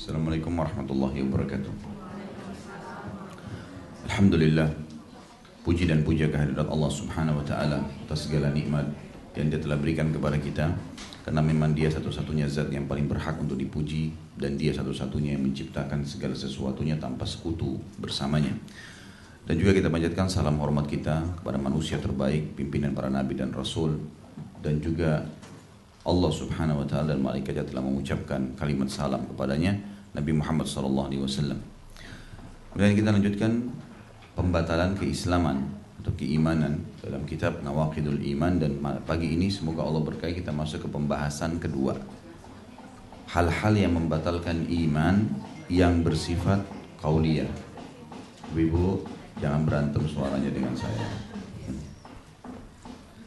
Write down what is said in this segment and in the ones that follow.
Assalamualaikum warahmatullahi wabarakatuh. Alhamdulillah, puji dan puja kehadirat Allah Subhanahu wa taala atas segala nikmat yang Dia telah berikan kepada kita, karena memang Dia satu-satunya zat yang paling berhak untuk dipuji, dan Dia satu-satunya yang menciptakan segala sesuatunya tanpa sekutu bersamanya. Dan juga kita panjatkan salam hormat kita kepada manusia terbaik, pimpinan para nabi dan rasul, dan juga Allah Subhanahu wa taala dan malaikatnya telah mengucapkan kalimat salam kepadanya, Nabi Muhammad sallallahu alaihi wasallam. Kemudian kita lanjutkan pembatalan keislaman atau keimanan dalam kitab Nawaqidul Iman, dan pagi ini semoga Allah berkahi kita masuk ke pembahasan kedua. Hal-hal yang membatalkan iman yang bersifat qauliyah. Ibu, jangan berantem suaranya dengan saya.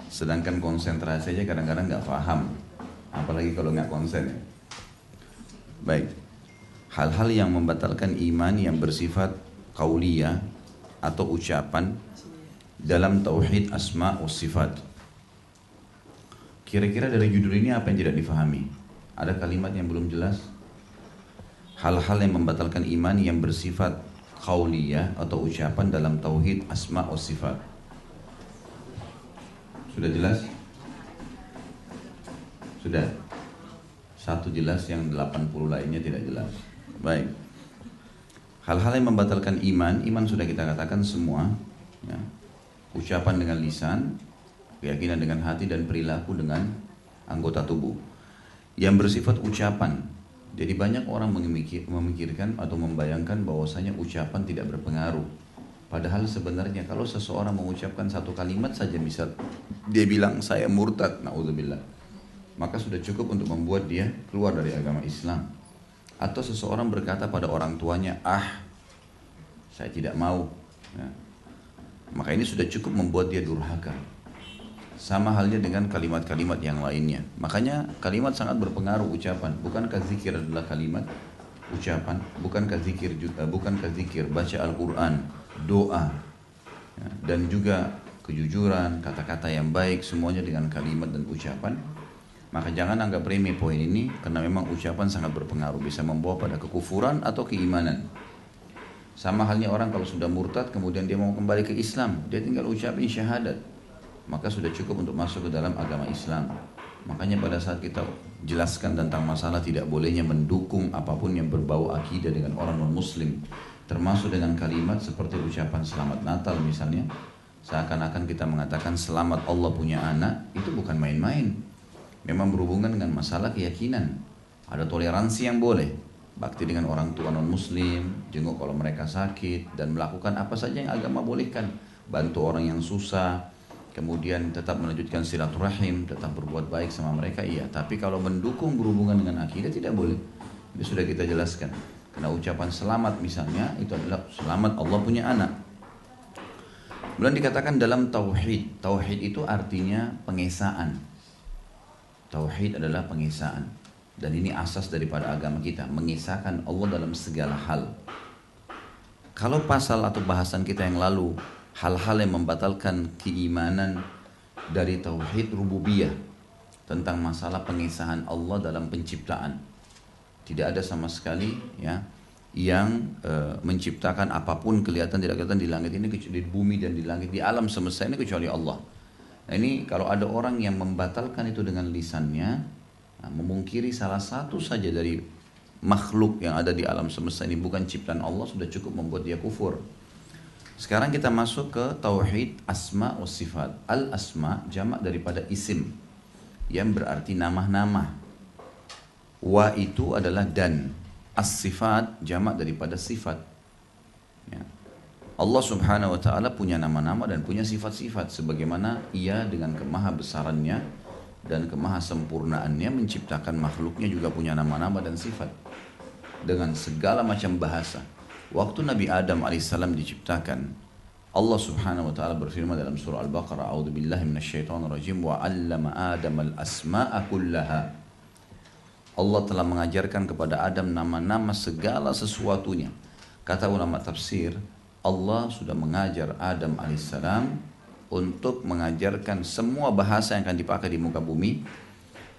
Sedangkan konsentrasi aja kadang-kadang nggak paham, apalagi kalau nggak konsen. Baik, hal-hal yang membatalkan iman yang bersifat qauliyah atau ucapan dalam tauhid asma wa sifat. Kira-kira dari judul ini apa yang tidak difahami? Ada kalimat yang belum jelas? Hal-hal yang membatalkan iman yang bersifat qauliyah atau ucapan dalam tauhid asma wa sifat. Sudah jelas? Sudah? Satu jelas, yang 80 lainnya tidak jelas. Baik. Hal-hal yang membatalkan iman sudah kita katakan semua, ya. Ucapan dengan lisan, keyakinan dengan hati, dan perilaku dengan anggota tubuh. Yang bersifat ucapan. Jadi banyak orang memikirkan atau membayangkan bahwasanya ucapan tidak berpengaruh. Padahal sebenarnya kalau seseorang mengucapkan satu kalimat saja, bisa dia bilang saya murtad, na'udzubillah, maka sudah cukup untuk membuat dia keluar dari agama Islam. Atau seseorang berkata pada orang tuanya, saya tidak mau, ya. Maka ini sudah cukup membuat dia durhaka. Sama halnya dengan kalimat-kalimat yang lainnya. Makanya kalimat sangat berpengaruh, ucapan. Bukankah zikir adalah kalimat ucapan? Bukankah zikir baca Al-Quran, doa, ya, dan juga kejujuran, kata-kata yang baik, semuanya dengan kalimat dan ucapan? Maka jangan anggap remeh poin ini, karena memang ucapan sangat berpengaruh, bisa membawa pada kekufuran atau keimanan. Sama halnya orang kalau sudah murtad kemudian dia mau kembali ke Islam, dia tinggal ucapin syahadat, maka sudah cukup untuk masuk ke dalam agama Islam. Makanya pada saat kita jelaskan tentang masalah tidak bolehnya mendukung apapun yang berbau akidah dengan orang non-muslim, termasuk dengan kalimat seperti ucapan selamat Natal misalnya, seakan-akan kita mengatakan selamat Allah punya anak, itu bukan main-main. Memang berhubungan dengan masalah keyakinan. Ada toleransi yang boleh, bakti dengan orang tua non-muslim, jenguk kalau mereka sakit, dan melakukan apa saja yang agama bolehkan. Bantu orang yang susah, kemudian tetap melanjutkan silaturahim, tetap berbuat baik sama mereka, iya. Tapi kalau mendukung berhubungan dengan akidah tidak boleh. Ini sudah kita jelaskan. Karena ucapan selamat misalnya, itu adalah selamat Allah punya anak. Kemudian dikatakan dalam tauhid. Tauhid itu artinya pengesaan. Tauhid adalah pengesaan. Dan ini asas daripada agama kita, mengesahkan Allah dalam segala hal. Kalau pasal atau bahasan kita yang lalu, hal-hal yang membatalkan keimanan dari tauhid rububiyah, tentang masalah pengesahan Allah dalam penciptaan. Tidak ada sama sekali, ya, yang menciptakan apapun kelihatan tidak kelihatan di langit ini, di bumi dan di langit, di alam semesta ini, kecuali Allah. Nah ini kalau ada orang yang membatalkan itu dengan lisannya, memungkiri salah satu saja dari makhluk yang ada di alam semesta ini bukan ciptaan Allah, sudah cukup membuat dia kufur. Sekarang kita masuk ke tauhid asma wa sifat. Al-asma jamak daripada isim, yang berarti nama-nama. Wa itu adalah dan. As-sifat jamak daripada sifat, ya. Allah Subhanahu wa ta'ala punya nama-nama dan punya sifat-sifat, sebagaimana Ia dengan kemahabesarannya dan kemahasempurnaannya menciptakan makhluknya juga punya nama-nama dan sifat dengan segala macam bahasa. Waktu Nabi Adam alaihissalam diciptakan, Allah Subhanahu wa ta'ala berfirman dalam surah Al-Baqarah, a'udzubillahi minasyaitonirrajim, wa 'allama Adam al-asma'a kullaha. Allah telah mengajarkan kepada Adam nama-nama segala sesuatunya. Kata ulama tafsir, Allah sudah mengajar Adam alaihissalam untuk mengajarkan semua bahasa yang akan dipakai di muka bumi,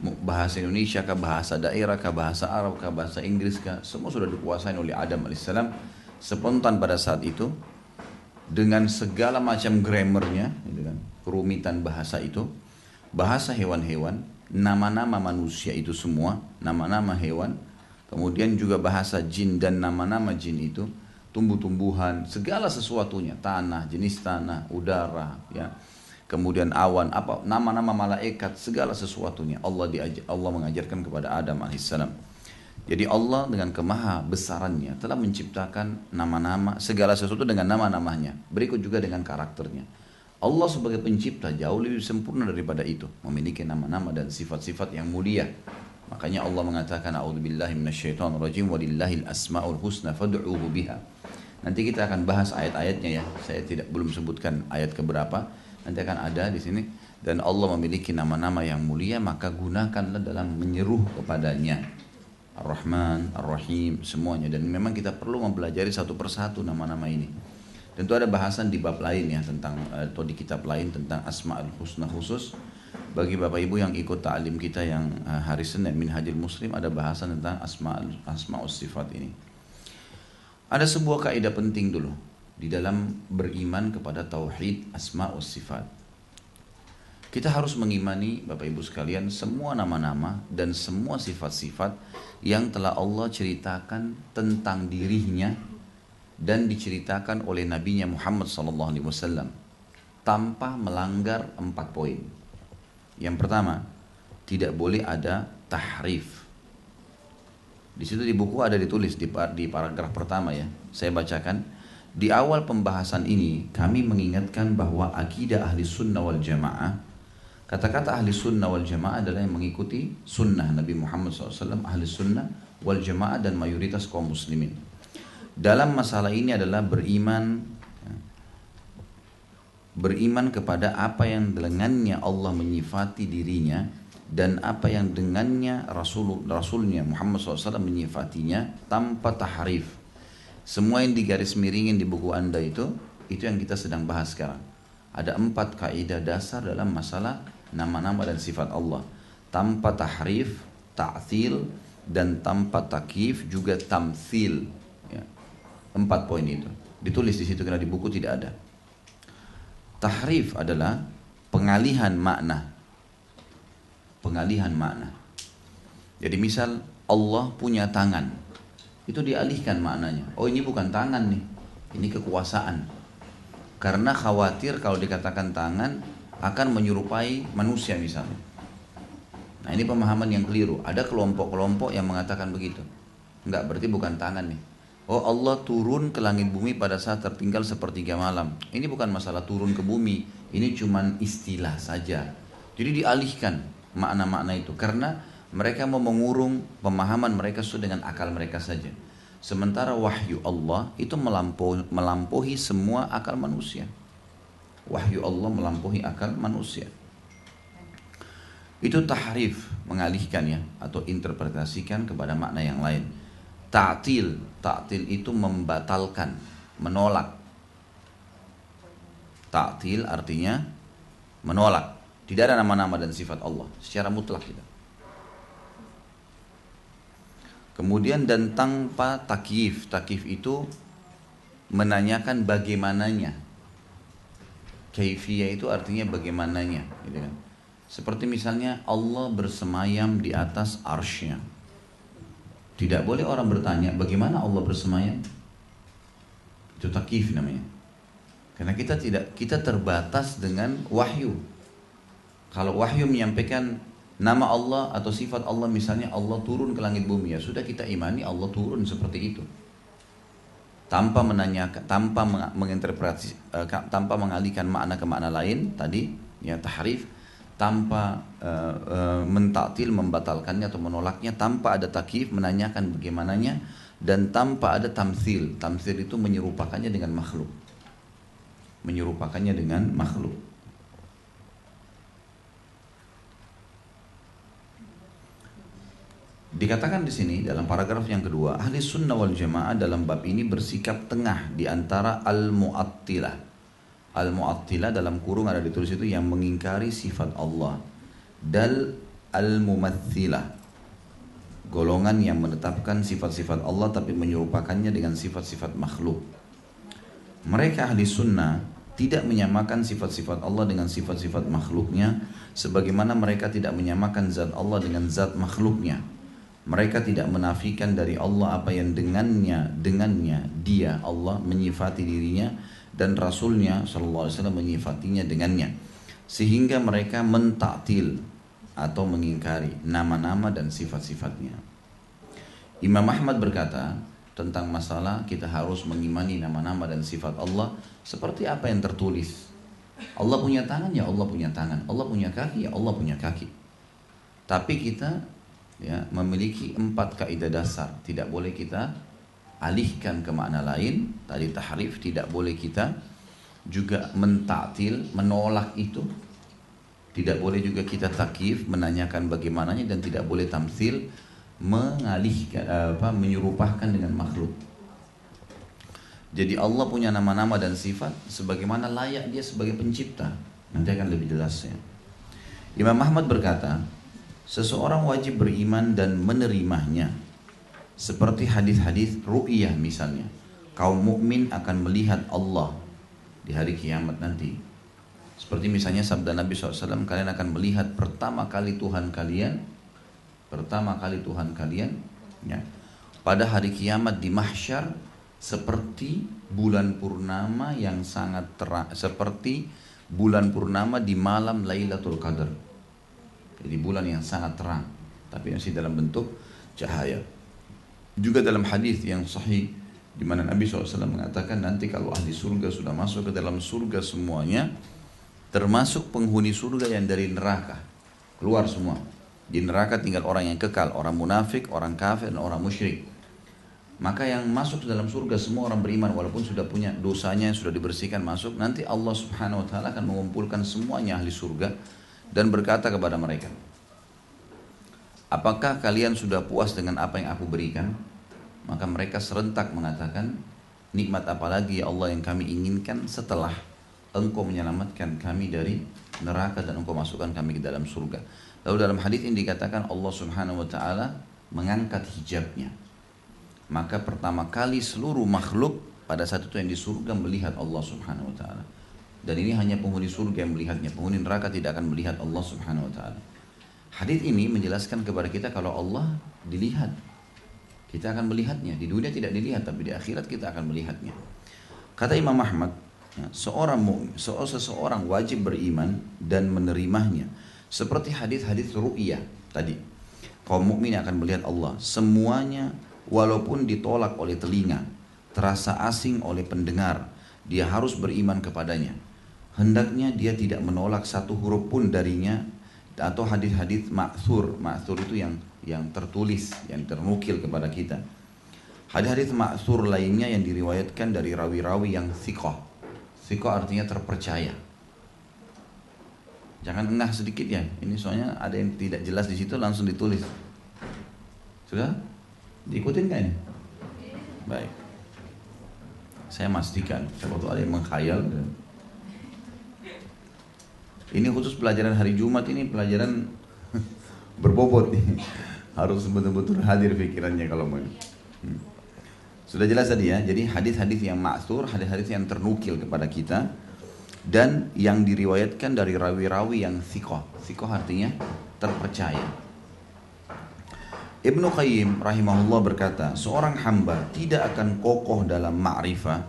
bahasa Indonesia kah, bahasa daerah kah, bahasa Arab kah, bahasa Inggris kah, semua sudah dikuasai oleh Adam alaihissalam spontan pada saat itu dengan segala macam grammarnya, gitu kan, kerumitan bahasa itu, bahasa hewan-hewan, nama-nama manusia itu semua, nama-nama hewan, kemudian juga bahasa jin dan nama-nama jin itu, tumbuh-tumbuhan, segala sesuatunya, tanah, jenis tanah, udara, ya. Kemudian awan, apa nama-nama malaikat, segala sesuatunya Allah mengajarkan kepada Adam alaihissalam. Jadi Allah dengan kemaha besarannya telah menciptakan nama-nama segala sesuatu dengan nama-namanya. Berikut juga dengan karakternya. Allah sebagai pencipta jauh lebih sempurna daripada itu, memiliki nama-nama dan sifat-sifat yang mulia. Makanya Allah mengatakan a'udzubillahi minasyaitonirrajim walillahil asmaul husna fad'uuhu biha. Nanti kita akan bahas ayat-ayatnya ya. Saya belum sebutkan ayat keberapa. Nanti akan ada di sini, dan Allah memiliki nama-nama yang mulia, maka gunakanlah dalam menyeru kepadanya. Ar-Rahman, Ar-Rahim, semuanya. Dan memang kita perlu mempelajari satu persatu nama-nama ini. Tentu ada bahasan di bab lain ya tentang, atau di kitab lain tentang Asma'ul Husna khusus. Bagi Bapak Ibu yang ikut ta'lim kita yang hari Senin Minhajul Muslim, ada bahasan tentang Asma'ul Sifat ini. Ada sebuah kaidah penting dulu di dalam beriman kepada tauhid asma wa sifat. Kita harus mengimani Bapak Ibu sekalian semua nama-nama dan semua sifat-sifat yang telah Allah ceritakan tentang dirinya dan diceritakan oleh Nabi-Nya Muhammad SAW tanpa melanggar 4 poin. Yang pertama, tidak boleh ada tahrif. Di situ di buku ada ditulis di paragraf pertama ya. Saya bacakan. Di awal pembahasan ini kami mengingatkan bahwa akidah ahli sunnah wal jamaah, kata-kata ahli sunnah wal jamaah adalah yang mengikuti sunnah Nabi Muhammad SAW, ahli sunnah wal jamaah dan mayoritas kaum muslimin. Dalam masalah ini adalah beriman kepada apa yang dengannya Allah menyifati dirinya dan apa yang dengannya Rasulnya Muhammad SAW menyifatinya tanpa tahrif. Semua yang digaris miringin di buku Anda itu yang kita sedang bahas sekarang. Ada 4 kaidah dasar dalam masalah nama-nama dan sifat Allah. Tanpa tahrif, ta'thil, dan tanpa takyif juga tamthil. Ya. 4 poin itu. Ditulis di situ karena di buku tidak ada. Tahrif adalah pengalihan makna. Pengalihan makna. Jadi misal Allah punya tangan. Itu dialihkan maknanya. Oh ini bukan tangan nih, ini kekuasaan. Karena khawatir kalau dikatakan tangan akan menyerupai manusia misalnya. Nah ini pemahaman yang keliru. Ada kelompok-kelompok yang mengatakan begitu. Enggak, berarti bukan tangan nih. Oh Allah turun ke langit bumi pada saat tertinggal sepertiga malam. Ini bukan masalah turun ke bumi. Ini cuman istilah saja. Jadi dialihkan makna-makna itu. Karena mereka mau mengurung pemahaman mereka sesuai dengan akal mereka saja. Sementara wahyu Allah itu melampaui semua akal manusia. Wahyu Allah melampaui akal manusia. Itu tahrif, mengalihkan ya, atau interpretasikan kepada makna yang lain. Ta'til itu membatalkan, menolak. Ta'til artinya menolak. Tidak ada nama-nama dan sifat Allah secara mutlak kita. Kemudian dan tanpa takyif. Takyif itu menanyakan bagaimananya. Kaifiyah itu artinya bagaimananya, gitu kan. Seperti misalnya Allah bersemayam di atas arsy-Nya. Tidak boleh orang bertanya bagaimana Allah bersemayam. Itu takyif namanya. Karena kita terbatas dengan wahyu. Kalau wahyu menyampaikan nama Allah atau sifat Allah, misalnya Allah turun ke langit bumi, ya sudah kita imani Allah turun seperti itu. Tanpa menanyakan, tanpa menginterpretasi, tanpa mengalihkan makna ke makna lain tadi, ya tahrif, tanpa mentaktil, membatalkannya atau menolaknya, tanpa ada takyif, menanyakan bagaimananya, dan tanpa ada tamthil. Tamthil itu menyerupakannya dengan makhluk. Menyerupakannya dengan makhluk. Dikatakan di sini dalam paragraf yang kedua, ahli sunnah wal jamaah dalam bab ini bersikap tengah di antara al-mu'attilah. Al-mu'attilah dalam kurung ada ditulis itu yang mengingkari sifat Allah. Dan al-mumatsilah, golongan yang menetapkan sifat-sifat Allah tapi menyerupakannya dengan sifat-sifat makhluk. Mereka ahli sunnah tidak menyamakan sifat-sifat Allah dengan sifat-sifat makhluknya, sebagaimana mereka tidak menyamakan zat Allah dengan zat makhluknya. Mereka tidak menafikan dari Allah apa yang dengannya dia Allah menyifati dirinya dan Rasulnya SAW menyifatinya dengannya, sehingga mereka mentaktil atau mengingkari nama-nama dan sifat-sifatnya. Imam Ahmad berkata tentang masalah kita harus mengimani nama-nama dan sifat Allah seperti apa yang tertulis. Allah punya tangan, ya Allah punya tangan. Allah punya kaki, ya Allah punya kaki. Tapi kita memiliki 4 kaidah dasar. Tidak boleh kita alihkan ke makna lain. Tadi tahrif, tidak boleh kita juga mentaktil, menolak itu. Tidak boleh juga kita takyif, menanyakan bagaimananya, dan tidak boleh tamtsil, mengalihkan menyerupahkan dengan makhluk. Jadi Allah punya nama-nama dan sifat sebagaimana layak dia sebagai pencipta. Nanti akan lebih jelasnya. Imam Ahmad berkata, seseorang wajib beriman dan menerimanya. Seperti hadis-hadis ru'yah misalnya. Kaum mukmin akan melihat Allah di hari kiamat nanti. Seperti misalnya sabda Nabi SAW, kalian akan melihat pertama kali Tuhan kalian ya, pada hari kiamat di mahsyar, seperti bulan purnama yang sangat terang, seperti bulan purnama di malam Lailatul Qadar. Jadi bulan yang sangat terang, tapi masih dalam bentuk cahaya. Juga dalam hadis yang sahih di mana Nabi SAW mengatakan nanti kalau ahli surga sudah masuk ke dalam surga semuanya, termasuk penghuni surga yang dari neraka, keluar semua. Di neraka tinggal orang yang kekal, orang munafik, orang kafir, dan orang musyrik. Maka yang masuk ke dalam surga semua orang beriman, walaupun sudah punya dosanya yang sudah dibersihkan masuk. Nanti Allah Subhanahu Wa Taala akan mengumpulkan semuanya ahli surga dan berkata kepada mereka, apakah kalian sudah puas dengan apa yang aku berikan? Maka mereka serentak mengatakan, nikmat apa lagi ya Allah yang kami inginkan setelah Engkau menyelamatkan kami dari neraka dan Engkau masukkan kami ke dalam surga. Lalu dalam hadis ini dikatakan Allah Subhanahu Wa Taala mengangkat hijabnya. Maka pertama kali seluruh makhluk pada saat itu yang di surga melihat Allah Subhanahu Wa Taala. Dan ini hanya penghuni surga yang melihatnya. Penghuni neraka tidak akan melihat Allah Subhanahu Wa Taala. Hadis ini menjelaskan kepada kita kalau Allah dilihat, kita akan melihatnya. Di dunia tidak dilihat, tapi di akhirat kita akan melihatnya. Kata Imam Ahmad, seseorang wajib beriman dan menerimanya. Seperti hadis-hadis ru'yah tadi. Kaum mukmin akan melihat Allah. Semuanya walaupun ditolak oleh telinga, terasa asing oleh pendengar, dia harus beriman kepadanya. Hendaknya dia tidak menolak satu huruf pun darinya. Atau hadis-hadis ma'thur. Ma'thur itu yang tertulis, yang ternukil kepada kita. Hadis-hadis ma'thur lainnya yang diriwayatkan dari rawi-rawi yang thiqah. Thiqah artinya terpercaya. Jangan engah sedikit ya. Ini soalnya ada yang tidak jelas di situ langsung ditulis. Sudah? Diikutin kan ini? Baik. Saya pastikan. Siapa tahu ada yang mengkhayal. Ini khusus pelajaran hari Jumat, ini pelajaran berbobot nih. Harus betul-betul hadir pikirannya kalau mau. Sudah jelas tadi ya. Jadi hadis-hadis yang ma'thur, hadis-hadis yang ternukil kepada kita dan yang diriwayatkan dari rawi-rawi yang thiqah. Thiqah artinya terpercaya. Ibnu Qayyim rahimahullah berkata, seorang hamba tidak akan kokoh dalam ma'rifah.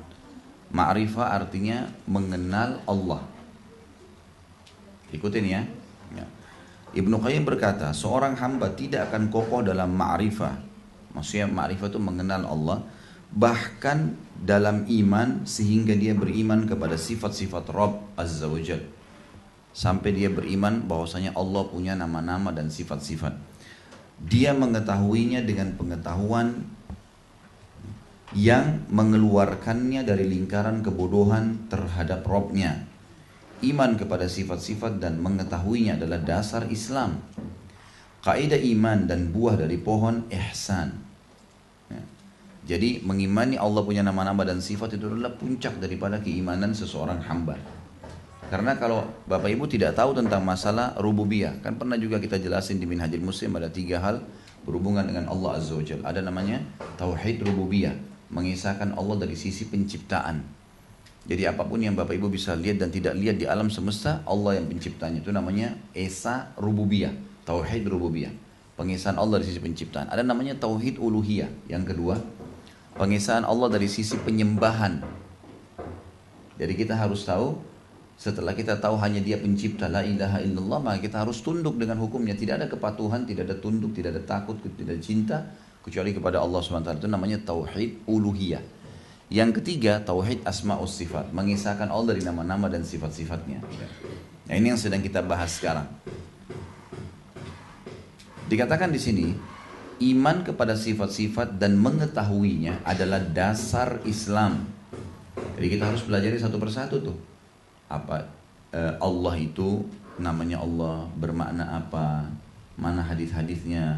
Ma'rifah artinya mengenal Allah. Ikutin ya. Ibnu Qayyim berkata, seorang hamba tidak akan kokoh dalam ma'rifah. Maksudnya ma'rifah itu mengenal Allah, bahkan dalam iman sehingga dia beriman kepada sifat-sifat Rabb Azza wa Jal. Sampai dia beriman bahwasanya Allah punya nama-nama dan sifat-sifat. Dia mengetahuinya dengan pengetahuan yang mengeluarkannya dari lingkaran kebodohan terhadap Rabb-nya. Iman kepada sifat-sifat dan mengetahuinya adalah dasar Islam. Kaidah iman dan buah dari pohon ihsan. Jadi mengimani Allah punya nama-nama dan sifat itu adalah puncak daripada keimanan seseorang hamba. Karena kalau Bapak Ibu tidak tahu tentang masalah rububiyah, kan pernah juga kita jelasin di Minhajul Muslim ada 3 hal berhubungan dengan Allah Azza wa Jalla. Ada namanya tauhid rububiyah, mengisahkan Allah dari sisi penciptaan. Jadi apapun yang Bapak Ibu bisa lihat dan tidak lihat di alam semesta, Allah yang penciptanya. Itu namanya esa rububiyah, tauhid rububiyah. Pengisahan Allah dari sisi penciptaan. Ada namanya tauhid uluhiyah. Yang kedua, pengisahan Allah dari sisi penyembahan. Jadi kita harus tahu, setelah kita tahu hanya Dia pencipta, la ilaha illallah, maka kita harus tunduk dengan hukumnya. Tidak ada kepatuhan, tidak ada tunduk, tidak ada takut, tidak ada cinta kecuali kepada Allah SWT. Itu namanya tauhid uluhiyah. Yang ketiga, tauhid asma'us sifat, mengisahkan Allah dari nama-nama dan sifat-sifatnya. Nah, ini yang sedang kita bahas sekarang. Dikatakan di sini, iman kepada sifat-sifat dan mengetahuinya adalah dasar Islam. Jadi kita harus pelajari satu persatu tuh. Apa Allah itu, namanya Allah, bermakna apa, mana hadis-hadisnya,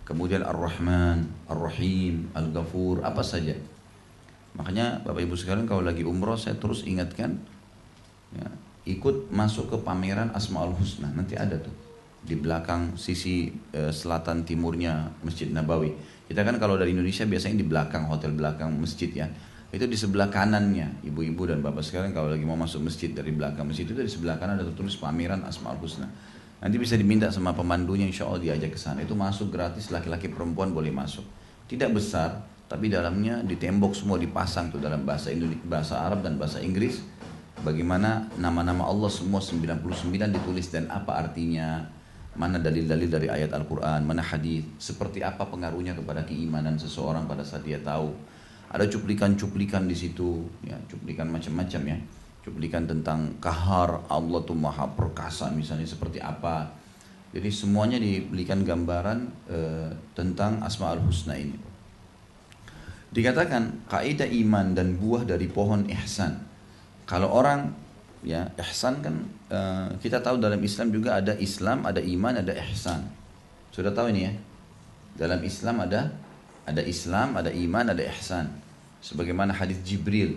kemudian Ar-Rahman, Ar-Rahim, Al-Ghafur, apa saja. Makanya Bapak Ibu sekalian kalau lagi umroh saya terus ingatkan ya, ikut masuk ke pameran Asmaul Husna, nanti ada tuh di belakang sisi selatan timurnya Masjid Nabawi. Kita kan kalau dari Indonesia biasanya di belakang, hotel belakang masjid ya. Itu di sebelah kanannya ibu-ibu dan bapak sekalian kalau lagi mau masuk masjid, dari belakang masjid itu di sebelah kanan ada tertulis pameran Asmaul Husna. Nanti bisa diminta sama pemandunya, insya Allah diajak ke sana. Itu masuk gratis, laki-laki perempuan boleh masuk. Tidak besar, tapi dalamnya di tembok semua dipasang tuh dalam bahasa Indonesia, bahasa Arab dan bahasa Inggris. Bagaimana nama-nama Allah semua 99 ditulis dan apa artinya, mana dalil-dalil dari ayat Al-Quran, mana hadis, seperti apa pengaruhnya kepada keimanan seseorang pada saat dia tahu. Ada cuplikan-cuplikan di situ, ya, cuplikan macam-macam ya, cuplikan tentang kahar Allah tuh maha perkasa misalnya seperti apa. Jadi semuanya diberikan gambaran tentang Asmaul Husna ini. Dikatakan kaidah iman dan buah dari pohon ihsan. Kalau orang ya ihsan kan kita tahu dalam Islam juga ada Islam, ada iman, ada ihsan. Sudah tahu ini ya. Dalam Islam ada Islam, ada iman, ada ihsan. Sebagaimana hadis Jibril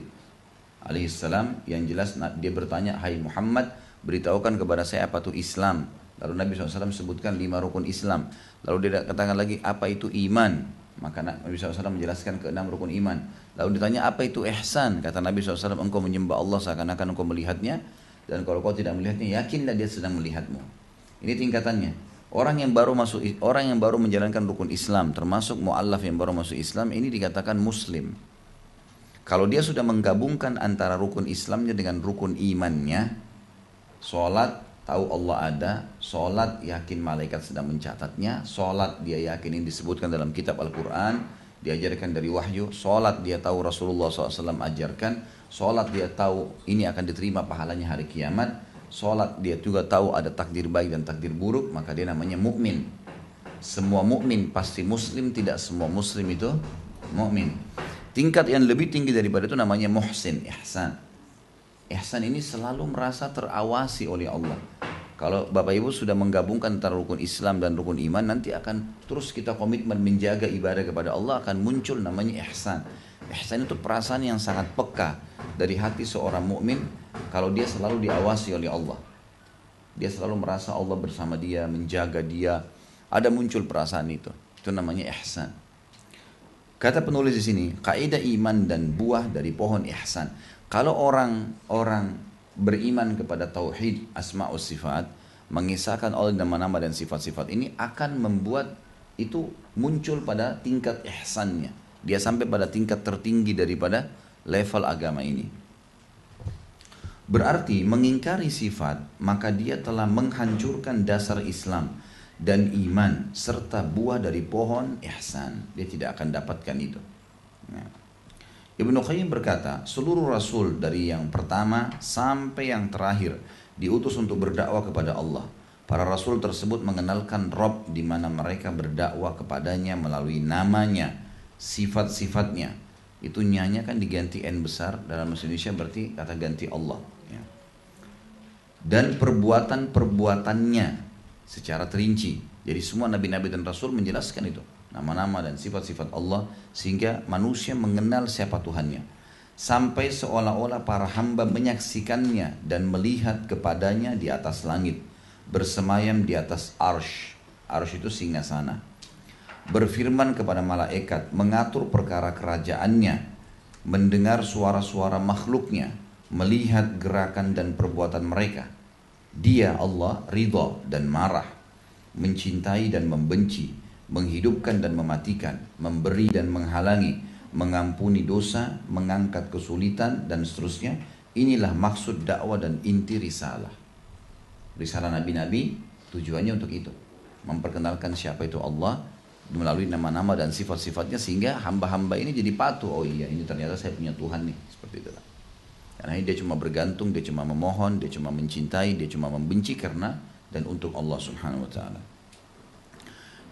alaihissalam yang jelas dia bertanya, hai Muhammad, beritahukan kepada saya apa itu Islam. Lalu Nabi SAW sebutkan 5 rukun Islam. Lalu dia katakan lagi apa itu iman. Maka Nabi SAW menjelaskan ke 6 rukun iman. Lalu ditanya apa itu ihsan. Kata Nabi SAW, engkau menyembah Allah seakan-akan engkau melihatnya. Dan kalau kau tidak melihatnya, yakinlah dia sedang melihatmu. Ini tingkatannya. Orang yang baru menjalankan rukun Islam, termasuk mu'allaf yang baru masuk Islam, ini dikatakan muslim. Kalau dia sudah menggabungkan antara rukun Islamnya dengan rukun imannya, sholat, tahu Allah ada, sholat yakin malaikat sedang mencatatnya, sholat dia yakin ini disebutkan dalam kitab Al-Quran, diajarkan dari wahyu, sholat dia tahu Rasulullah SAW ajarkan, sholat dia tahu ini akan diterima pahalanya hari kiamat, sholat dia juga tahu ada takdir baik dan takdir buruk, maka dia namanya mukmin. Semua mukmin pasti muslim, tidak semua muslim itu mukmin. Tingkat yang lebih tinggi daripada itu namanya muhsin, ihsan. Ihsan ini selalu merasa terawasi oleh Allah. Kalau Bapak Ibu sudah menggabungkan antara rukun Islam dan rukun iman, nanti akan terus kita komitmen menjaga ibadah kepada Allah, akan muncul namanya ihsan. Ihsan itu perasaan yang sangat peka dari hati seorang mukmin kalau dia selalu diawasi oleh Allah. Dia selalu merasa Allah bersama dia, menjaga dia. Ada muncul perasaan itu. Itu namanya ihsan. Kata penulis di sini, kaidah iman dan buah dari pohon ihsan. Kalau orang beriman kepada tauhid asma'us sifat, mengisahkan Allah nama-nama dan sifat-sifat ini akan membuat itu muncul pada tingkat ihsannya. Dia sampai pada tingkat tertinggi daripada level agama ini. Berarti mengingkari sifat, maka dia telah menghancurkan dasar Islam dan iman serta buah dari pohon ihsan. Dia tidak akan dapatkan itu. Nah. Ibnu Qayyim berkata, seluruh rasul dari yang pertama sampai yang terakhir diutus untuk berdakwah kepada Allah. Para rasul tersebut mengenalkan Rabb di mana mereka berdakwah kepadanya melalui namanya, sifat-sifatnya. Itu nyanya kan diganti N besar, dalam bahasa Indonesia berarti kata ganti Allah. Ya. Dan perbuatan-perbuatannya secara terinci. Jadi semua nabi-nabi dan rasul menjelaskan itu. Nama-nama dan sifat-sifat Allah sehingga manusia mengenal siapa Tuhannya. sampai seolah-olah para hamba menyaksikannya dan melihat kepadanya di atas langit, bersemayam di atas arsh. Arsh itu singgasana. Berfirman kepada malaikat, mengatur perkara kerajaannya, mendengar suara-suara makhluknya, melihat gerakan dan perbuatan mereka. Dia Allah ridha dan marah, mencintai dan membenci, menghidupkan dan mematikan, memberi dan menghalangi, mengampuni dosa, mengangkat kesulitan, dan seterusnya. Inilah maksud dakwah dan inti risalah. Risalah nabi-nabi tujuannya untuk itu, memperkenalkan siapa itu Allah melalui nama-nama dan sifat-sifatnya, sehingga hamba-hamba ini jadi patuh. Oh iya, ini ternyata saya punya Tuhan nih, seperti itu. Karena dia cuma bergantung, dia cuma memohon, dia cuma mencintai, dia cuma membenci karena dan untuk Allah Subhanahu wa taala.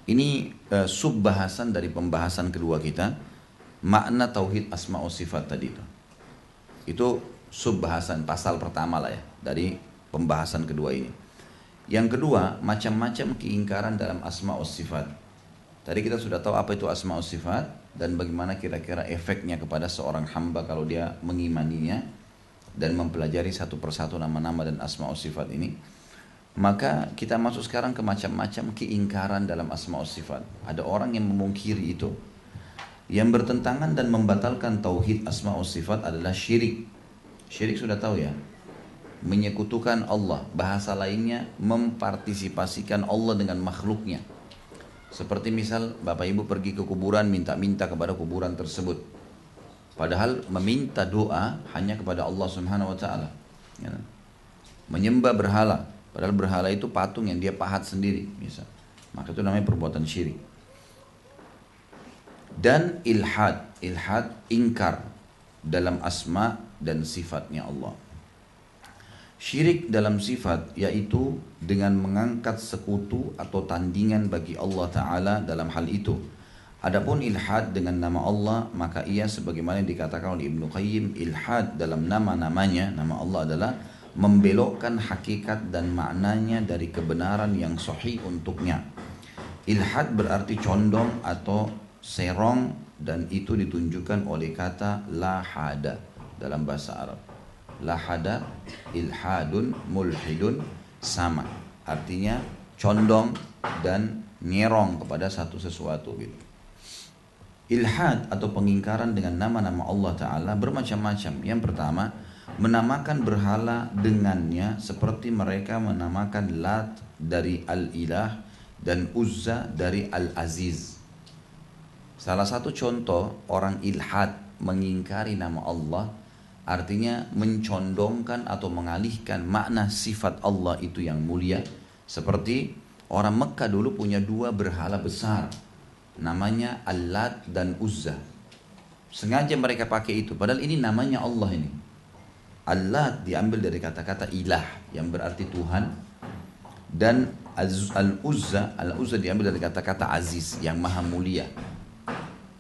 Ini sub bahasan dari pembahasan kedua kita, makna tauhid asma wa sifat tadi itu. Itu sub bahasan pasal pertama lah ya dari pembahasan kedua ini. Yang kedua, macam-macam keingkaran dalam asma wa sifat. Tadi kita sudah tahu apa itu asma wa sifat dan bagaimana kira-kira efeknya kepada seorang hamba kalau dia mengimaninya dan mempelajari satu persatu nama-nama dan asma wa sifat ini. Maka kita masuk sekarang ke macam-macam keingkaran dalam asma wa sifat. Ada orang yang memungkiri itu. Yang bertentangan dan membatalkan tauhid asma wa sifat adalah syirik. Syirik sudah tahu ya, menyekutukan Allah. Bahasa lainnya mempartisipasikan Allah dengan makhluknya. Seperti misal Bapak Ibu pergi ke kuburan, minta-minta kepada kuburan tersebut, padahal meminta doa hanya kepada Allah Subhanahu wa taala. Ya. Menyembah berhala, padahal berhala itu patung yang dia pahat sendiri, misal. Maka itu namanya perbuatan syirik. Dan ilhad, ingkar dalam asma dan sifatnya Allah. Syirik dalam sifat yaitu dengan mengangkat sekutu atau tandingan bagi Allah Ta'ala dalam hal itu. Adapun ilhad dengan nama Allah, maka ia sebagaimana dikatakan oleh Ibnu Qayyim, ilhad dalam nama-namanya, nama Allah adalah membelokkan hakikat dan maknanya dari kebenaran yang sahih untuknya. Ilhad berarti condong atau serong, dan itu ditunjukkan oleh kata lahada dalam bahasa Arab. Lahada, ilhadun, mulhidun, sama. Artinya condong dan nyerong kepada satu sesuatu gitu. Ilhad atau pengingkaran dengan nama-nama Allah Ta'ala bermacam-macam. Yang pertama, menamakan berhala dengannya seperti mereka menamakan Lat dari Al-Ilah dan Uzza dari Al-Aziz. Salah satu contoh orang ilhad mengingkari nama Allah, artinya mencondongkan atau mengalihkan makna sifat Allah itu yang mulia. Seperti orang Mekah dulu punya dua berhala besar, namanya Al-Lat dan Uzza. Sengaja mereka pakai itu, padahal ini namanya Allah ini. Al-Lat diambil dari kata-kata ilah yang berarti Tuhan, dan Al-Uzza diambil dari kata-kata aziz yang maha mulia.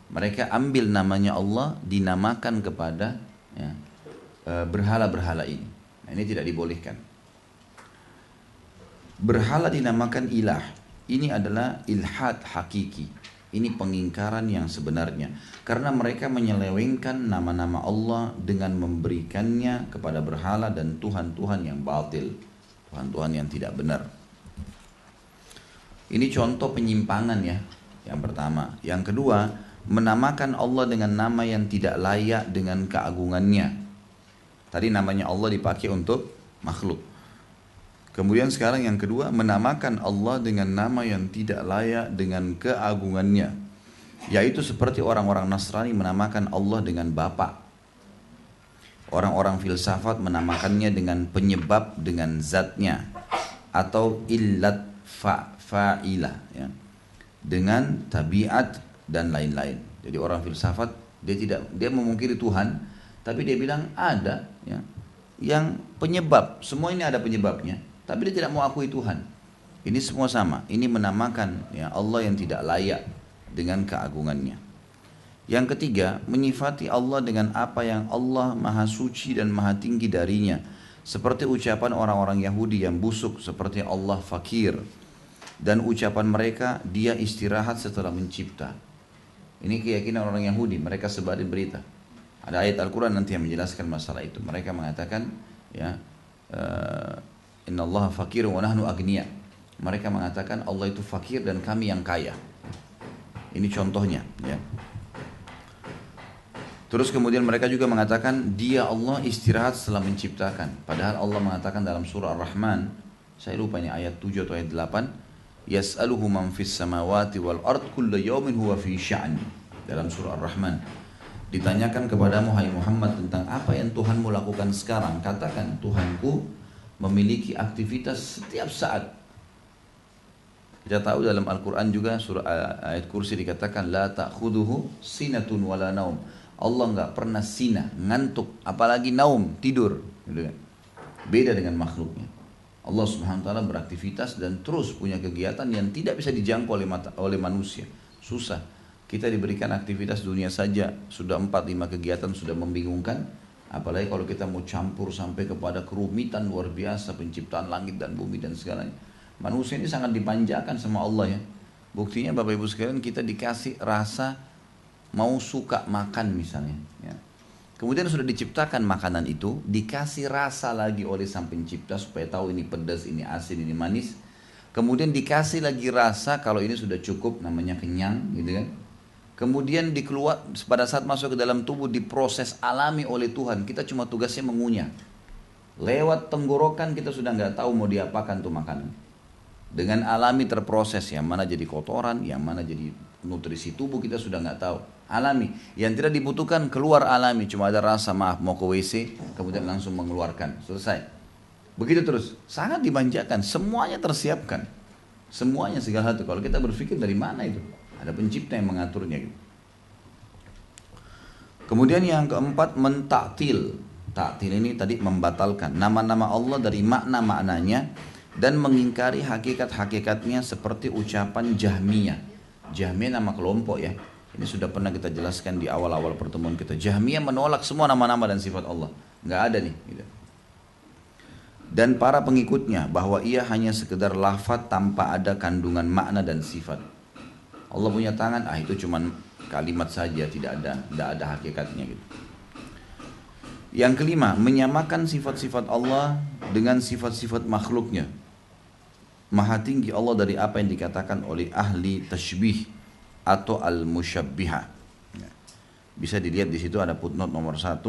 Mereka ambil namanya Allah dinamakan kepada ya, berhala-berhala ini. Nah, ini tidak dibolehkan. Berhala dinamakan ilah, ini adalah ilhad hakiki. Ini pengingkaran yang sebenarnya, karena mereka menyelewengkan nama-nama Allah dengan memberikannya kepada berhala dan Tuhan-Tuhan yang batil, Tuhan-Tuhan yang tidak benar. Ini contoh penyimpangan ya, yang pertama. Yang kedua, menamakan Allah dengan nama yang tidak layak dengan keagungannya. Tadi namanya Allah dipakai untuk makhluk. Kemudian sekarang yang kedua, menamakan Allah dengan nama yang tidak layak dengan keagungannya. Yaitu seperti orang-orang Nasrani menamakan Allah dengan Bapa. Orang-orang filsafat menamakannya dengan penyebab, dengan zatnya. Atau illat fa'ilah ya, dengan tabiat dan lain-lain. Jadi orang filsafat dia memungkiri Tuhan, tapi dia bilang ada ya, yang penyebab. Semua ini ada penyebabnya, tapi dia tidak mau akui Tuhan. Ini semua sama. Ini menamakan ya Allah yang tidak layak dengan keagungannya. Yang ketiga, menyifati Allah dengan apa yang Allah maha suci dan maha tinggi darinya. Seperti ucapan orang-orang Yahudi yang busuk, seperti Allah fakir. Dan ucapan mereka, dia istirahat setelah mencipta. Ini keyakinan orang Yahudi, mereka sebarin berita. Ada ayat Al-Quran nanti yang menjelaskan masalah itu. Mereka mengatakan, ya, Inna Allah fakir wa nahnu agniya. Mereka mengatakan Allah itu fakir dan kami yang kaya. Ini contohnya, ya. Terus kemudian mereka juga mengatakan dia Allah istirahat setelah menciptakan. Padahal Allah mengatakan dalam surah Ar-Rahman, saya lupa ini ayat 7 atau ayat 8, Yas'aluhu man fis samawati wal ard kullu yawmin huwa fi sya'n. Dalam surah Ar-Rahman, ditanyakan kepadamu hai Muhammad tentang apa yang Tuhanmu lakukan sekarang. Katakan, Tuhanku memiliki aktivitas setiap saat. Kita tahu dalam Al-Quran juga surah ayat kursi dikatakan la ta'khuduhu sinatun wala naum. Allah enggak pernah sina, ngantuk, apalagi naum, tidur, gitu kan. Beda dengan makhluknya. Allah Subhanahu wa taala beraktivitas dan terus punya kegiatan yang tidak bisa dijangkau oleh manusia. Susah. Kita diberikan aktivitas dunia saja sudah 4-5 kegiatan sudah membingungkan, apalagi kalau kita mau campur sampai kepada kerumitan luar biasa penciptaan langit dan bumi dan segalanya. Manusia ini sangat dipanjakan sama Allah, ya. Buktinya Bapak Ibu sekalian, kita dikasih rasa mau suka makan misalnya, ya. Kemudian sudah diciptakan makanan itu, dikasih rasa lagi oleh Sang Pencipta supaya tahu ini pedas, ini asin, ini manis. Kemudian dikasih lagi rasa kalau ini sudah cukup, namanya kenyang, gitu kan. Kemudian dikeluar pada saat masuk ke dalam tubuh diproses alami oleh Tuhan. Kita cuma tugasnya mengunyah. Lewat tenggorokan kita sudah nggak tahu mau diapakan tuh makanan. Dengan alami terproses, yang mana jadi kotoran, yang mana jadi nutrisi tubuh kita sudah nggak tahu. Alami, yang tidak dibutuhkan keluar alami, cuma ada rasa maaf mau ke WC, kemudian langsung mengeluarkan, selesai. Begitu terus, sangat dimanjakan, semuanya tersiapkan, semuanya segala hal. Kalau kita berpikir dari mana itu? Ada pencipta yang mengaturnya gitu. Kemudian yang keempat, mentaktil. Taktil ini tadi membatalkan nama-nama Allah dari makna-maknanya dan mengingkari hakikat-hakikatnya seperti ucapan Jahmiyah. Jahmiyah nama kelompok, ya. Ini sudah pernah kita jelaskan di awal-awal pertemuan kita. Jahmiyah menolak semua nama-nama dan sifat Allah. Nggak ada nih. Gitu. Dan para pengikutnya bahwa ia hanya sekedar lafaz tanpa ada kandungan makna dan sifat. Allah punya tangan, itu cuman kalimat saja, tidak ada hakikatnya gitu. Yang kelima, menyamakan sifat-sifat Allah dengan sifat-sifat makhluknya. Maha tinggi Allah dari apa yang dikatakan oleh ahli tashbih atau al-musyabbihah. Bisa dilihat di situ ada footnote nomor 1,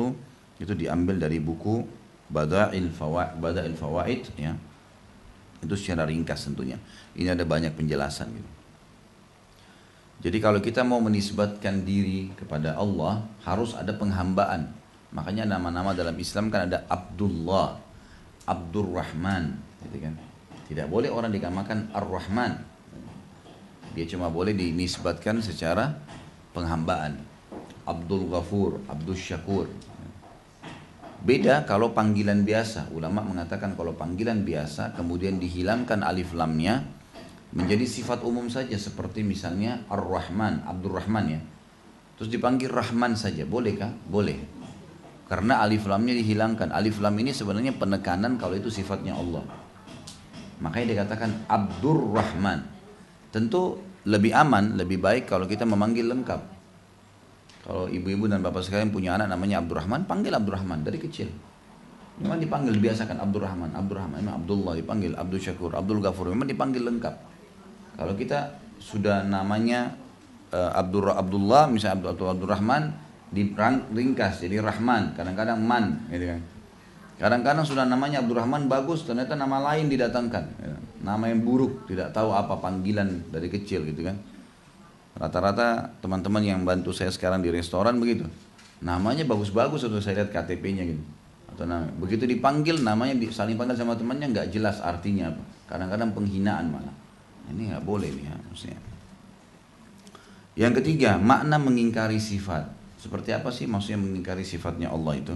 itu diambil dari buku Bada'il Fawaid, ya. Itu secara ringkas tentunya. Ini ada banyak penjelasan gitu. Jadi kalau kita mau menisbatkan diri kepada Allah harus ada penghambaan. Makanya nama-nama dalam Islam kan ada Abdullah, Abdurrahman, gitu kan. Tidak boleh orang dinamakan Ar-Rahman. Dia cuma boleh dinisbatkan secara penghambaan. Abdul Ghafur, Abdul Syakur. Beda kalau panggilan biasa. Ulama mengatakan kalau panggilan biasa kemudian dihilangkan alif lamnya menjadi sifat umum saja seperti misalnya Ar-Rahman, Abdurrahman, ya. Terus dipanggil Rahman saja, bolehkah? Boleh. Karena alif lamnya dihilangkan. Alif lam ini sebenarnya penekanan kalau itu sifatnya Allah. Makanya dikatakan Abdurrahman. Tentu lebih aman, lebih baik kalau kita memanggil lengkap. Kalau ibu-ibu dan bapak sekalian punya anak namanya Abdurrahman, panggil Abdurrahman dari kecil. Memang dipanggil, dibiasakan Abdurrahman, Abdurrahman, memang Abdullah dipanggil, Abdul Syakur, Abdul Ghafur, memang dipanggil lengkap. Kalau kita sudah namanya Abdullah, misalnya Abdurrahman, diringkas jadi Rahman, kadang-kadang Man, gitu kan. Kadang-kadang sudah namanya Abdurrahman bagus, ternyata nama lain didatangkan, ya. Nama yang buruk, tidak tahu apa panggilan dari kecil, gitu kan. Rata-rata teman-teman yang bantu saya sekarang di restoran begitu, namanya bagus-bagus untuk saya lihat KTP-nya gitu. Atau begitu dipanggil namanya saling panggil sama temannya nggak jelas artinya apa. Kadang-kadang penghinaan malah. Ini nggak boleh nih, ya, maksudnya. Yang ketiga, makna mengingkari sifat. Seperti apa sih maksudnya mengingkari sifatnya Allah itu?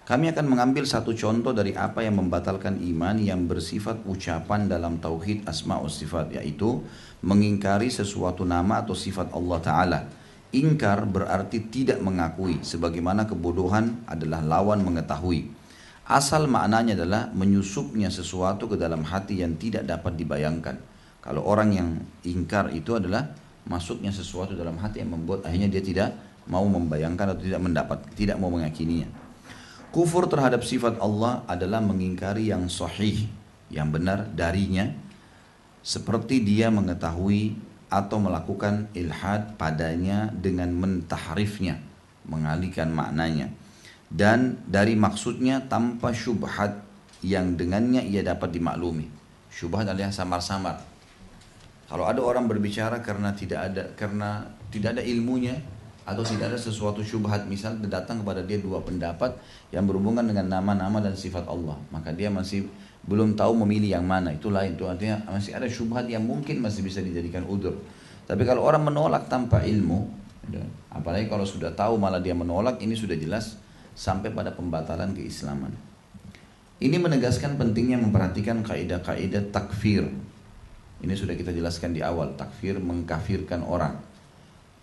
Kami akan mengambil satu contoh dari apa yang membatalkan iman yang bersifat ucapan dalam tauhid asma wa sifat, yaitu mengingkari sesuatu nama atau sifat Allah Ta'ala. Ingkar berarti tidak mengakui, sebagaimana kebodohan adalah lawan mengetahui. Asal maknanya adalah menyusupnya sesuatu ke dalam hati yang tidak dapat dibayangkan. Kalau orang yang ingkar itu adalah masuknya sesuatu dalam hati yang membuat akhirnya dia tidak mau membayangkan atau tidak mau meyakininya. Kufur terhadap sifat Allah adalah mengingkari yang sahih, yang benar darinya, seperti dia mengetahui atau melakukan ilhad padanya dengan mentahrifnya, mengalihkan maknanya, dan dari maksudnya tanpa syubhat yang dengannya ia dapat dimaklumi. Syubhat adalah samar-samar. Kalau ada orang berbicara karena tidak ada ilmunya atau tidak ada sesuatu syubhat, misal datang kepada dia dua pendapat yang berhubungan dengan nama-nama dan sifat Allah, maka dia masih belum tahu memilih yang mana, itu lain. Itu artinya masih ada syubhat yang mungkin masih bisa dijadikan udzur. Tapi kalau orang menolak tanpa ilmu, apalagi kalau sudah tahu malah dia menolak, ini sudah jelas sampai pada pembatalan keislaman. Ini menegaskan pentingnya memperhatikan kaidah-kaidah takfir. Ini sudah kita jelaskan di awal, takfir mengkafirkan orang.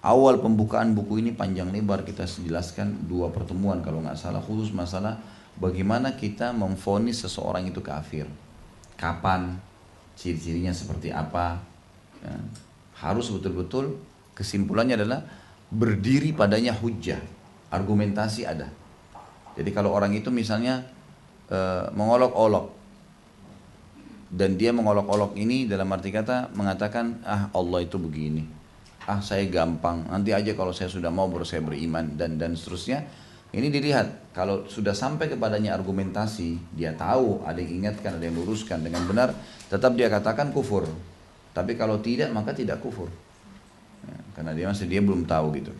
Awal pembukaan buku ini panjang lebar kita jelaskan 2 pertemuan kalau nggak salah, khusus masalah bagaimana kita memvonis seseorang itu kafir. Kapan, ciri-cirinya seperti apa. Ya. Harus betul-betul kesimpulannya adalah berdiri padanya hujjah, argumentasi ada. Jadi kalau orang itu misalnya mengolok-olok, dan dia mengolok-olok ini dalam arti kata mengatakan Allah itu begini, saya gampang, nanti aja kalau saya sudah mau baru saya beriman, dan seterusnya. Ini dilihat kalau sudah sampai kepadanya argumentasi, dia tahu, ada yang ingatkan, ada yang luruskan dengan benar, tetap dia katakan kufur. Tapi kalau tidak maka tidak kufur, ya, karena dia belum tahu gitu.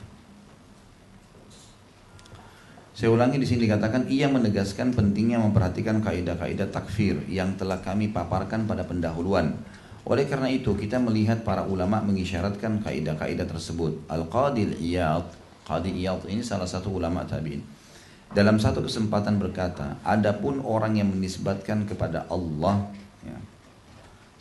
Saya ulangi di sini dikatakan ia menegaskan pentingnya memperhatikan kaidah-kaidah takfir yang telah kami paparkan pada pendahuluan. Oleh karena itu kita melihat para ulama mengisyaratkan kaidah-kaidah tersebut. Al-Qadhi Iyad ini salah satu ulama tabi'in. Dalam satu kesempatan berkata, adapun orang yang menisbatkan kepada Allah ya,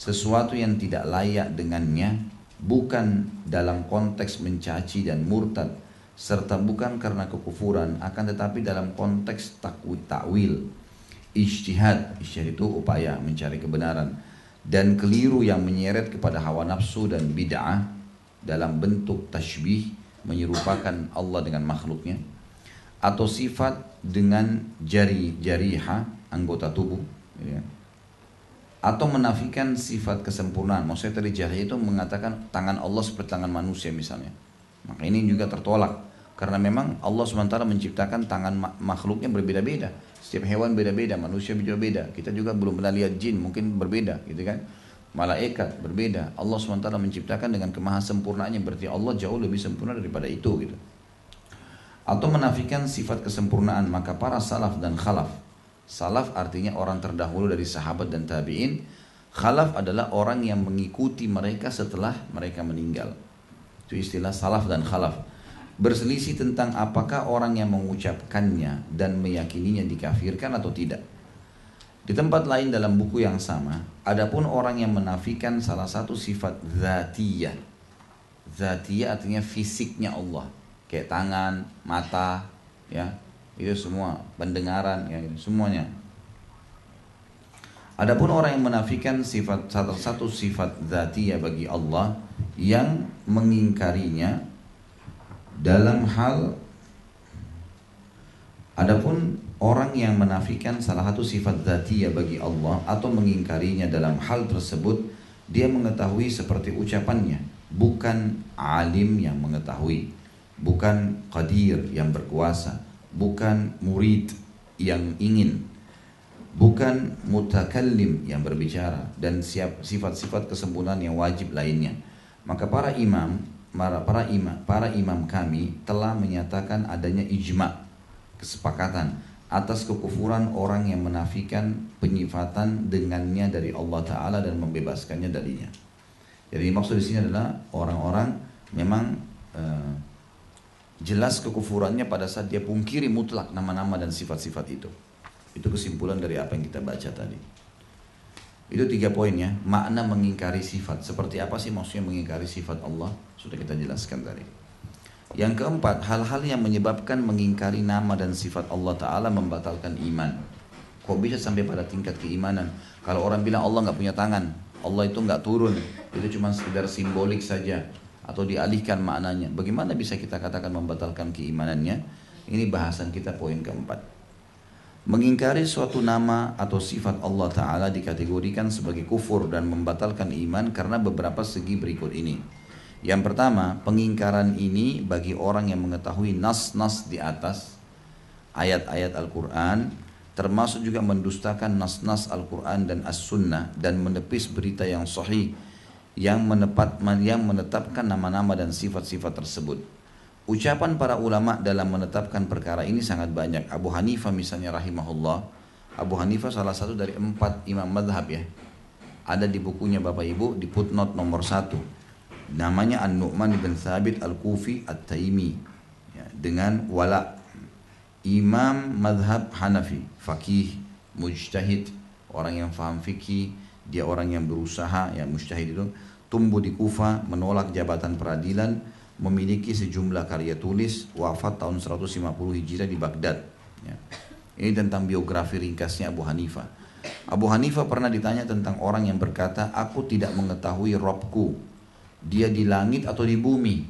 sesuatu yang tidak layak dengannya, bukan dalam konteks mencaci dan murtad, serta bukan karena kekufuran, akan tetapi dalam konteks takwil, ijtihad itu upaya mencari kebenaran, dan keliru yang menyeret kepada hawa nafsu dan bid'ah dalam bentuk tashbih, menyerupakan Allah dengan makhluknya, atau sifat dengan jariha anggota tubuh ya, atau menafikan sifat kesempurnaan. Maksudnya tadi jariha itu mengatakan tangan Allah seperti tangan manusia misalnya, maka ini juga tertolak. Karena memang Allah SWT menciptakan tangan makhluknya berbeda-beda. Setiap hewan beda-beda, manusia juga beda. Kita juga belum pernah lihat jin, mungkin berbeda gitu kan. Malaikat berbeda. Allah SWT menciptakan dengan kemahasempurnaannya, berarti Allah jauh lebih sempurna daripada itu gitu. Atau menafikan sifat kesempurnaan, maka para salaf dan khalaf. Salaf artinya orang terdahulu dari sahabat dan tabi'in. Khalaf adalah orang yang mengikuti mereka setelah mereka meninggal. Itu istilah salaf dan khalaf. Berselisih tentang apakah orang yang mengucapkannya dan meyakininya dikafirkan atau tidak. Di tempat lain dalam buku yang sama, adapun orang yang menafikan salah satu sifat dzatiyah. Dzatiyah artinya fisiknya Allah, kayak tangan, mata, ya, itu semua, pendengaran, ya, semuanya. Adapun orang yang menafikan salah satu sifat dzatiyah bagi Allah yang mengingkarinya dalam hal, adapun orang yang menafikan salah satu sifat dzatiyah bagi Allah atau mengingkarinya dalam hal tersebut, dia mengetahui seperti ucapannya, bukan alim yang mengetahui, bukan qadir yang berkuasa, bukan murid yang ingin, bukan mutakallim yang berbicara, dan sifat-sifat kesempurnaan yang wajib lainnya. Maka para imam kami telah menyatakan adanya ijma', kesepakatan atas kekufuran orang yang menafikan penyifatan dengannya dari Allah Ta'ala dan membebaskannya darinya. Jadi maksud di sini adalah orang-orang memang jelas kekufurannya pada saat dia pungkiri mutlak nama-nama dan sifat-sifat itu. Itu kesimpulan dari apa yang kita baca tadi. Itu 3 poin ya. Makna mengingkari sifat. Seperti apa sih maksudnya mengingkari sifat Allah? Sudah kita jelaskan tadi. Yang keempat, hal-hal yang menyebabkan mengingkari nama dan sifat Allah Ta'ala membatalkan iman. Kok bisa sampai pada tingkat keimanan? Kalau orang bilang Allah nggak punya tangan, Allah itu nggak turun, itu cuma sekedar simbolik saja, atau dialihkan maknanya. Bagaimana bisa kita katakan membatalkan keimanannya? Ini bahasan kita poin keempat. Mengingkari suatu nama atau sifat Allah Ta'ala dikategorikan sebagai kufur dan membatalkan iman karena beberapa segi berikut ini. Yang pertama, pengingkaran ini bagi orang yang mengetahui nas-nas di atas ayat-ayat Al-Quran, termasuk juga mendustakan nas-nas Al-Quran dan As-Sunnah, dan menepis berita yang sahih yang menetapkan nama-nama dan sifat-sifat tersebut. Ucapan para ulama dalam menetapkan perkara ini sangat banyak. Abu Hanifah misalnya rahimahullah. Abu Hanifah salah satu dari 4 imam madhab ya. Ada di bukunya Bapak Ibu di footnote nomor 1. Namanya An-Nu'man bin Thabit Al-Kufi At-Taimi. Ya, dengan wala. Imam madhab Hanafi. Faqih, mujtahid. Orang yang faham fikih. Dia orang yang berusaha, ya mujtahid itu. Tumbuh di Kufa, menolak jabatan peradilan, memiliki sejumlah karya tulis, wafat tahun 150 Hijriah di Baghdad. Ya. Ini tentang biografi ringkasnya Abu Hanifah. Abu Hanifah pernah ditanya tentang orang yang berkata, aku tidak mengetahui Robku, dia di langit atau di bumi.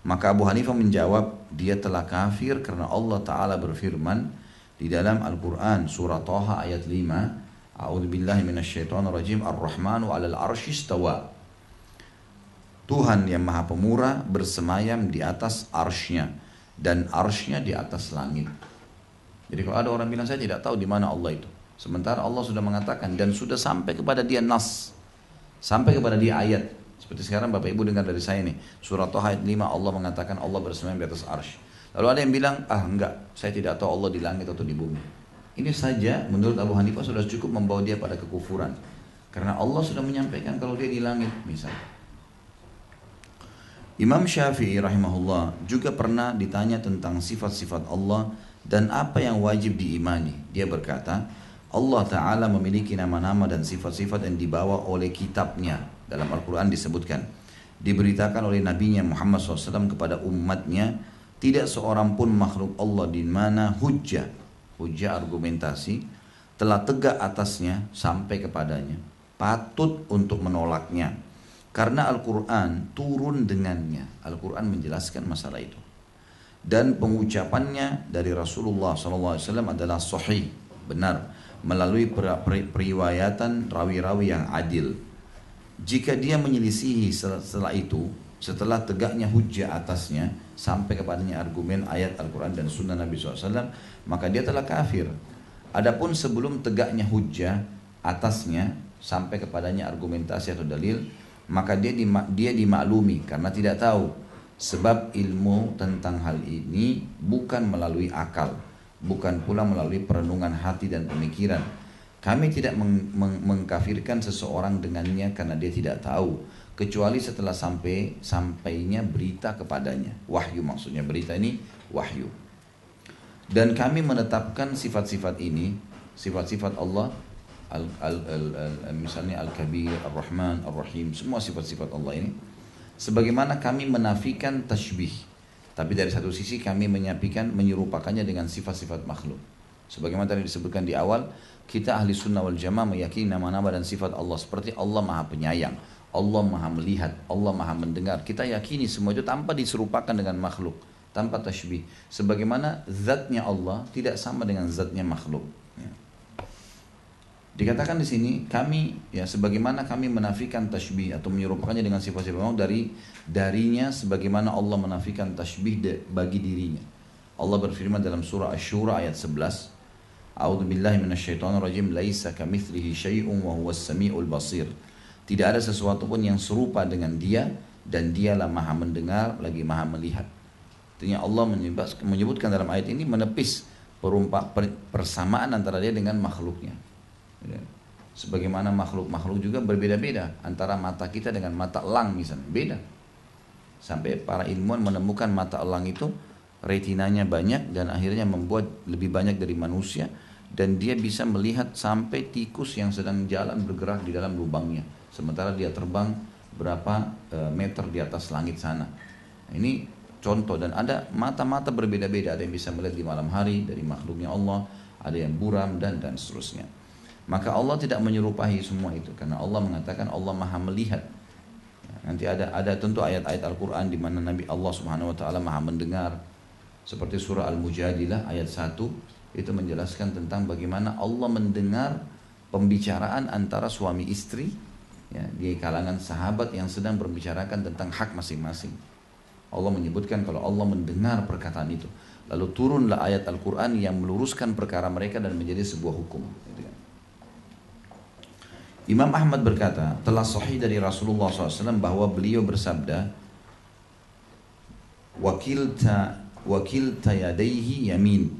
Maka Abu Hanifah menjawab, dia telah kafir karena Allah Ta'ala berfirman di dalam Al-Quran surah Thaha ayat 5, A'udzubillahi minasyaitonirrajim, Ar-Rahmanu 'alal 'arsy istawa. Tuhan yang Maha Pemurah bersemayam di atas arsy-Nya, dan arsy-Nya di atas langit. Jadi kalau ada orang bilang saya tidak tahu di mana Allah itu, sementara Allah sudah mengatakan dan sudah sampai kepada dia nas, sampai kepada dia ayat. Seperti sekarang Bapak Ibu dengar dari saya nih, surah Thaha ayat 5 Allah mengatakan Allah bersemayam di atas arsy. Lalu ada yang bilang, enggak, saya tidak tahu Allah di langit atau di bumi. Ini saja menurut Abu Hanifah sudah cukup membawa dia pada kekufuran. Karena Allah sudah menyampaikan kalau dia di langit misalnya. Imam Syafi'i rahimahullah juga pernah ditanya tentang sifat-sifat Allah dan apa yang wajib diimani. Dia berkata, Allah Ta'ala memiliki nama-nama dan sifat-sifat yang dibawa oleh kitabnya. Dalam Al-Quran disebutkan, diberitakan oleh Nabi-Nya Muhammad SAW kepada umatnya, tidak seorang pun makhluk Allah di mana hujjah argumentasi telah tegak atasnya sampai kepadanya, patut untuk menolaknya. Karena Al-Quran turun dengannya. Al-Quran menjelaskan masalah itu. Dan pengucapannya dari Rasulullah SAW adalah sahih, benar, melalui periwayatan rawi-rawi yang adil. Jika dia menyelisihi setelah itu, setelah tegaknya hujjah atasnya, sampai kepadanya argumen ayat Al-Quran dan Sunnah Nabi SAW, maka dia telah kafir. Adapun sebelum tegaknya hujjah atasnya, sampai kepadanya argumentasi atau dalil, maka dia dimaklumi karena tidak tahu. Sebab ilmu tentang hal ini bukan melalui akal, bukan pula melalui perenungan hati dan pemikiran. Kami tidak mengkafirkan seseorang dengannya karena dia tidak tahu, kecuali setelah sampainya berita kepadanya. Wahyu maksudnya, berita ini wahyu. Dan kami menetapkan sifat-sifat ini, sifat-sifat Allah, misalnya Al-Kabir, Ar-Rahman, Ar-Rahim, semua sifat-sifat Allah ini, sebagaimana kami menafikan tashbih, tapi dari satu sisi kami menyerupakannya dengan sifat-sifat makhluk. Sebagaimana tadi disebutkan di awal, kita ahli sunnah wal jamaah meyakini nama-nama dan sifat Allah, seperti Allah Maha Penyayang, Allah Maha Melihat, Allah Maha Mendengar. Kita yakini semua itu tanpa diserupakan dengan makhluk, tanpa tashbih. Sebagaimana zatnya Allah tidak sama dengan zatnya makhluk. Ya. Dikatakan di sini kami, ya, sebagaimana kami menafikan tashbih atau menyerupakannya dengan sifat-sifat makhluk darinya, sebagaimana Allah menafikan tashbih bagi dirinya. Allah berfirman dalam surah Asy-Syura ayat 11, A'udzubillahi minasyaitonirrajim, laisa kamitslihi syai'un wa huwas samiul basir. Tidak ada sesuatu pun yang serupa dengan dia, dan dialah Maha Mendengar lagi Maha Melihat. Artinya Allah menyebutkan dalam ayat ini menepis persamaan antara dia dengan makhluknya. Sebagaimana makhluk-makhluk juga berbeda-beda, antara mata kita dengan mata elang misalnya, beda. Sampai para ilmuwan menemukan mata elang itu retinanya banyak dan akhirnya membuat lebih banyak dari manusia, dan dia bisa melihat sampai tikus yang sedang jalan bergerak di dalam lubangnya, sementara dia terbang berapa meter di atas langit sana. Ini contoh, dan ada mata-mata berbeda-beda, ada yang bisa melihat di malam hari dari makhluknya Allah, ada yang buram dan seterusnya. Maka Allah tidak menyerupai semua itu, karena Allah mengatakan Allah Maha Melihat. Nanti ada tentu ayat-ayat Al-Quran di mana Nabi Allah Subhanahu Wa Taala Maha mendengar. Seperti surah Al-Mujadilah ayat 1 itu menjelaskan tentang bagaimana Allah mendengar pembicaraan antara suami istri ya, di kalangan sahabat yang sedang berbicarakan tentang hak masing-masing. Allah menyebutkan kalau Allah mendengar perkataan itu. Lalu turunlah ayat Al-Quran yang meluruskan perkara mereka dan menjadi sebuah hukum. Imam Ahmad berkata, telah sahih dari Rasulullah SAW bahwa beliau bersabda, wakilta yadaihi yamin,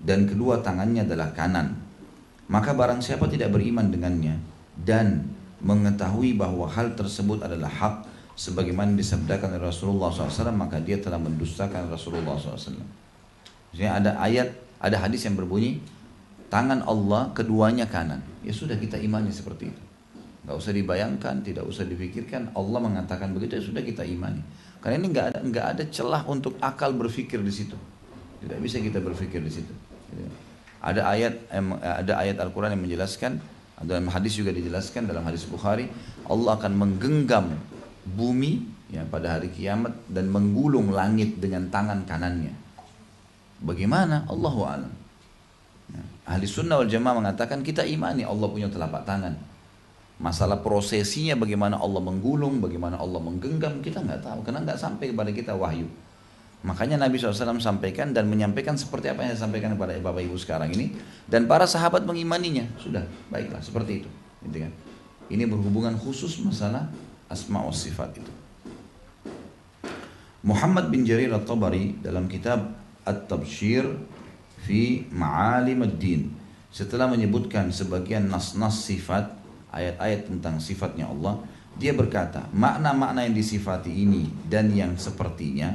dan kedua tangannya adalah kanan. Maka barang siapa tidak beriman dengannya dan mengetahui bahwa hal tersebut adalah hak sebagaimana disabdakan oleh Rasulullah SAW, maka dia telah mendustakan Rasulullah SAW. Maksudnya ada hadis yang berbunyi, tangan Allah keduanya kanan. Ya sudah, kita imani seperti itu. Gak usah dibayangkan, tidak usah dipikirkan. Allah mengatakan begitu, ya sudah kita imani. Karena ini nggak ada celah untuk akal berpikir di situ. Tidak bisa kita berpikir di situ. Ada ayat Al-Quran yang menjelaskan, dalam hadis juga dijelaskan dalam hadis Bukhari, Allah akan menggenggam bumi ya pada hari kiamat dan menggulung langit dengan tangan kanannya. Bagaimana? Allahu a'lam. Ahli sunnah wal jamaah mengatakan kita imani Allah punya telapak tangan. Masalah prosesinya bagaimana Allah menggulung, bagaimana Allah menggenggam, kita nggak tahu karena nggak sampai kepada kita wahyu. Makanya Nabi SAW sampaikan dan menyampaikan seperti apa yang disampaikan kepada Bapak Ibu sekarang ini, dan para sahabat mengimaninya. Sudah, baiklah seperti itu. Gitu kan? Ini berhubungan khusus masalah asma wa sifat itu. Muhammad bin Jarir At-Tabari dalam kitab At-Tabshir fi Ma'alim ad-Din, setelah menyebutkan sebagian nas-nas sifat, ayat-ayat tentang sifatnya Allah, dia berkata, makna-makna yang disifati ini dan yang sepertinya,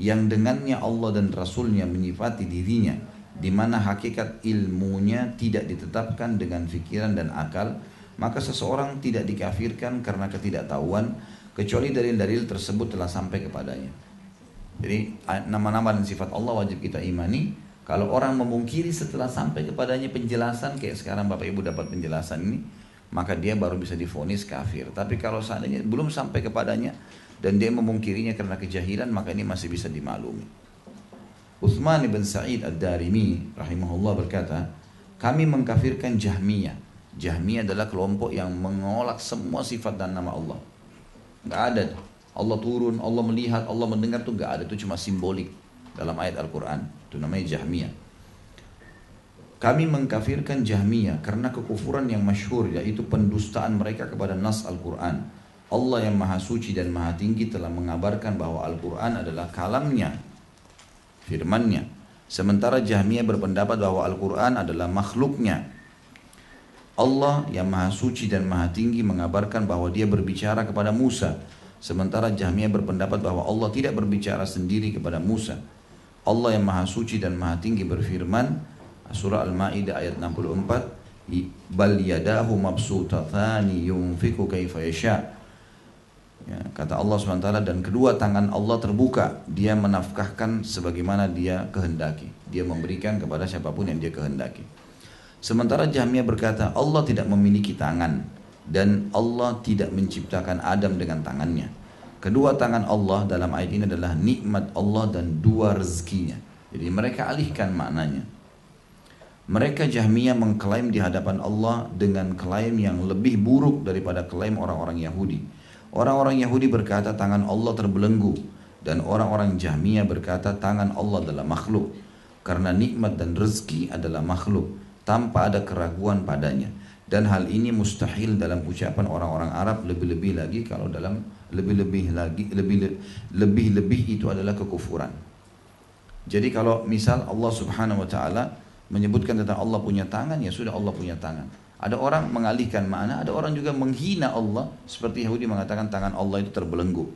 yang dengannya Allah dan Rasulnya menyifati dirinya, di mana hakikat ilmunya tidak ditetapkan dengan fikiran dan akal, maka seseorang tidak dikafirkan karena ketidaktahuan, kecuali dalil-dalil tersebut telah sampai kepadanya. Jadi nama-nama dan sifat Allah wajib kita imani. Kalau orang memungkiri setelah sampai kepadanya penjelasan, kayak sekarang Bapak Ibu dapat penjelasan ini, maka dia baru bisa divonis kafir. Tapi kalau seandainya belum sampai kepadanya dan dia memungkirinya karena kejahilan, maka ini masih bisa dimaklumi. Utsman bin Sa'id Ad-Darimi rahimahullah berkata, kami mengkafirkan Jahmiyah. Jahmiyah adalah kelompok yang menolak semua sifat dan nama Allah. Nggak ada. Allah turun, Allah melihat, Allah mendengar, itu nggak ada. Itu cuma simbolik dalam ayat Al-Quran. Itu namanya Jahmiyah. Kami mengkafirkan Jahmiyah karena kekufuran yang masyhur, yaitu pendustaan mereka kepada nas Al-Quran. Allah yang maha suci dan maha tinggi telah mengabarkan bahwa Al-Quran adalah kalamnya, firmannya. Sementara Jahmiyah berpendapat bahwa Al-Quran adalah makhluknya. Allah yang maha suci dan maha tinggi mengabarkan bahwa dia berbicara kepada Musa. Sementara Jahmiyah berpendapat bahwa Allah tidak berbicara sendiri kepada Musa. Allah yang maha suci dan maha tinggi berfirman, surah Al-Ma'idah ayat 64, bal yadahu mabsutatani yunfiku kaifa yasha. Ya, kata Allah SWT, dan kedua tangan Allah terbuka, dia menafkahkan sebagaimana dia kehendaki, dia memberikan kepada siapapun yang dia kehendaki. Sementara Jahmiyah berkata, Allah tidak memiliki tangan dan Allah tidak menciptakan Adam dengan tangannya. Kedua tangan Allah dalam ayat ini adalah nikmat Allah dan dua rezekinya. Jadi mereka alihkan maknanya. Mereka Jahmiyah mengklaim di hadapan Allah dengan klaim yang lebih buruk daripada klaim orang-orang Yahudi. Orang-orang Yahudi berkata tangan Allah terbelenggu, dan orang-orang Jahmiyah berkata tangan Allah adalah makhluk, karena nikmat dan rezeki adalah makhluk tanpa ada keraguan padanya. Dan hal ini mustahil dalam ucapan orang-orang Arab, lebih-lebih lagi kalau dalam lebih-lebih itu adalah kekufuran. Jadi kalau misal Allah Subhanahu wa taala menyebutkan tentang Allah punya tangan, ya sudah Allah punya tangan. Ada orang mengalihkan makna, ada orang juga menghina Allah, seperti Yahudi mengatakan tangan Allah itu terbelenggu.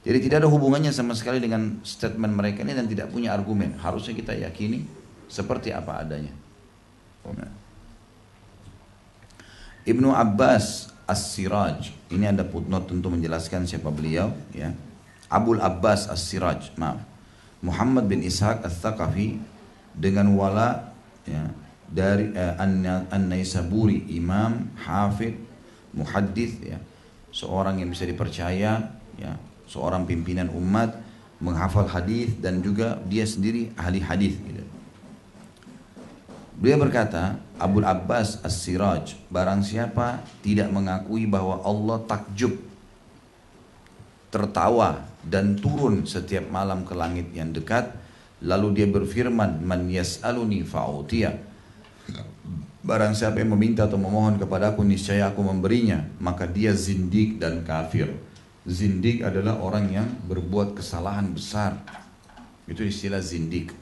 Jadi tidak ada hubungannya sama sekali dengan statement mereka ini dan tidak punya argumen. Harusnya kita yakini seperti apa adanya. Ibnu Abbas As-Siraj, ini ada footnote tentu menjelaskan siapa beliau, ya. Abul Abbas As-Siraj, maaf. Muhammad bin Ishaq Ats-Tsaqafi dengan wala, ya, dari An-Naisaburi, imam, hafid, muhaddits, ya. seorang yang bisa dipercaya, ya, seorang pimpinan umat, menghafal hadis dan juga dia sendiri ahli hadis. Gitu. Beliau berkata, Abu Abbas As-Siraj, barang siapa tidak mengakui bahwa Allah takjub, tertawa dan turun setiap malam ke langit yang dekat, lalu dia berfirman, man yas'aluni fa'utiyah, barang siapa yang meminta atau memohon kepadaku, niscaya aku memberinya, maka dia zindik dan kafir. Zindik adalah orang yang berbuat kesalahan besar, itu istilah zindik.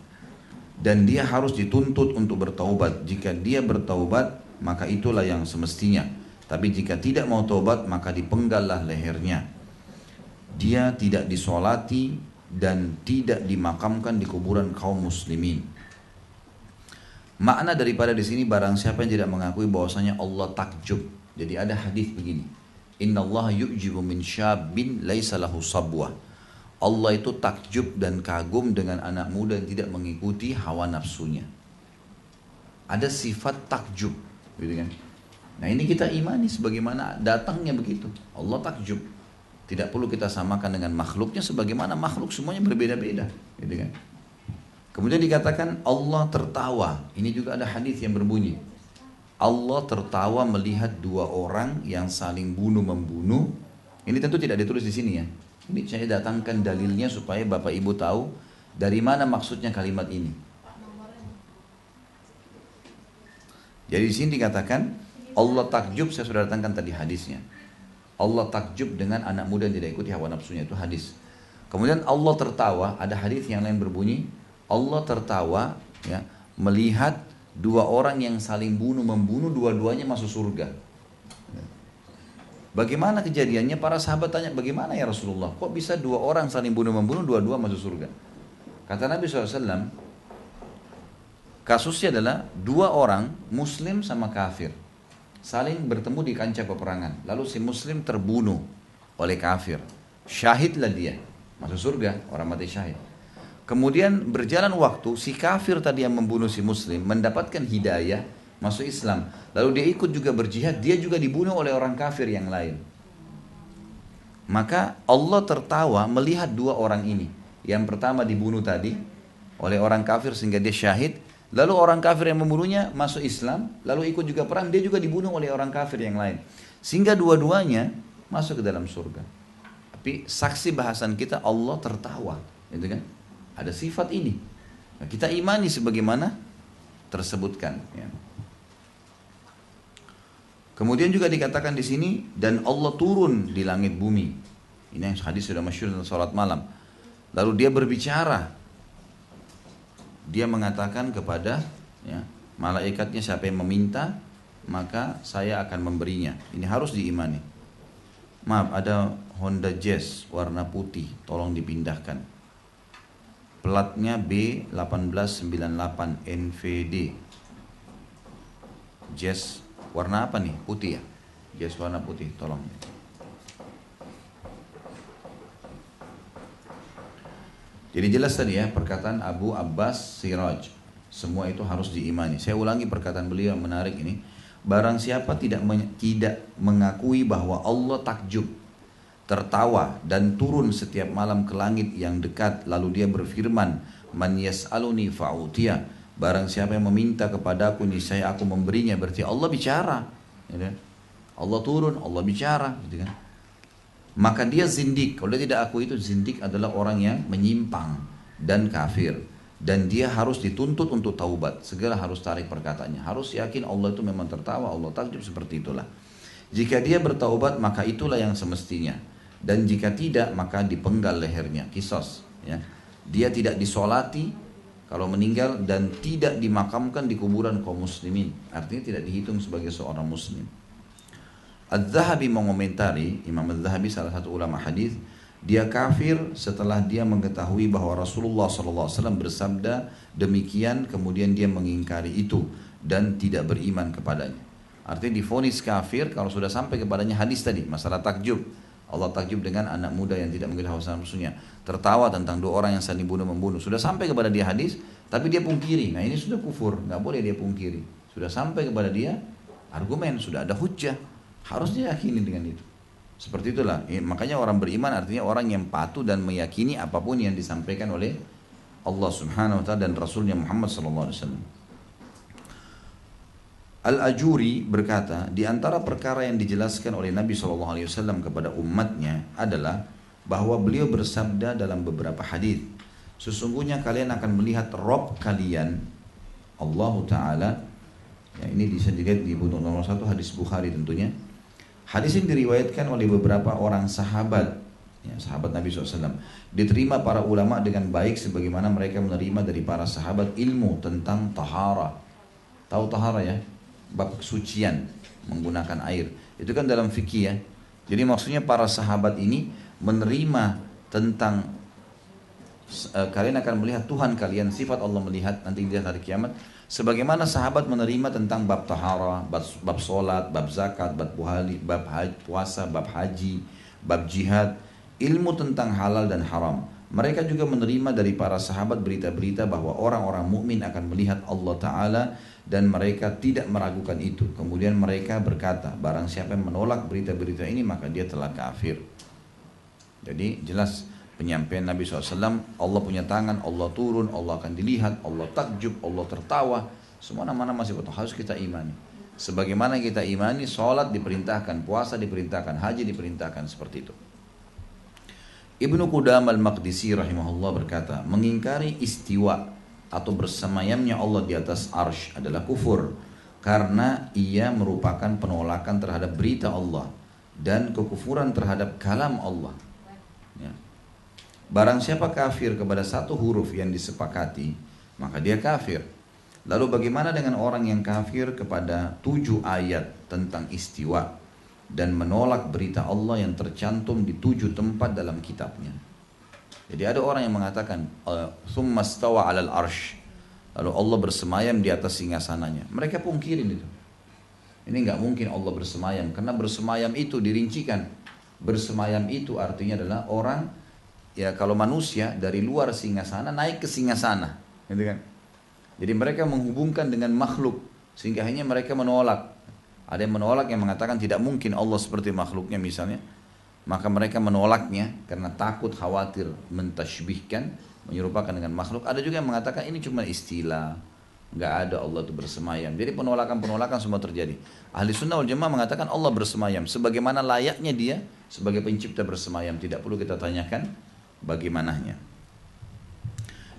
Dan dia harus dituntut untuk bertaubat. Jika dia bertaubat, maka itulah yang semestinya. Tapi jika tidak mau taubat, maka dipenggallah lehernya. Dia tidak disolati dan tidak dimakamkan di kuburan kaum muslimin. Makna daripada di sini, barang siapa yang tidak mengakui bahwasanya Allah takjub. Jadi ada hadis begini, Inna Allah yu'jibu min syabin laisa lahu sabwah. Allah itu takjub dan kagum dengan anak muda yang tidak mengikuti hawa nafsunya. Ada sifat takjub, gitu kan? Nah ini kita imani sebagaimana datangnya begitu. Allah takjub. Tidak perlu kita samakan dengan makhluknya, sebagaimana makhluk semuanya berbeda-beda, gitu kan? Kemudian dikatakan Allah tertawa. Ini juga ada hadis yang berbunyi, Allah tertawa melihat dua orang yang saling bunuh-membunuh. Ini tentu tidak ditulis di sini ya. Ini saya datangkan dalilnya supaya Bapak Ibu tahu dari mana maksudnya kalimat ini. Jadi di sini dikatakan Allah takjub, saya sudah datangkan tadi hadisnya. Allah takjub dengan anak muda yang tidak ikuti hawa nafsunya, itu hadis. Kemudian Allah tertawa, ada hadis yang lain berbunyi, Allah tertawa ya, melihat dua orang yang saling bunuh-membunuh, dua-duanya masuk surga. Bagaimana kejadiannya? Para sahabat tanya, bagaimana ya Rasulullah? Kok bisa dua orang saling bunuh-membunuh, dua-dua masuk surga? Kata Nabi SAW, kasusnya adalah dua orang muslim sama kafir saling bertemu di kancah peperangan. Lalu si muslim terbunuh oleh kafir. Syahidlah dia, masuk surga, orang mati syahid. Kemudian berjalan waktu, si kafir tadi yang membunuh si muslim mendapatkan hidayah, masuk Islam. Lalu dia ikut juga berjihad, dia juga dibunuh oleh orang kafir yang lain. Maka Allah tertawa melihat dua orang ini. Yang pertama dibunuh tadi oleh orang kafir sehingga dia syahid. Lalu orang kafir yang membunuhnya masuk Islam, lalu ikut juga perang, dia juga dibunuh oleh orang kafir yang lain. Sehingga dua-duanya masuk ke dalam surga. Tapi saksi bahasan kita, Allah tertawa, gitu kan? Ada sifat ini. Nah, kita imani sebagaimana tersebutkan. Ya. Kemudian juga dikatakan di sini, dan Allah turun di langit bumi. Ini yang hadis sudah masyhur dalam salat malam. Lalu dia berbicara. Dia mengatakan kepada ya, malaikatnya, siapa yang meminta maka saya akan memberinya. Ini harus diimani. Maaf, ada Honda Jazz warna putih, tolong dipindahkan. Platnya B1898 NVD. Jazz warna apa nih? Putih ya? Jazz warna putih, tolong. Jadi jelas tadi ya perkataan Abu Abbas Siraj. Semua itu harus diimani. Saya ulangi perkataan beliau yang menarik ini. Barang siapa tidak mengakui bahwa Allah takjub, tertawa dan turun setiap malam ke langit yang dekat, lalu dia berfirman, man yas'aluni fa'utiyah, barang siapa yang meminta kepadaku niscaya aku memberinya. Berarti Allah bicara, ya kan? Allah turun, Allah bicara, gitu kan? Maka dia zindik. Kalau dia tidak akui itu, zindik adalah orang yang menyimpang dan kafir, dan dia harus dituntut untuk taubat. Segera harus tarik perkataannya, harus yakin Allah itu memang tertawa, Allah takjub, seperti itulah. Jika dia bertaubat maka itulah yang semestinya, dan jika tidak maka dipenggal lehernya, kisos ya. Dia tidak disolati kalau meninggal dan tidak dimakamkan di kuburan kaum muslimin, artinya tidak dihitung sebagai seorang muslim. Az-Zahabi mengomentari, Imam Az-Zahabi salah satu ulama hadis, dia kafir setelah dia mengetahui bahwa Rasulullah SAW bersabda demikian, kemudian dia mengingkari itu dan tidak beriman kepadanya. Artinya divonis kafir kalau sudah sampai kepadanya hadis tadi, masalah takjub. Allah takjub dengan anak muda yang tidak mengikuti hawa nafsunya, tertawa tentang dua orang yang saling bunuh-membunuh. Sudah sampai kepada dia hadis, tapi dia pungkiri. Nah ini sudah kufur, nggak boleh dia pungkiri. Sudah sampai kepada dia argumen, sudah ada hujjah, harus dia yakini dengan itu. Seperti itulah. Makanya orang beriman artinya orang yang patuh dan meyakini apapun yang disampaikan oleh Allah Subhanahu wa taala dan Rasulnya Muhammad sallallahu alaihi wasallam. Al-Ajuri berkata, di antara perkara yang dijelaskan oleh Nabi sallallahu alaihi wasallam kepada umatnya adalah bahwa beliau bersabda dalam beberapa hadis, sesungguhnya kalian akan melihat Rabb kalian Allah Ta'ala. Ya, ini bisa dilihat di buku nomor 1 hadis Bukhari tentunya. Hadis ini diriwayatkan oleh beberapa orang sahabat, ya, sahabat Nabi SAW. Diterima para ulama dengan baik sebagaimana mereka menerima dari para sahabat ilmu tentang tahara. Tahu tahara ya? Bab kesucian menggunakan air. Itu kan dalam fikih ya. Jadi maksudnya para sahabat ini menerima tentang kalian akan melihat Tuhan kalian, sifat Allah melihat nanti di hari kiamat. Sebagaimana sahabat menerima tentang bab tahara, bab solat, bab zakat, bab puasa, bab haji, bab jihad, ilmu tentang halal dan haram. Mereka juga menerima dari para sahabat berita-berita bahwa orang-orang mukmin akan melihat Allah Ta'ala dan mereka tidak meragukan itu. Kemudian mereka berkata, barang siapa yang menolak berita-berita ini maka dia telah kafir. Jadi jelas penyampaian Nabi SAW, Allah punya tangan, Allah turun, Allah akan dilihat, Allah takjub, Allah tertawa. Semua nama-nama sifat harus kita imani. Sebagaimana kita imani, sholat diperintahkan, puasa diperintahkan, haji diperintahkan, seperti itu. Ibnu Qudam al-Maqdisi rahimahullah berkata, mengingkari istiwa atau bersemayamnya Allah di atas arsh adalah kufur, karena ia merupakan penolakan terhadap berita Allah dan kekufuran terhadap kalam Allah. Ya. Barang siapa kafir kepada satu huruf yang disepakati, maka dia kafir. Lalu bagaimana dengan orang yang kafir kepada 7 ayat tentang istiwa dan menolak berita Allah yang tercantum di 7 tempat dalam kitabnya? Jadi ada orang yang mengatakan thumma stawa 'alal arsh, lalu Allah bersemayam di atas singgasananya. Mereka pungkirin itu. Ini nggak mungkin Allah bersemayam, karena bersemayam itu dirincikan. Bersemayam itu artinya adalah orang, ya kalau manusia dari luar singgasana naik ke singgasana, gitu kan? Jadi mereka menghubungkan dengan makhluk, sehingga akhirnya mereka menolak. Ada yang menolak yang mengatakan tidak mungkin Allah seperti makhluknya misalnya. Maka mereka menolaknya karena takut khawatir mentashbihkan, menyerupakan dengan makhluk. Ada juga yang mengatakan ini cuma istilah, nggak ada Allah itu bersemayam. Jadi penolakan-penolakan semua terjadi. Ahli sunnah wal jamaah mengatakan Allah bersemayam sebagaimana layaknya dia sebagai pencipta bersemayam. Tidak perlu kita tanyakan bagaimananya.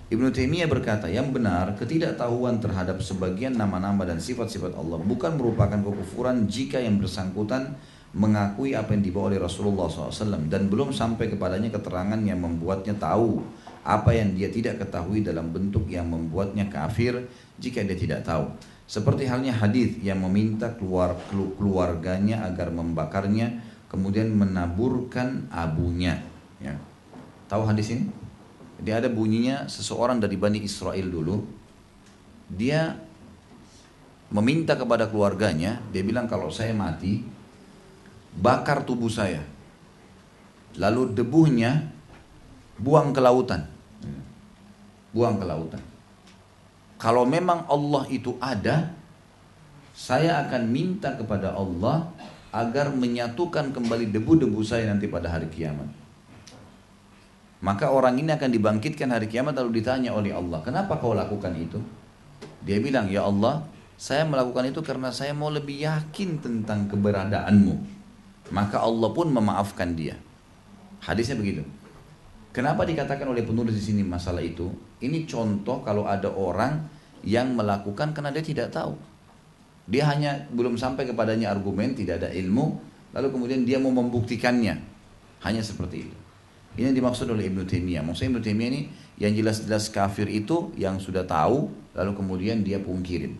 Ibnu Taimiyah berkata, yang benar ketidaktahuan terhadap sebagian nama-nama dan sifat-sifat Allah bukan merupakan kekufuran jika yang bersangkutan mengakui apa yang dibawa oleh Rasulullah SAW dan belum sampai kepadanya keterangan yang membuatnya tahu apa yang dia tidak ketahui dalam bentuk yang membuatnya kafir jika dia tidak tahu. Seperti halnya hadis yang meminta keluarganya agar membakarnya kemudian menaburkan abunya. Ya. Tahu hadis ini? Jadi ada bunyinya seseorang dari Bani Israel dulu, dia meminta kepada keluarganya, dia bilang kalau saya mati, bakar tubuh saya, lalu debunya buang ke lautan, buang ke lautan. Kalau memang Allah itu ada, saya akan minta kepada Allah agar menyatukan kembali debu-debu saya nanti pada hari kiamat. Maka orang ini akan dibangkitkan hari kiamat lalu ditanya oleh Allah, kenapa kau lakukan itu? Dia bilang, ya Allah, saya melakukan itu karena saya mau lebih yakin tentang keberadaanmu. Maka Allah pun memaafkan dia. Hadisnya begitu. Kenapa dikatakan oleh penulis di sini masalah itu? Ini contoh kalau ada orang yang melakukan karena dia tidak tahu. Dia hanya belum sampai kepadanya argumen, tidak ada ilmu, lalu kemudian dia mau membuktikannya. Hanya seperti itu. Ini yang dimaksud oleh Ibnu Taimiyah. Maksudnya Ibnu Taimiyah ini yang jelas-jelas kafir itu yang sudah tahu lalu kemudian dia pungkirin.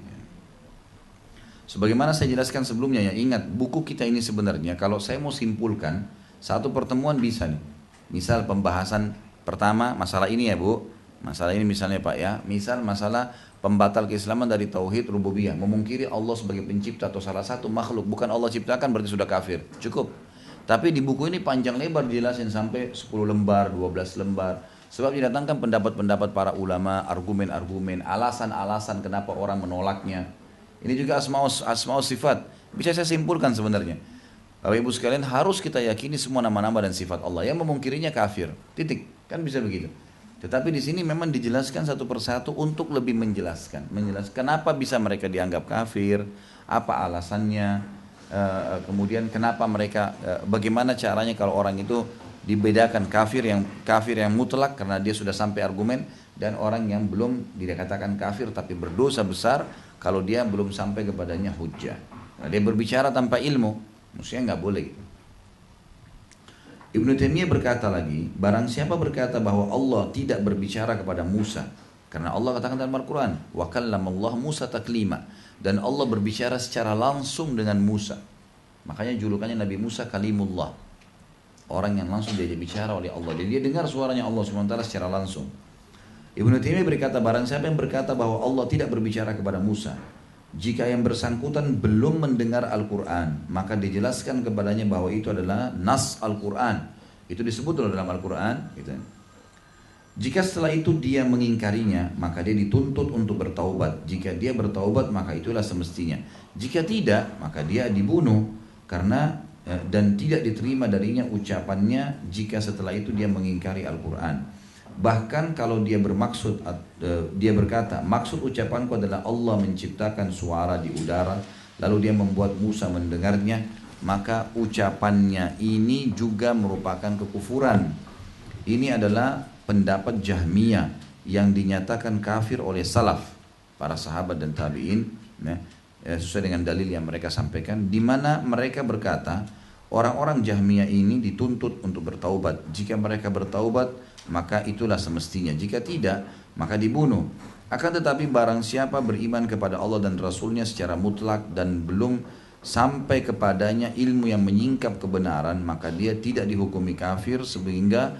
Sebagaimana saya jelaskan sebelumnya, ya ingat buku kita ini sebenarnya kalau saya mau simpulkan satu pertemuan bisa nih. Misal pembahasan pertama masalah ini ya Bu. Masalah ini misalnya Pak ya. Misal masalah pembatal keislaman dari tauhid rububiyah, memungkiri Allah sebagai pencipta atau salah satu makhluk bukan Allah ciptakan berarti sudah kafir. Cukup. Tapi di buku ini panjang lebar dijelasin sampai 10 lembar, 12 lembar. Sebab didatangkan pendapat-pendapat para ulama, argumen-argumen, alasan-alasan kenapa orang menolaknya. Ini juga asmaul sifat. Bisa saya simpulkan sebenarnya. Bapak Ibu sekalian, harus kita yakini semua nama-nama dan sifat Allah. Yang memungkirinya kafir. Titik. Kan bisa begitu. Tetapi di sini memang dijelaskan satu persatu untuk lebih menjelaskan. Menjelaskan kenapa bisa mereka dianggap kafir, apa alasannya, kemudian kenapa mereka, bagaimana caranya kalau orang itu dibedakan kafir yang mutlak karena dia sudah sampai argumen, dan orang yang belum dikatakan kafir tapi berdosa besar kalau dia belum sampai kepadanya hujjah. Nah, dia berbicara tanpa ilmu. Maksudnya nggak boleh. Ibnu Taimiyah berkata lagi, barang siapa berkata bahwa Allah tidak berbicara kepada Musa, karena Allah katakan dalam Al-Quran, wa kallamallahu Musa taklima, dan Allah berbicara secara langsung dengan Musa. Makanya julukannya Nabi Musa Kalimullah, orang yang langsung diajak bicara oleh Allah. Jadi dia dengar suaranya Allah SWT secara langsung. Ibnu Taimiyah berkata, barang siapa yang berkata bahwa Allah tidak berbicara kepada Musa, jika yang bersangkutan belum mendengar Al-Quran, maka dijelaskan kepadanya bahwa itu adalah nas Al-Quran. Itu disebut dalam Al-Quran. Gitu. Jika setelah itu dia mengingkarinya, maka dia dituntut untuk bertaubat. Jika dia bertaubat, maka itulah semestinya. Jika tidak, maka dia dibunuh. Karena dan tidak diterima darinya ucapannya jika setelah itu dia mengingkari Al-Quran. Bahkan kalau dia bermaksud, dia berkata, maksud ucapanku adalah Allah menciptakan suara di udara, lalu dia membuat Musa mendengarnya, maka ucapannya ini juga merupakan kekufuran. Ini adalah pendapat Jahmiyah yang dinyatakan kafir oleh salaf, para sahabat dan tabi'in, sesuai dengan dalil yang mereka sampaikan, di mana mereka berkata, orang-orang Jahmiyah ini dituntut untuk bertaubat. Jika mereka bertaubat, maka itulah semestinya. Jika tidak, maka dibunuh. Akan tetapi barang siapa beriman kepada Allah dan Rasulnya secara mutlak dan belum sampai kepadanya ilmu yang menyingkap kebenaran, maka dia tidak dihukumi kafir sehingga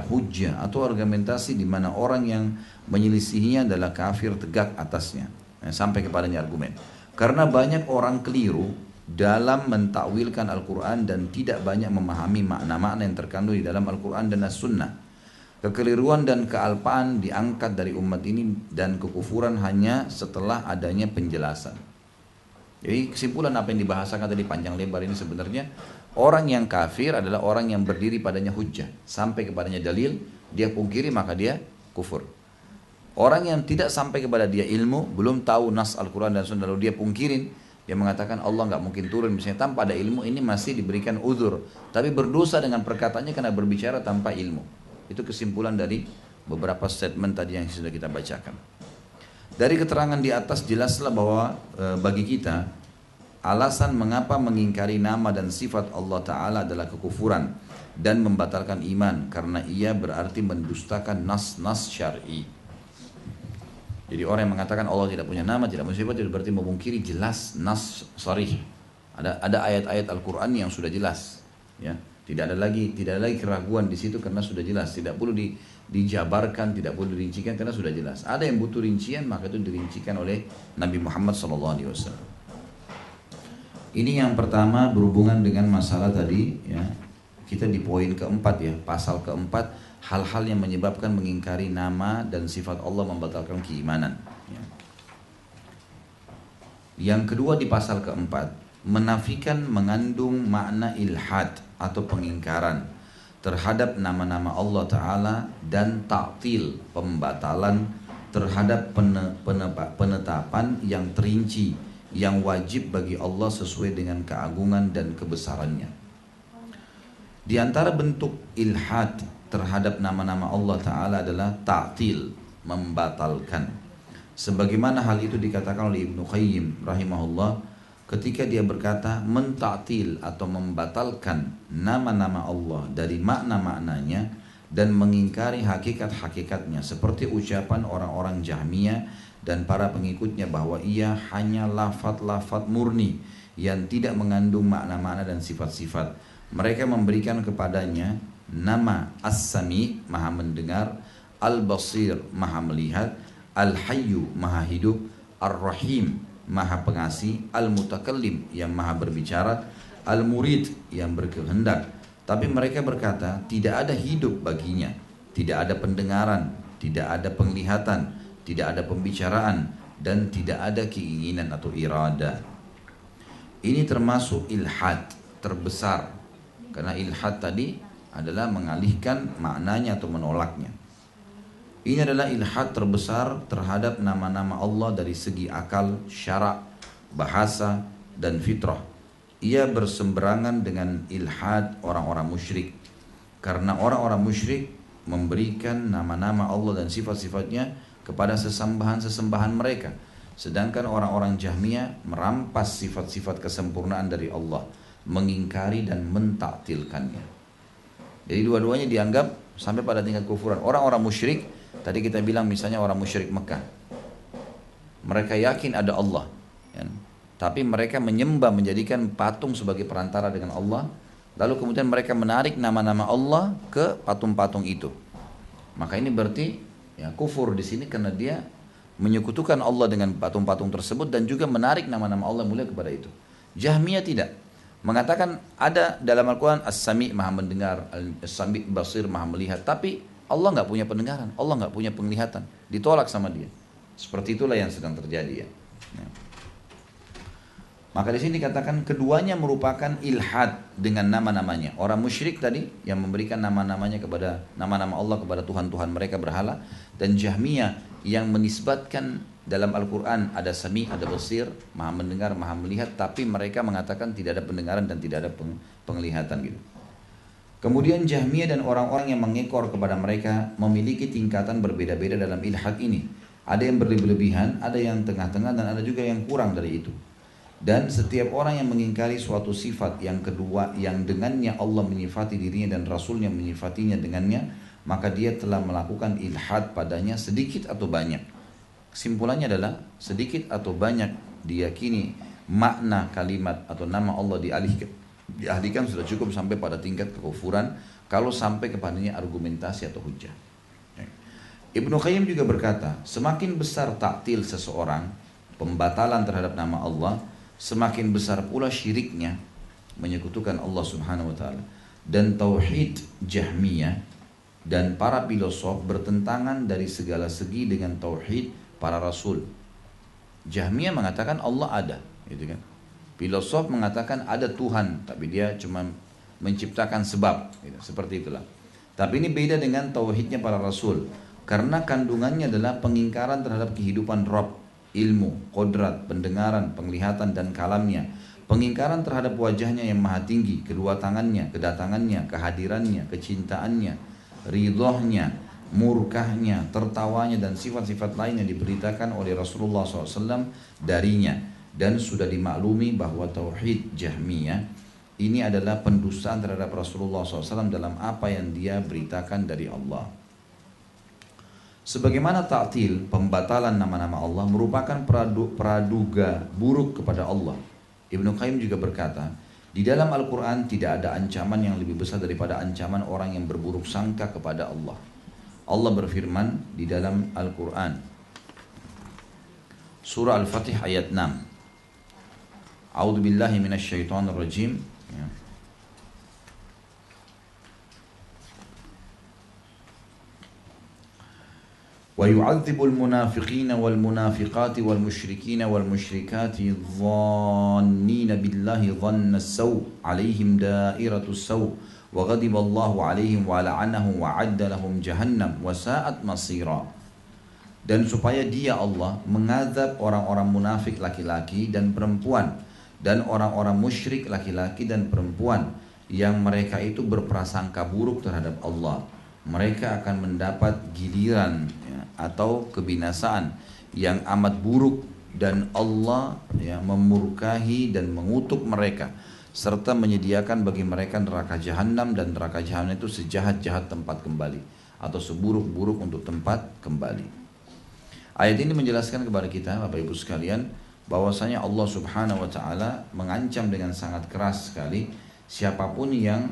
hujjah atau argumentasi di mana orang yang menyelisihinya adalah kafir tegak atasnya, sampai kepadanya argumen. Karena banyak orang keliru dalam mentakwilkan Al-Quran dan tidak banyak memahami makna-makna yang terkandung di dalam Al-Quran dan As-Sunnah. Kekeliruan dan kealpaan diangkat dari umat ini dan kekufuran hanya setelah adanya penjelasan. Jadi kesimpulan apa yang dibahasakan tadi panjang lebar ini sebenarnya, orang yang kafir adalah orang yang berdiri padanya hujjah, sampai kepadanya dalil, dia pungkiri maka dia kufur. Orang yang tidak sampai kepada dia ilmu, belum tahu nas Al-Quran dan Sunnah, lalu dia pungkirin, dia mengatakan Allah nggak mungkin turun misalnya tanpa ada ilmu, ini masih diberikan uzur. Tapi berdosa dengan perkataannya karena berbicara tanpa ilmu. Itu kesimpulan dari beberapa statement tadi yang sudah kita bacakan. Dari keterangan di atas jelaslah bahwa bagi kita alasan mengapa mengingkari nama dan sifat Allah Ta'ala adalah kekufuran dan membatalkan iman, karena ia berarti mendustakan nas-nas syar'i. Jadi orang yang mengatakan Allah tidak punya nama, tidak punya sifat, itu berarti memungkiri jelas nas sharih. Ada ayat-ayat Al-Quran yang sudah jelas, ya. Tidak ada lagi keraguan di situ karena sudah jelas. Tidak perlu dijabarkan, tidak perlu dirincikan karena sudah jelas. Ada yang butuh rincian, maka itu dirincikan oleh Nabi Muhammad SAW. Ini yang pertama berhubungan dengan masalah tadi, ya. Kita di poin keempat, ya, pasal keempat, hal-hal yang menyebabkan mengingkari nama dan sifat Allah membatalkan keimanan. Yang kedua di pasal keempat, menafikan mengandung makna ilhad atau pengingkaran terhadap nama-nama Allah Ta'ala dan ta'til, pembatalan terhadap penetapan yang terinci yang wajib bagi Allah sesuai dengan keagungan dan kebesarannya. Di antara bentuk ilhad terhadap nama-nama Allah Ta'ala adalah ta'til, membatalkan. Sebagaimana hal itu dikatakan oleh Ibnu Qayyim rahimahullah ketika dia berkata menta'til atau membatalkan nama-nama Allah dari makna-maknanya dan mengingkari hakikat-hakikatnya, seperti ucapan orang-orang Jahmiyah dan para pengikutnya bahwa ia hanya lafaz-lafaz murni yang tidak mengandung makna-makna dan sifat-sifat. Mereka memberikan kepadanya nama As-Sami, maha mendengar, Al-Basir, maha melihat, Al-Hayyu, maha hidup, Ar-Rahim, maha pengasih, Al-Mutakallim, yang maha berbicara, Al-Murid, yang berkehendak. Tapi mereka berkata tidak ada hidup baginya, tidak ada pendengaran, tidak ada penglihatan, tidak ada pembicaraan, dan tidak ada keinginan atau irada. Ini termasuk ilhad terbesar. Karena ilhad tadi adalah mengalihkan maknanya atau menolaknya. Ini adalah ilhad terbesar terhadap nama-nama Allah dari segi akal, syarak, bahasa, dan fitrah. Ia bersemberangan dengan ilhad orang-orang musyrik. Karena orang-orang musyrik memberikan nama-nama Allah dan sifat-sifatnya kepada sesembahan-sesembahan mereka. Sedangkan orang-orang Jahmiyah merampas sifat-sifat kesempurnaan dari Allah, mengingkari dan mentaktilkannya. Jadi dua-duanya dianggap sampai pada tingkat kufuran. Orang-orang musyrik, tadi kita bilang misalnya orang musyrik Mekah, mereka yakin ada Allah, ya. Tapi mereka menyembah, menjadikan patung sebagai perantara dengan Allah. Lalu kemudian mereka menarik nama-nama Allah ke patung-patung itu. Maka ini berarti ya kufur di sini karena dia menyekutukan Allah dengan patung-patung tersebut dan juga menarik nama-nama Allah mulia kepada itu. Jahmiyah tidak. Mengatakan ada dalam Al-Quran As-Sami' maha mendengar, As-Sami' Basir maha melihat. Tapi Allah nggak punya pendengaran, Allah nggak punya penglihatan. Ditolak sama dia. Seperti itulah yang sedang terjadi ya. Maka di sini dikatakan keduanya merupakan ilhad dengan nama-namanya. Orang musyrik tadi yang memberikan nama-namanya kepada nama-nama Allah kepada Tuhan-Tuhan mereka berhala, dan Jahmiyah yang menisbatkan dalam Al-Quran ada Sami, ada Basir, maha mendengar, maha melihat, tapi mereka mengatakan tidak ada pendengaran dan tidak ada penglihatan gitu. Kemudian Jahmiyah dan orang-orang yang mengekor kepada mereka memiliki tingkatan berbeda-beda dalam ilhad ini. Ada yang berlebihan, ada yang tengah-tengah, dan ada juga yang kurang dari itu. Dan setiap orang yang mengingkari suatu sifat yang kedua yang dengannya Allah menyifati dirinya dan Rasulnya menyifatinya dengannya, maka dia telah melakukan ilhad padanya sedikit atau banyak. Kesimpulannya adalah sedikit atau banyak diyakini makna kalimat atau nama Allah dialihkan sudah cukup sampai pada tingkat kekufuran kalau sampai kepadanya argumentasi atau hujah. Ibnu Qayyim juga berkata, semakin besar taktil seseorang, pembatalan terhadap nama Allah, semakin besar pula syiriknya, menyekutukan Allah Subhanahu wa taala. Dan tauhid Jahmiyah dan para filosof bertentangan dari segala segi dengan tauhid para rasul. Jahmiyah mengatakan Allah ada, gitu kan. Filosof mengatakan ada Tuhan, tapi dia cuma menciptakan sebab, gitu. Seperti itulah. Tapi ini beda dengan tauhidnya para rasul, karena kandungannya adalah pengingkaran terhadap kehidupan Rabb, ilmu, kodrat, pendengaran, penglihatan dan kalamnya, pengingkaran terhadap wajahnya yang maha tinggi, kedua tangannya, kedatangannya, kehadirannya, kecintaannya, ridhonya, murkahnya, tertawanya dan sifat-sifat lain yang diberitakan oleh Rasulullah SAW darinya. Dan sudah dimaklumi bahwa tauhid Jahmiyah ini adalah pendustaan terhadap Rasulullah SAW dalam apa yang dia beritakan dari Allah. Sebagaimana ta'til, pembatalan nama-nama Allah merupakan praduga buruk kepada Allah. Ibnu Qayyim juga berkata, di dalam Al-Quran tidak ada ancaman yang lebih besar daripada ancaman orang yang berburuk sangka kepada Allah. Allah berfirman di dalam Al-Quran, Surah Al-Fatih ayat 6. A'udzu billahi minasyaitonir rajim. ويعذب المنافقين والمنافقات والمشركين والمشركات الظانين بالله ظن السوء عليهم دائرة السوء وغضب الله عليهم ولعنهم وعد لهم جهنم وساءت مصيرا. Dan supaya dia Allah mengazab orang-orang munafik laki-laki dan perempuan dan orang-orang musyrik laki-laki dan perempuan yang mereka itu berprasangka buruk terhadap Allah. Mereka akan mendapat giliran atau kebinasaan yang amat buruk, dan Allah memurkahi dan mengutuk mereka serta menyediakan bagi mereka neraka jahanam, dan neraka jahanam itu sejahat-jahat tempat kembali atau seburuk-buruk untuk tempat kembali. Ayat ini menjelaskan kepada kita Bapak Ibu sekalian bahwasanya Allah Subhanahu wa taala mengancam dengan sangat keras sekali siapapun yang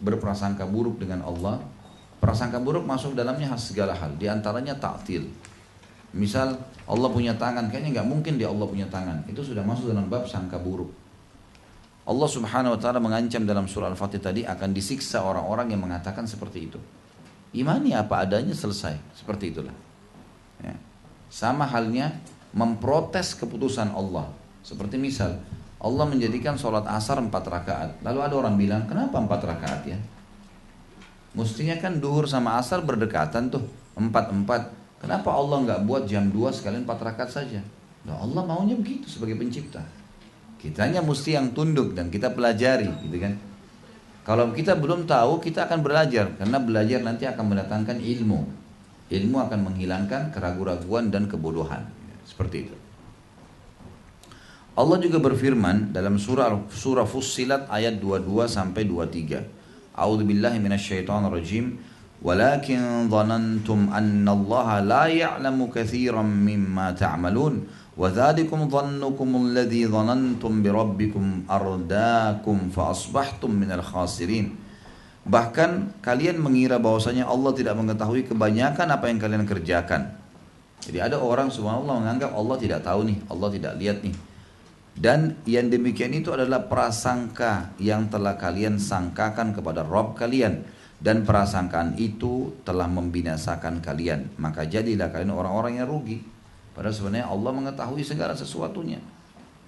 berprasangka buruk dengan Allah. Prasangka buruk masuk dalamnya segala hal, di antaranya ta'til. Misal Allah punya tangan, kayaknya nggak mungkin dia Allah punya tangan. Itu sudah masuk dalam bab sangka buruk. Allah Subhanahu wa taala mengancam dalam surah Al-Fatih tadi akan disiksa orang-orang yang mengatakan seperti itu. Imani apa adanya selesai, seperti itulah. Ya. Sama halnya memprotes keputusan Allah. Seperti misal Allah menjadikan sholat asar 4 rakaat. Lalu ada orang bilang, kenapa 4 rakaat ya? Mestinya kan duhur sama asar berdekatan tuh, 4-4. Kenapa Allah nggak buat jam 2 sekalian 4 rakaat saja? Nah, Allah maunya begitu sebagai pencipta. Kitanya mesti yang tunduk dan kita pelajari, gitu kan? Kalau kita belum tahu, kita akan belajar. Karena belajar nanti akan mendatangkan ilmu. Ilmu akan menghilangkan keraguan-raguan dan kebodohan. Seperti itu. Allah juga berfirman dalam surah Fussilat ayat 22 sampai 23. A'udzubillahi minasyaitonirrajim. Walakin dhanantum annallaha la ya'lamu katsiran mimma ta'malun. وذلكم ظنكم الذي ظننتم بربكم أرداكم فأصبحتم من الخاسرين. Bahkan kalian mengira bahwasanya Allah tidak mengetahui kebanyakan apa yang kalian kerjakan. Jadi ada orang subhanallah menganggap Allah tidak tahu nih, Allah tidak lihat nih. Dan yang demikian itu adalah prasangka yang telah kalian sangkakan kepada Rabb kalian. Dan prasangkaan itu telah membinasakan kalian. Maka jadilah kalian orang-orang yang rugi. Padahal sebenarnya Allah mengetahui segala sesuatunya.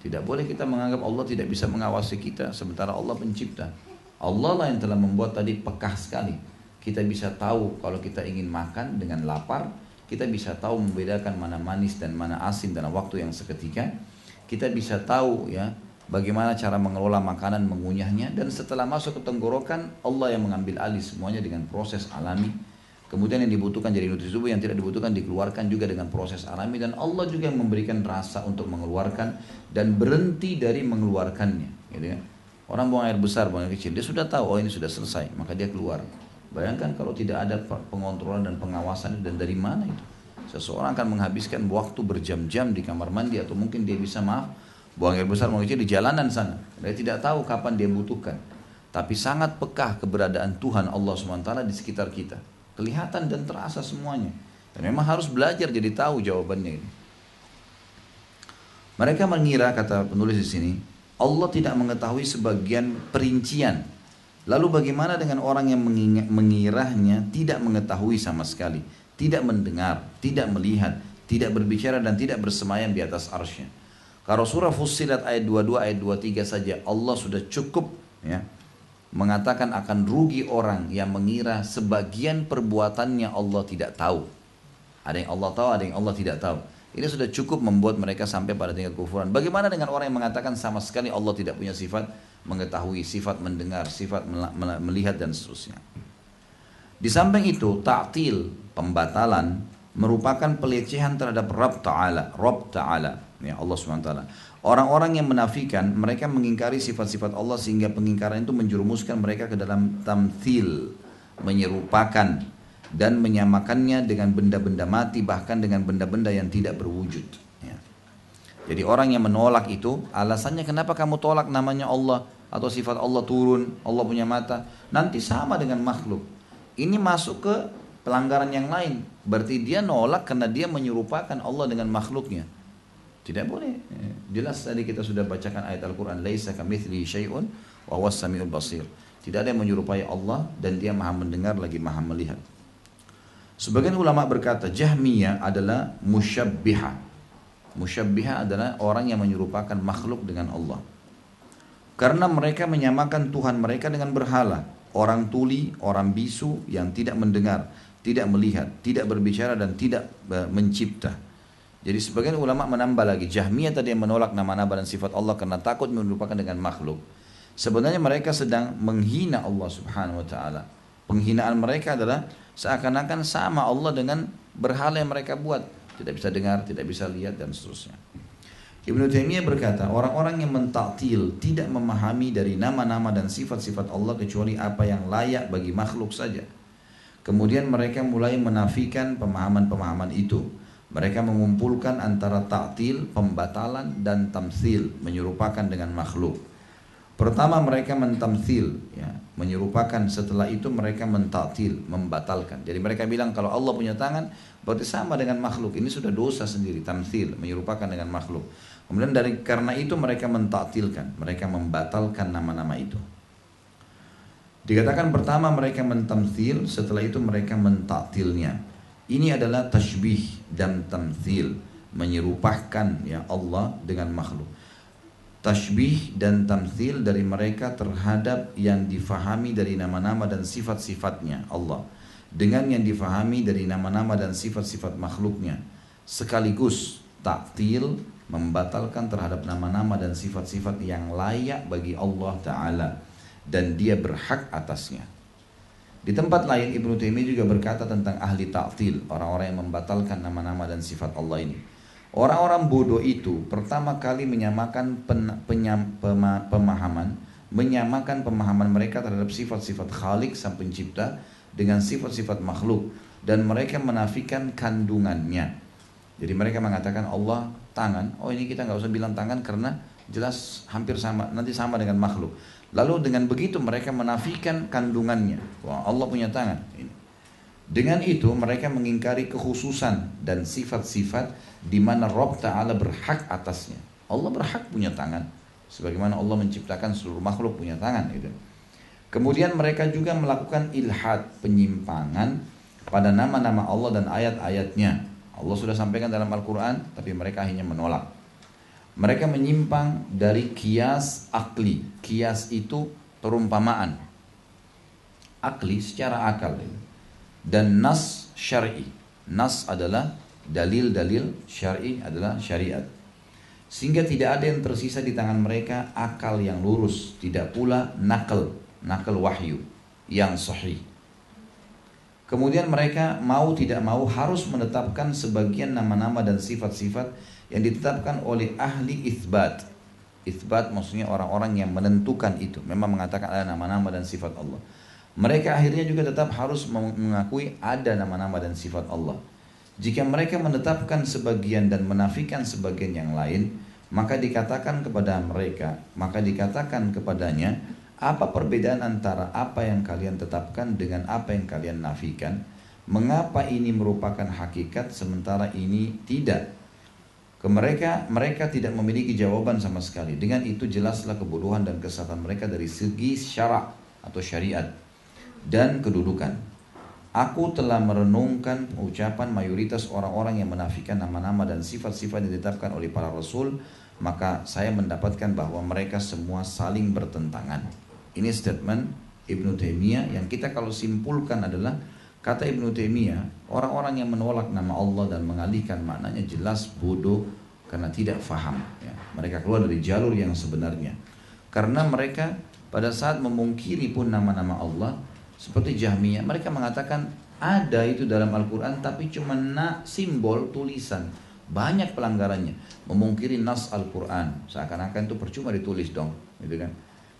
Tidak boleh kita menganggap Allah tidak bisa mengawasi kita, sementara Allah pencipta. Allah lah yang telah membuat tadi pekah sekali. Kita bisa tahu kalau kita ingin makan dengan lapar, kita bisa tahu membedakan mana manis dan mana asin dalam waktu yang seketika. Kita bisa tahu ya bagaimana cara mengelola makanan, mengunyahnya, dan setelah masuk ke tenggorokan, Allah yang mengambil alih semuanya dengan proses alami. Kemudian yang dibutuhkan jadi nutrisi tubuh, yang tidak dibutuhkan dikeluarkan juga dengan proses alami, dan Allah juga yang memberikan rasa untuk mengeluarkan dan berhenti dari mengeluarkannya, gitu kan? Orang buang air besar, buang air kecil, dia sudah tahu oh ini sudah selesai, maka dia keluar. Bayangkan kalau tidak ada pengontrolan dan pengawasan, dan dari mana itu? Seseorang akan menghabiskan waktu berjam-jam di kamar mandi, atau mungkin dia bisa buang air besar, buang air kecil di jalanan sana. Dia tidak tahu kapan dia butuhkan. Tapi sangat pekah keberadaan Tuhan Allah SWT di sekitar kita. Kelihatan dan terasa semuanya. Dan memang harus belajar jadi tahu jawabannya ini. Mereka mengira, kata penulis di sini, Allah tidak mengetahui sebagian perincian. Lalu bagaimana dengan orang yang mengiranya tidak mengetahui sama sekali, tidak mendengar, tidak melihat, tidak berbicara dan tidak bersemayam di atas arsy-Nya. Kalau surah Fussilat ayat 22 ayat 23 saja Allah sudah cukup ya mengatakan akan rugi orang yang mengira sebagian perbuatannya Allah tidak tahu. Ada yang Allah tahu, ada yang Allah tidak tahu. Ini sudah cukup membuat mereka sampai pada tingkat kekufuran. Bagaimana dengan orang yang mengatakan sama sekali Allah tidak punya sifat mengetahui, sifat mendengar, sifat melihat dan seterusnya. Di samping itu, ta'til, pembatalan merupakan pelecehan terhadap Rabb Ta'ala, ya Allah SWT. Orang-orang yang menafikan, mereka mengingkari sifat-sifat Allah sehingga pengingkaran itu menjerumuskan mereka ke dalam tamthil, menyerupakan dan menyamakannya dengan benda-benda mati, bahkan dengan benda-benda yang tidak berwujud. Ya. Jadi orang yang menolak itu, alasannya kenapa kamu tolak namanya Allah atau sifat Allah turun, Allah punya mata, nanti sama dengan makhluk. Ini masuk ke pelanggaran yang lain, berarti dia nolak karena dia menyerupakan Allah dengan makhluknya. Tidak boleh. Jelas tadi kita sudah bacakan ayat Al-Quran. Laisa kamitslihi syai'un wa huwas samiul basir. Tidak ada yang menyerupai Allah dan dia maha mendengar lagi maha melihat. Sebagian ulama berkata Jahmiyah adalah musyabbihah. Musyabbihah adalah orang yang menyerupakan makhluk dengan Allah. Karena mereka menyamakan Tuhan mereka dengan berhala. Orang tuli, orang bisu yang tidak mendengar, tidak melihat, tidak berbicara dan tidak mencipta. Jadi sebagian ulama menambah lagi, Jahmiyah tadi yang menolak nama-nama dan sifat Allah karena takut menyerupakan dengan makhluk. Sebenarnya mereka sedang menghina Allah Subhanahu wa taala. Penghinaan mereka adalah seakan-akan sama Allah dengan berhala yang mereka buat. Tidak bisa dengar, tidak bisa lihat dan seterusnya. Ibnu Taimiyah berkata, orang-orang yang mentaktil tidak memahami dari nama-nama dan sifat-sifat Allah kecuali apa yang layak bagi makhluk saja. Kemudian mereka mulai menafikan pemahaman-pemahaman itu. Mereka mengumpulkan antara ta'til, pembatalan dan tamtsil, menyerupakan dengan makhluk. Pertama mereka mentamtsil, ya, menyerupakan. Setelah itu mereka mentaktil, membatalkan. Jadi mereka bilang kalau Allah punya tangan berarti sama dengan makhluk. Ini sudah dosa sendiri, tamtsil, menyerupakan dengan makhluk. Kemudian karena itu mereka mentaktilkan, mereka membatalkan nama-nama itu. Dikatakan pertama mereka mentamtsil, setelah itu mereka mentaktilnya. Ini adalah tashbih dan tamtsil, menyerupakan ya Allah dengan makhluk. tashbih dan tamthil dari mereka terhadap yang difahami dari nama-nama dan sifat-sifatnya Allah dengan yang difahami dari nama-nama dan sifat-sifat makhluknya, sekaligus ta'til membatalkan terhadap nama-nama dan sifat-sifat yang layak bagi Allah Ta'ala dan dia berhak atasnya. Di tempat lain Ibnu Taimiyah juga berkata tentang ahli ta'til, orang-orang yang membatalkan nama-nama dan sifat Allah ini. Orang-orang bodoh itu pertama kali menyamakan pemahaman mereka terhadap sifat-sifat Khalik sang pencipta dengan sifat-sifat makhluk, dan mereka menafikan kandungannya. Jadi mereka mengatakan Allah tangan, oh ini kita nggak usah bilang tangan karena jelas hampir sama, nanti sama dengan makhluk. Lalu dengan begitu mereka menafikan kandungannya. Wah, Allah punya tangan. Dengan itu mereka mengingkari kekhususan dan sifat-sifat di mana Rabb Ta'ala berhak atasnya. Allah berhak punya tangan, sebagaimana Allah menciptakan seluruh makhluk punya tangan. Gitu. Kemudian mereka juga melakukan ilhad, penyimpangan pada nama-nama Allah dan ayat-ayatnya. Allah sudah sampaikan dalam Al-Quran, tapi mereka hanya menolak. Mereka menyimpang dari kias akli. Kias itu perumpamaan. Akli secara akal. Dan nas syar'i. Nas adalah dalil-dalil, syar'i adalah syariat. Sehingga tidak ada yang tersisa di tangan mereka akal yang lurus. Tidak pula nakal wahyu yang sahih. Kemudian mereka mau tidak mau harus menetapkan sebagian nama-nama dan sifat-sifat yang ditetapkan oleh ahli itsbat. Itsbat maksudnya orang-orang yang menentukan itu, memang mengatakan ada nama-nama dan sifat Allah. Mereka akhirnya juga tetap harus mengakui ada nama-nama dan sifat Allah. Jika mereka menetapkan sebagian dan menafikan sebagian yang lain, maka dikatakan kepadanya, apa perbedaan antara apa yang kalian tetapkan dengan apa yang kalian nafikan? Mengapa ini merupakan hakikat sementara ini tidak? Mereka tidak memiliki jawaban sama sekali. Dengan itu jelaslah kebodohan dan kesesatan mereka dari segi syara' atau syariat dan kedudukan. Aku telah merenungkan ucapan mayoritas orang-orang yang menafikan nama-nama dan sifat-sifat yang ditetapkan oleh para rasul, maka saya mendapatkan bahwa mereka semua saling bertentangan. Ini statement Ibnu Taimiyah yang kita kalau simpulkan adalah, kata Ibnu Taimiyah, orang-orang yang menolak nama Allah dan mengalihkan maknanya jelas bodoh karena tidak faham. Ya. Mereka keluar dari jalur yang sebenarnya. Karena mereka pada saat memungkiri pun nama-nama Allah, seperti Jahmiyah, mereka mengatakan ada itu dalam Al-Quran tapi cuma simbol tulisan. Banyak pelanggarannya. Memungkiri nas Al-Quran, seakan-akan itu percuma ditulis dong, gitu kan.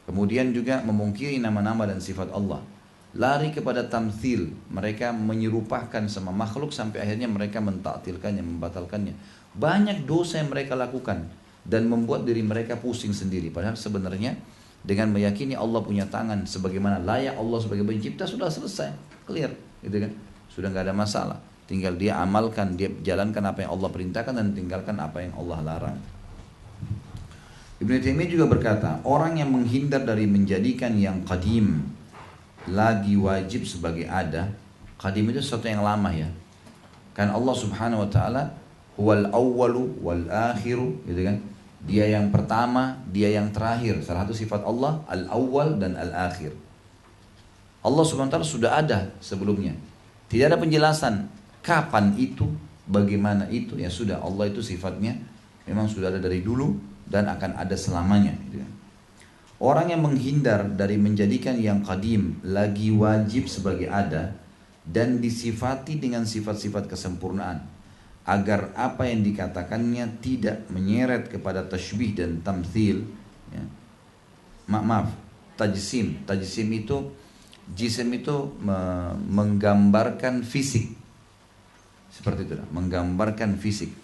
Kemudian juga memungkiri nama-nama dan sifat Allah. Lari kepada tamthil, mereka menyerupakan sama makhluk sampai akhirnya mereka mentaktilkannya, membatalkannya. Banyak dosa yang mereka lakukan dan membuat diri mereka pusing sendiri. Padahal sebenarnya dengan meyakini Allah punya tangan sebagaimana layak Allah sebagai pencipta sudah selesai, clear, gitu kan? Sudah nggak ada masalah. Tinggal dia amalkan, dia jalankan apa yang Allah perintahkan dan tinggalkan apa yang Allah larang. Ibnu Taimiyah juga berkata, orang yang menghindar dari menjadikan yang qadim lagi wajib sebagai ada. Qadim itu sesuatu yang lama ya. Kan Allah Subhanahu wa taala huwal awwalu wal akhiru, gitu kan? Dia yang pertama, dia yang terakhir. Salah satu sifat Allah al-awwal dan al-akhir. Allah Subhanahu wa taala sudah ada sebelumnya. Tidak ada penjelasan kapan itu, bagaimana itu, ya sudah, Allah itu sifatnya memang sudah ada dari dulu dan akan ada selamanya, gitu kan? Orang yang menghindar dari menjadikan yang qadim lagi wajib sebagai ada dan disifati dengan sifat-sifat kesempurnaan agar apa yang dikatakannya tidak menyeret kepada tashbih dan tamthil, ya. Tajsim itu jisim itu menggambarkan fisik, seperti itu, menggambarkan fisik.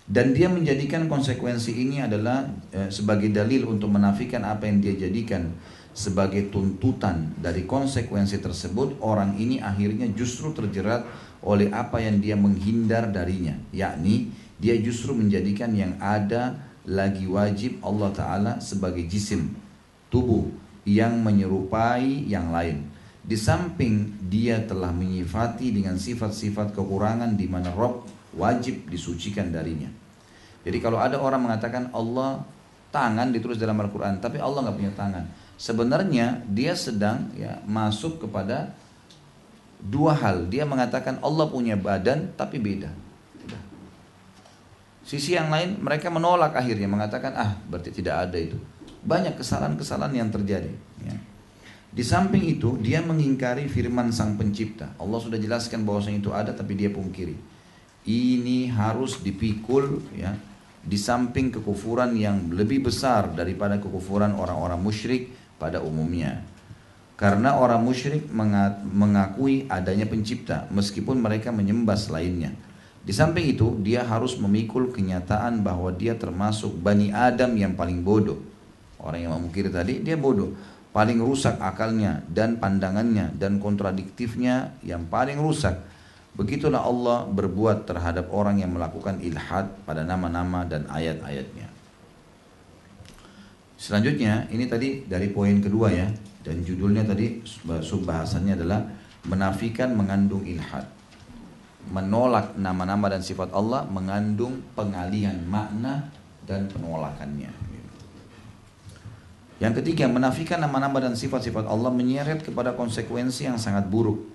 Dan dia menjadikan konsekuensi ini adalah sebagai dalil untuk menafikan apa yang dia jadikan sebagai tuntutan dari konsekuensi tersebut. Orang ini akhirnya justru terjerat oleh apa yang dia menghindar darinya, yakni dia justru menjadikan yang ada lagi wajib Allah Ta'ala sebagai jisim, tubuh yang menyerupai yang lain. Di samping dia telah menyifati dengan sifat-sifat kekurangan di mana Rabb wajib disucikan darinya. Jadi kalau ada orang mengatakan Allah tangan ditulis dalam Al-Quran, tapi Allah nggak punya tangan. Sebenarnya dia sedang ya masuk kepada dua hal. Dia mengatakan Allah punya badan tapi beda. Sisi yang lain mereka menolak akhirnya mengatakan berarti tidak ada itu. Banyak kesalahan-kesalahan yang terjadi. Ya. Di samping itu dia mengingkari firman Sang Pencipta. Allah sudah jelaskan bahwasanya itu ada tapi dia pungkiri. Ini harus dipikul ya. Di samping kekufuran yang lebih besar daripada kekufuran orang-orang musyrik pada umumnya. Karena orang musyrik mengakui adanya pencipta meskipun mereka menyembah selainnya. Di samping itu dia harus memikul kenyataan bahwa dia termasuk Bani Adam yang paling bodoh. Orang yang memungkiri tadi dia bodoh, paling rusak akalnya dan pandangannya dan kontradiktifnya yang paling rusak. Begitulah Allah berbuat terhadap orang yang melakukan ilhad pada nama-nama dan ayat-ayatnya. Selanjutnya, ini tadi dari poin kedua ya. Dan judulnya tadi, subbahasannya adalah menafikan mengandung ilhad. Menolak nama-nama dan sifat Allah mengandung pengalihan makna dan penolakannya. Yang ketiga, menafikan nama-nama dan sifat-sifat Allah menyeret kepada konsekuensi yang sangat buruk.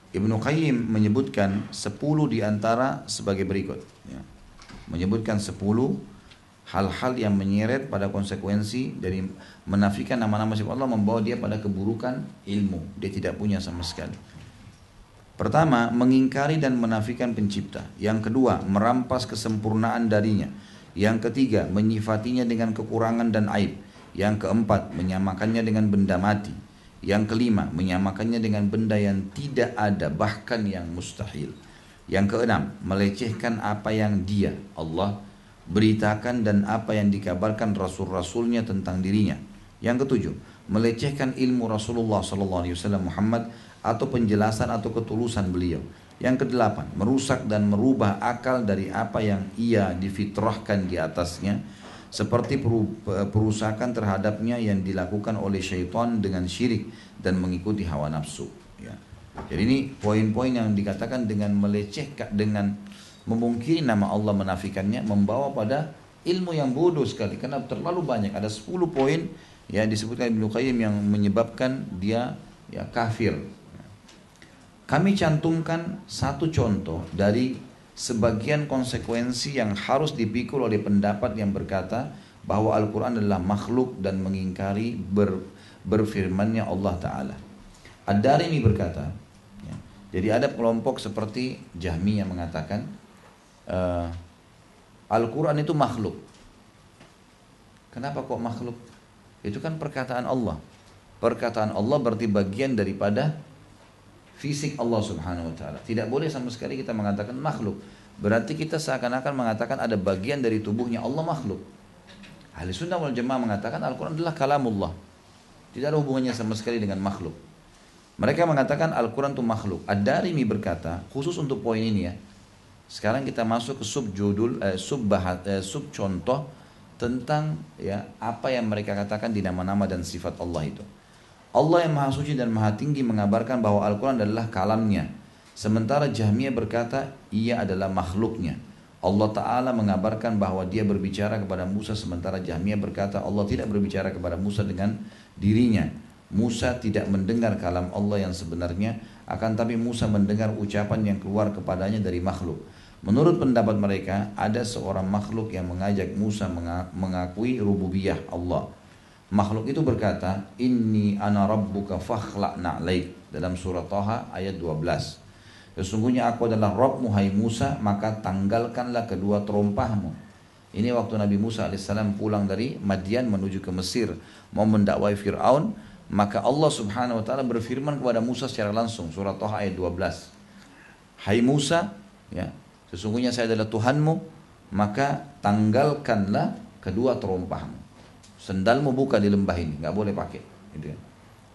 Ibnu Qayyim menyebutkan 10 diantara sebagai berikut ya. Menyebutkan 10 hal-hal yang menyeret pada konsekuensi dari menafikan nama-nama sifat Allah membawa dia pada keburukan ilmu. Dia tidak punya sama sekali. Pertama, mengingkari dan menafikan pencipta. Yang kedua, merampas kesempurnaan darinya. Yang ketiga, menyifatinya dengan kekurangan dan aib. Yang keempat, menyamakannya dengan benda mati. Yang kelima, menyamakannya dengan benda yang tidak ada, bahkan yang mustahil. Yang keenam, melecehkan apa yang dia, Allah, beritakan dan apa yang dikabarkan Rasul-Rasulnya tentang dirinya. Yang ketujuh, melecehkan ilmu Rasulullah SAW Muhammad atau penjelasan atau ketulusan beliau. Yang kedelapan, merusak dan merubah akal dari apa yang ia difitrahkan di atasnya, seperti perusakan terhadapnya yang dilakukan oleh syaitan dengan syirik dan mengikuti hawa nafsu ya. Jadi ini poin-poin yang dikatakan dengan melecehkan, dengan memungkiri nama Allah, menafikannya, membawa pada ilmu yang bodoh sekali karena terlalu banyak. Ada 10 poin ya disebutkan Ibnu Qayyim yang menyebabkan dia ya kafir. Kami cantumkan satu contoh dari sebagian konsekuensi yang harus dipikul oleh pendapat yang berkata bahwa Al-Quran adalah makhluk dan mengingkari berfirmannya Allah Ta'ala. Ad-Darimi berkata ya, jadi ada kelompok seperti Jahmi yang mengatakan Al-Quran itu makhluk. Kenapa kok makhluk? Itu kan perkataan Allah. Perkataan Allah berarti bagian daripada fisik Allah Subhanahu wa Ta'ala. Tidak boleh sama sekali kita mengatakan makhluk. Berarti kita seakan-akan mengatakan ada bagian dari tubuhnya Allah makhluk. Ahli Sunnah wal Jamaah mengatakan Al-Quran adalah kalamullah. Tidak ada hubungannya sama sekali dengan makhluk. Mereka mengatakan Al-Quran itu makhluk. Ad-Darimi berkata, khusus untuk poin ini ya. Sekarang kita masuk ke sub contoh tentang ya apa yang mereka katakan di nama-nama dan sifat Allah itu. Allah yang Maha Suci dan Maha Tinggi mengabarkan bahwa Al-Quran adalah kalamnya. Sementara Jahmiyah berkata ia adalah makhluknya. Allah Ta'ala mengabarkan bahwa dia berbicara kepada Musa, sementara Jahmiyah berkata Allah tidak berbicara kepada Musa dengan dirinya. Musa tidak mendengar kalam Allah yang sebenarnya, akan tapi Musa mendengar ucapan yang keluar kepadanya dari makhluk. Menurut pendapat mereka, ada seorang makhluk yang mengajak Musa mengakui rububiyah Allah. Makhluk itu berkata, Inni ana rabbuka fakhla'na alaik, dalam surah Taha ayat 12. Sesungguhnya aku adalah Rabbmu hai Musa, maka tanggalkanlah kedua terompahmu. Ini waktu Nabi Musa alaihissalam pulang dari Madian menuju ke Mesir, mau mendakwai Fir'aun, maka Allah subhanahu wa ta'ala berfirman kepada Musa secara langsung, surah Taha ayat 12. Hai Musa, ya, sesungguhnya saya adalah Tuhanmu, maka tanggalkanlah kedua terompahmu. Sendalmu buka di lembah ini, nggak boleh pakai. Gitu ya.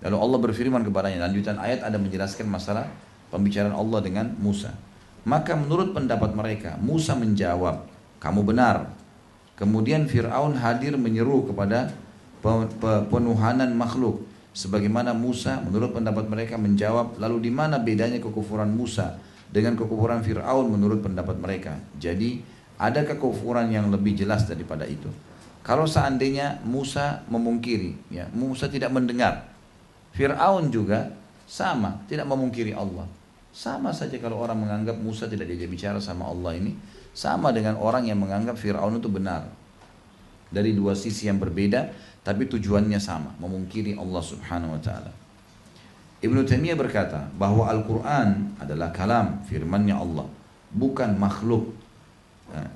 Lalu Allah berfirman kepadanya, lanjutan ayat ada menjelaskan masalah pembicaraan Allah dengan Musa. Maka menurut pendapat mereka, Musa menjawab, kamu benar. Kemudian Fir'aun hadir menyeru kepada penuhanan makhluk. Sebagaimana Musa, menurut pendapat mereka menjawab, lalu di mana bedanya kekufuran Musa dengan kekufuran Fir'aun menurut pendapat mereka? Jadi Ada kekufuran yang lebih jelas daripada itu? Kalau seandainya Musa memungkiri, ya, Musa tidak mendengar. Fir'aun juga sama, tidak memungkiri Allah. Sama saja kalau orang menganggap Musa tidak diajak bicara sama Allah ini, sama dengan orang yang menganggap Fir'aun itu benar. Dari dua sisi yang berbeda, tapi tujuannya sama, memungkiri Allah Subhanahu wa taala. Ibnu Taimiyah berkata bahwa Al-Quran adalah kalam, firman-Nya Allah, bukan makhluk.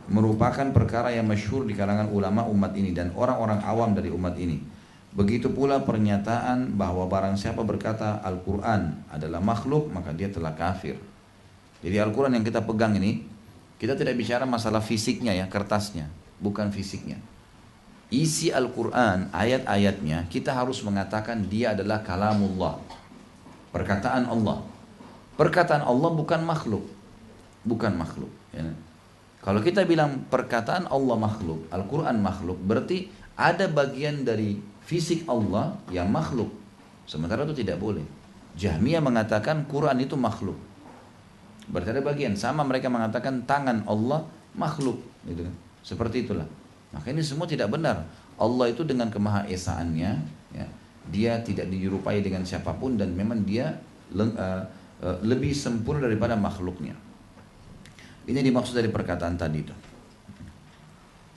Merupakan perkara yang masyhur di kalangan ulama umat ini dan orang-orang awam dari umat ini. Begitu pula pernyataan bahwa barang siapa berkata Al-Quran adalah makhluk, maka dia telah kafir. Jadi Al-Quran yang kita pegang ini, kita tidak bicara masalah fisiknya ya, kertasnya, bukan fisiknya. Isi Al-Quran, ayat-ayatnya, kita harus mengatakan dia adalah kalamullah, perkataan Allah. Perkataan Allah bukan makhluk, bukan makhluk. Ya. Kalau kita bilang perkataan Allah makhluk, Al-Quran makhluk, berarti ada bagian dari fisik Allah yang makhluk. Sementara itu tidak boleh. Jahmiyah mengatakan Quran itu makhluk. Berarti ada bagian. Sama mereka mengatakan tangan Allah makhluk. Gitu. Seperti itulah. Maka ini semua tidak benar. Allah itu dengan kemahaesaannya, ya, dia tidak dirupai dengan siapapun dan memang dia lebih sempurna daripada makhluknya. Ini dimaksud dari perkataan tadi itu.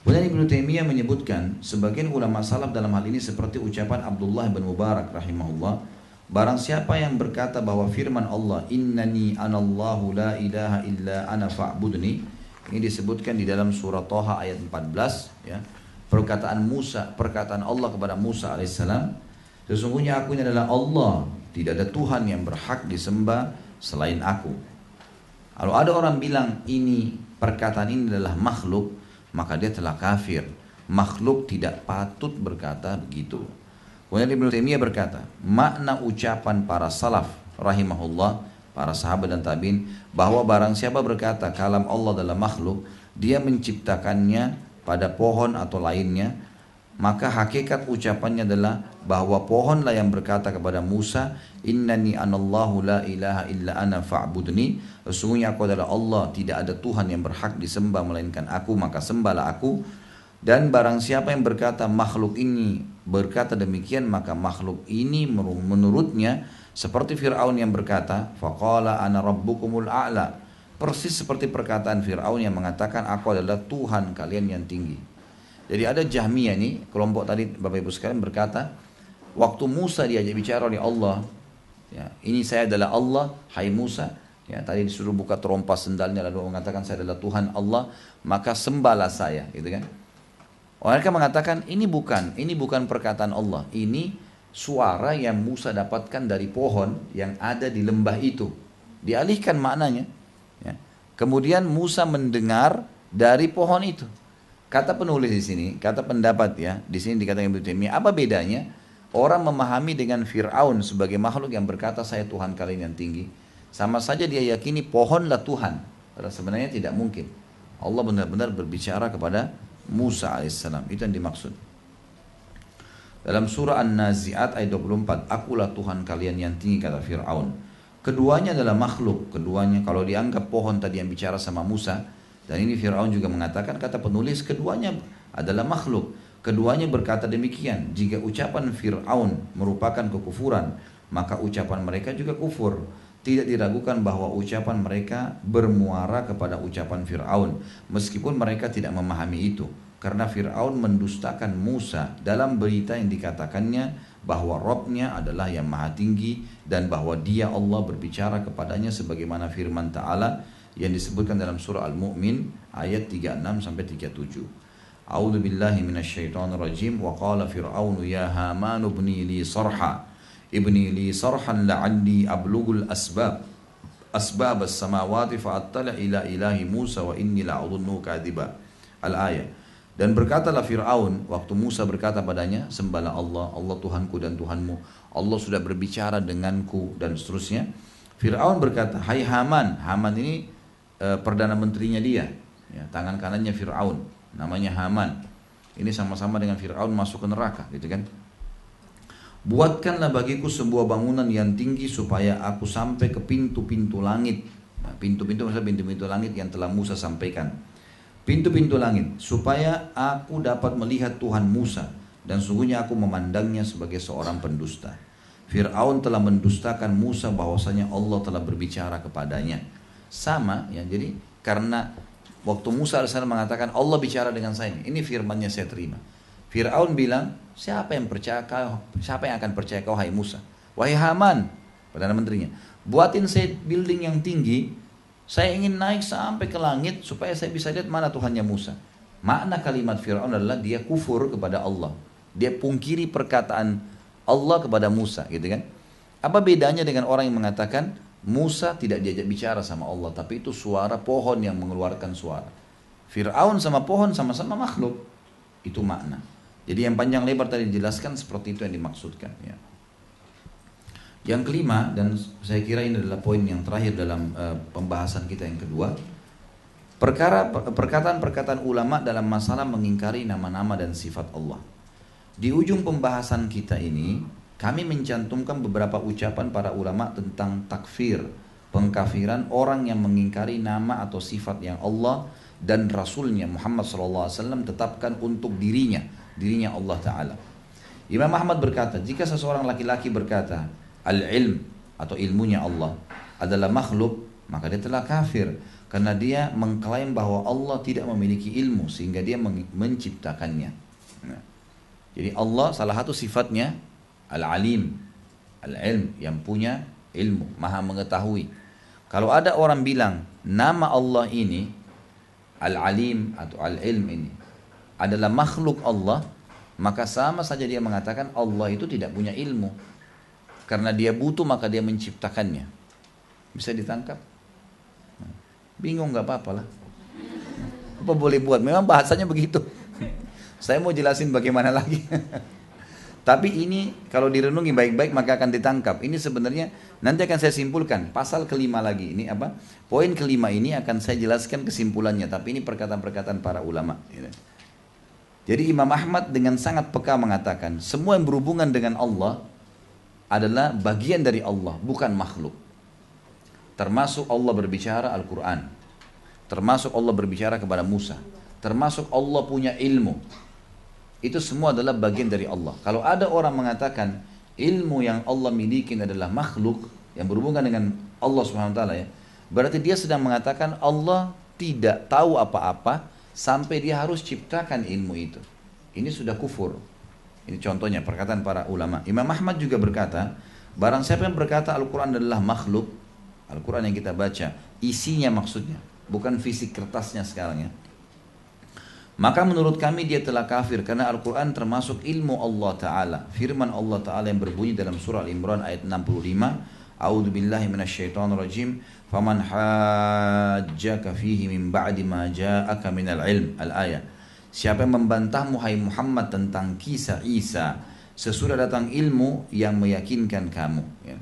Kemudian Ibnu Taimiyah menyebutkan sebagian ulama salaf dalam hal ini seperti ucapan Abdullah bin Mubarak rahimahullah, barang siapa yang berkata bahwa firman Allah innani anallahu la ilaha illa ana fa'budni, ini disebutkan di dalam surah Thaha ayat 14 ya. Perkataan Allah kepada Musa alaihissalam, sesungguhnya aku ini adalah Allah, tidak ada Tuhan yang berhak disembah selain aku. Kalau ada orang bilang ini perkataan ini adalah makhluk, maka dia telah kafir. Makhluk tidak patut berkata begitu. Kemudian Ibnu Taimiyah berkata, makna ucapan para salaf rahimahullah, para sahabat dan tabi'in, bahwa barang siapa berkata kalam Allah adalah makhluk, dia menciptakannya pada pohon atau lainnya, maka hakikat ucapannya adalah bahwa pohonlah yang berkata kepada Musa, innani anallahu la ilaha illa ana fa'budni, sesungguhnya aku adalah Allah, tidak ada Tuhan yang berhak disembah melainkan aku, maka sembahlah aku. Dan barang siapa yang berkata makhluk ini berkata demikian, maka makhluk ini menurutnya seperti Fir'aun yang berkata faqala ana rabbukumul a'la, persis seperti perkataan Fir'aun yang mengatakan aku adalah Tuhan kalian yang tinggi. Jadi ada Jahmiyah nih, kelompok tadi Bapak Ibu sekalian berkata, waktu Musa diajak bicara oleh Allah, ya, ini saya adalah Allah, hai Musa, ya, tadi disuruh buka terompas sendalnya lalu mengatakan saya adalah Tuhan Allah, maka sembahlah saya, gitu kan? Mereka mengatakan ini bukan perkataan Allah, ini suara yang Musa dapatkan dari pohon yang ada di lembah itu. Dialihkan maknanya. Ya. Kemudian Musa mendengar dari pohon itu. Kata penulis di sini, kata pendapat ya, di sini dikatakan Ibnu Taimiyah, apa bedanya orang memahami dengan Fir'aun sebagai makhluk yang berkata saya Tuhan kalian yang tinggi, sama saja dia yakini pohonlah Tuhan. Padahal sebenarnya tidak mungkin. Allah benar-benar berbicara kepada Musa alaihissalam, itu yang dimaksud. Dalam surah An-Nazi'at ayat 24, akulah Tuhan kalian yang tinggi, kata Fir'aun. Keduanya adalah makhluk, keduanya kalau dianggap pohon tadi yang bicara sama Musa. Dan ini Fir'aun juga mengatakan, kata penulis, keduanya adalah makhluk. Keduanya berkata demikian. Jika ucapan Fir'aun merupakan kekufuran, maka ucapan mereka juga kufur. Tidak diragukan bahwa ucapan mereka bermuara kepada ucapan Fir'aun, meskipun mereka tidak memahami itu. Karena Fir'aun mendustakan Musa dalam berita yang dikatakannya bahwa Rabbnya adalah yang maha tinggi dan bahwa dia Allah berbicara kepadanya sebagaimana firman Ta'ala yang disebutkan dalam surah Al-Mu'min ayat 36 sampai 37. A'udzu billahi minasyaitonir rajim wa qala fir'aunu ya haman ibni li sarhan la'alli ablughul asbab as-samawati fa'attala ila ilahi Musa wa inni la'udhunnu kadhiba. Al-ayat. Dan berkatalah Fir'aun waktu Musa berkata padanya, sembahlah Allah, Allah Tuhanku dan Tuhanmu, Allah sudah berbicara denganku dan seterusnya. Fir'aun berkata, hai Haman. Haman ini perdana menterinya dia, ya, tangan kanannya Fir'aun, namanya Haman. Ini sama-sama dengan Fir'aun masuk ke neraka, gitu kan? Buatkanlah bagiku sebuah bangunan yang tinggi supaya aku sampai ke pintu-pintu langit. Nah, pintu-pintu maksudnya pintu-pintu langit yang telah Musa sampaikan. pintu-pintu langit, supaya aku dapat melihat Tuhan Musa, dan sungguhnya aku memandangnya sebagai seorang pendusta. Fir'aun telah mendustakan Musa bahwasanya Allah telah berbicara kepadanya. Sama ya, jadi karena waktu Musa AS mengatakan Allah bicara dengan saya, ini firmannya saya terima. Fir'aun bilang, siapa yang akan percaya kau hai Musa? Wahai Haman, Perdana Menterinya, buatin saya building yang tinggi, saya ingin naik sampai ke langit supaya saya bisa lihat mana Tuhannya Musa. Makna kalimat Fir'aun adalah dia kufur kepada Allah. Dia pungkiri perkataan Allah kepada Musa, gitu kan? Apa bedanya dengan orang yang mengatakan Musa tidak diajak bicara sama Allah, tapi itu suara pohon yang mengeluarkan suara. Fir'aun sama pohon sama-sama makhluk. Itu makna. Jadi yang panjang lebar tadi dijelaskan seperti itu yang dimaksudkan. Ya. Yang kelima, dan saya kira ini adalah poin yang terakhir dalam pembahasan kita yang kedua, perkataan-perkataan ulama dalam masalah mengingkari nama-nama dan sifat Allah. Di ujung pembahasan kita ini, kami mencantumkan beberapa ucapan para ulama tentang takfir, pengkafiran orang yang mengingkari nama atau sifat yang Allah dan Rasulnya Muhammad SAW tetapkan untuk dirinya Allah Ta'ala. Imam Ahmad berkata, jika seseorang laki-laki berkata, al-ilm atau ilmunya Allah adalah makhluk, maka dia telah kafir. Karena dia mengklaim bahwa Allah tidak memiliki ilmu sehingga dia menciptakannya. Nah, jadi Allah salah satu sifatnya al-alim, al-ilm, yang punya ilmu, maha mengetahui. Kalau ada orang bilang nama Allah ini, al-alim atau al-ilm ini adalah makhluk Allah, maka sama saja dia mengatakan Allah itu tidak punya ilmu. Karena dia butuh maka dia menciptakannya. Bisa ditangkap? Bingung nggak apa-apa lah. Apa boleh buat? Memang bahasanya begitu. Saya mau jelasin bagaimana lagi. Tapi ini kalau direnungi baik-baik maka akan ditangkap. Ini sebenarnya nanti akan saya simpulkan. Pasal kelima lagi. Ini apa? Poin kelima ini akan saya jelaskan kesimpulannya. Tapi ini perkataan-perkataan para ulama. Jadi Imam Ahmad dengan sangat peka mengatakan, semua yang berhubungan dengan Allah adalah bagian dari Allah, bukan makhluk. Termasuk Allah berbicara Al-Quran, termasuk Allah berbicara kepada Musa, termasuk Allah punya ilmu. Itu semua adalah bagian dari Allah. Kalau ada orang mengatakan ilmu yang Allah miliki adalah makhluk yang berhubungan dengan Allah SWT, ya, berarti dia sedang mengatakan Allah tidak tahu apa-apa sampai dia harus ciptakan ilmu itu. Ini sudah kufur. Ini contohnya perkataan para ulama. Imam Ahmad juga berkata, barang siapa yang berkata Al-Quran adalah makhluk, Al-Quran yang kita baca, isinya maksudnya, bukan fisik kertasnya sekarang ya, maka menurut kami dia telah kafir karena Al-Quran termasuk ilmu Allah Ta'ala. Firman Allah Ta'ala yang berbunyi dalam surah Al-Imran ayat 65, A'udzu billahi minasyaitonir rajim, faman hajjaka fihi min ba'di ma ja'aka minal ilm, al-ayah. Siapa yang membantahmu hai Muhammad tentang kisah Isa sesudah datang ilmu yang meyakinkan kamu, ya.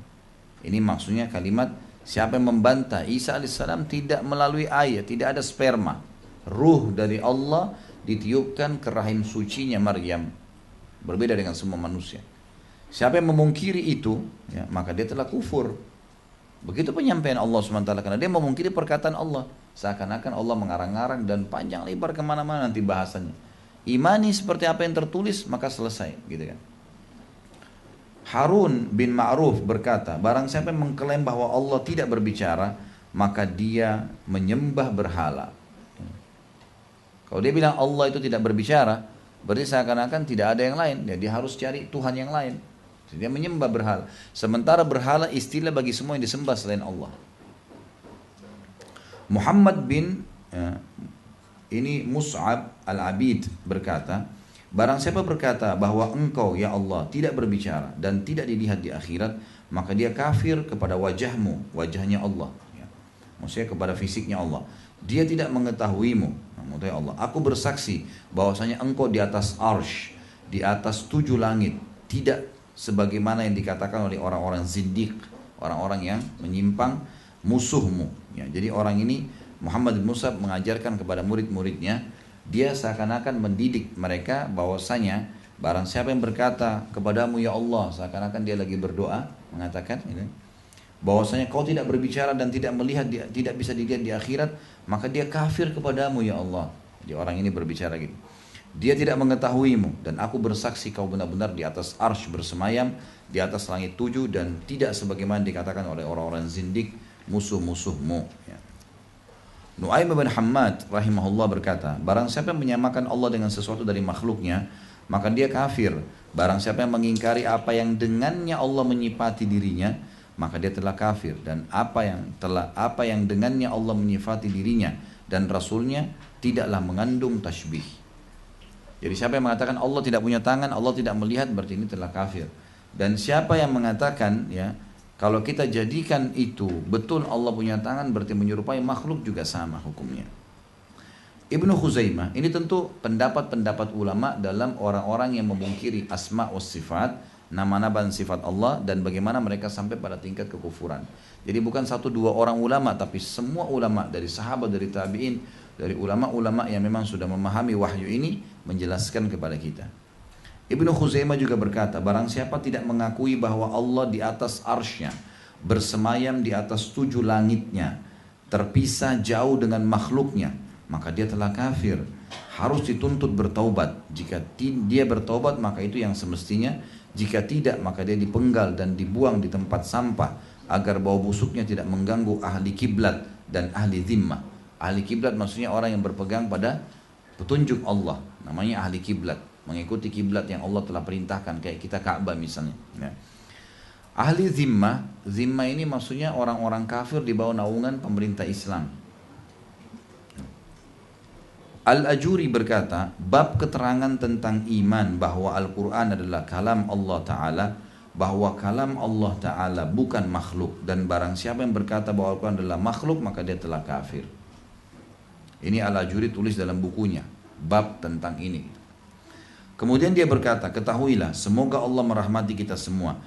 Ini maksudnya kalimat siapa yang membantah Isa alaihissalam tidak melalui ayat, tidak ada sperma, ruh dari Allah ditiupkan ke rahim sucinya Maryam, berbeda dengan semua manusia. Siapa yang memungkiri itu, ya, maka dia telah kufur. Begitu penyampaian Allah SWT, karena dia memungkiri perkataan Allah, seakan-akan Allah mengarang-arang dan panjang lebar kemana-mana nanti bahasanya. Imani seperti apa yang tertulis, maka selesai, gitu kan. Harun bin Ma'ruf berkata, barang siapa yang mengklaim bahwa Allah tidak berbicara, maka dia menyembah berhala. Kalau dia bilang Allah itu tidak berbicara, berarti seakan-akan tidak ada yang lain. Dia harus cari Tuhan yang lain. Dia menyembah berhala. Sementara berhala istilah bagi semua yang disembah selain Allah. Muhammad bin ini Mus'ab al-Abid berkata, barang siapa berkata bahwa engkau ya Allah tidak berbicara dan tidak dilihat di akhirat, maka dia kafir kepada wajahmu, wajahnya Allah, ya. Maksudnya kepada fisiknya Allah. Dia tidak mengetahuimu, maksudnya Allah. Aku bersaksi bahwasanya engkau di atas arsh, di atas 7 langit, tidak sebagaimana yang dikatakan oleh orang-orang zindiq, orang-orang yang menyimpang, musuhmu, ya. Jadi orang ini Muhammad bin Mus'ab mengajarkan kepada murid-muridnya, dia seakan-akan mendidik mereka bahwasanya barang siapa yang berkata kepadamu ya Allah, seakan-akan dia lagi berdoa mengatakan ini, bahwasanya kau tidak berbicara dan tidak melihat, tidak bisa dilihat di akhirat, maka dia kafir kepadamu ya Allah. Jadi orang ini berbicara gitu. Dia tidak mengetahuimu dan aku bersaksi kau benar-benar di atas arsy bersemayam di atas langit 7 dan tidak sebagaimana dikatakan oleh orang-orang zindik musuh-musuhmu. Ya. Nu'aim bin Hammad rahimahullah berkata, barang siapa yang menyamakan Allah dengan sesuatu dari makhluknya, maka dia kafir. Barang siapa yang mengingkari apa yang dengannya Allah menyifati dirinya, maka dia telah kafir. Dan apa yang dengannya Allah menyifati dirinya dan Rasulnya tidaklah mengandung tasybih. Jadi siapa yang mengatakan Allah tidak punya tangan, Allah tidak melihat, berarti ini telah kafir. Dan siapa yang mengatakan ya, kalau kita jadikan itu betul Allah punya tangan, berarti menyerupai makhluk juga sama hukumnya. Ibnu Khuzaimah, ini tentu pendapat-pendapat ulama dalam orang-orang yang memungkiri asma wa sifat, nama-nama dan sifat Allah, dan bagaimana mereka sampai pada tingkat kekufuran. Jadi bukan satu dua orang ulama, tapi semua ulama dari sahabat, dari tabi'in, dari ulama-ulama yang memang sudah memahami wahyu ini menjelaskan kepada kita. Ibnu Khuzaimah juga berkata, barang siapa tidak mengakui bahwa Allah di atas arsy-Nya, bersemayam di atas 7 langitnya, terpisah jauh dengan makhluknya, maka dia telah kafir. Harus dituntut bertaubat. Jika dia bertaubat, maka itu yang semestinya. Jika tidak, maka dia dipenggal dan dibuang di tempat sampah agar bau busuknya tidak mengganggu ahli kiblat dan ahli zimmah. Ahli kiblat maksudnya orang yang berpegang pada petunjuk Allah, namanya ahli kiblat, mengikuti kiblat yang Allah telah perintahkan, kayak kita Ka'bah misalnya. Ya. Ahli zimmah, zimmah ini maksudnya orang-orang kafir di bawah naungan pemerintah Islam. Al-Ajuri berkata, bab keterangan tentang iman bahwa Al-Quran adalah kalam Allah Ta'ala, bahwa kalam Allah Ta'ala bukan makhluk, dan barang siapa yang berkata bahwa Al-Quran adalah makhluk, maka dia telah kafir. Ini Al-Ajuri tulis dalam bukunya, bab tentang ini. Kemudian dia berkata, ketahuilah, semoga Allah merahmati kita semua,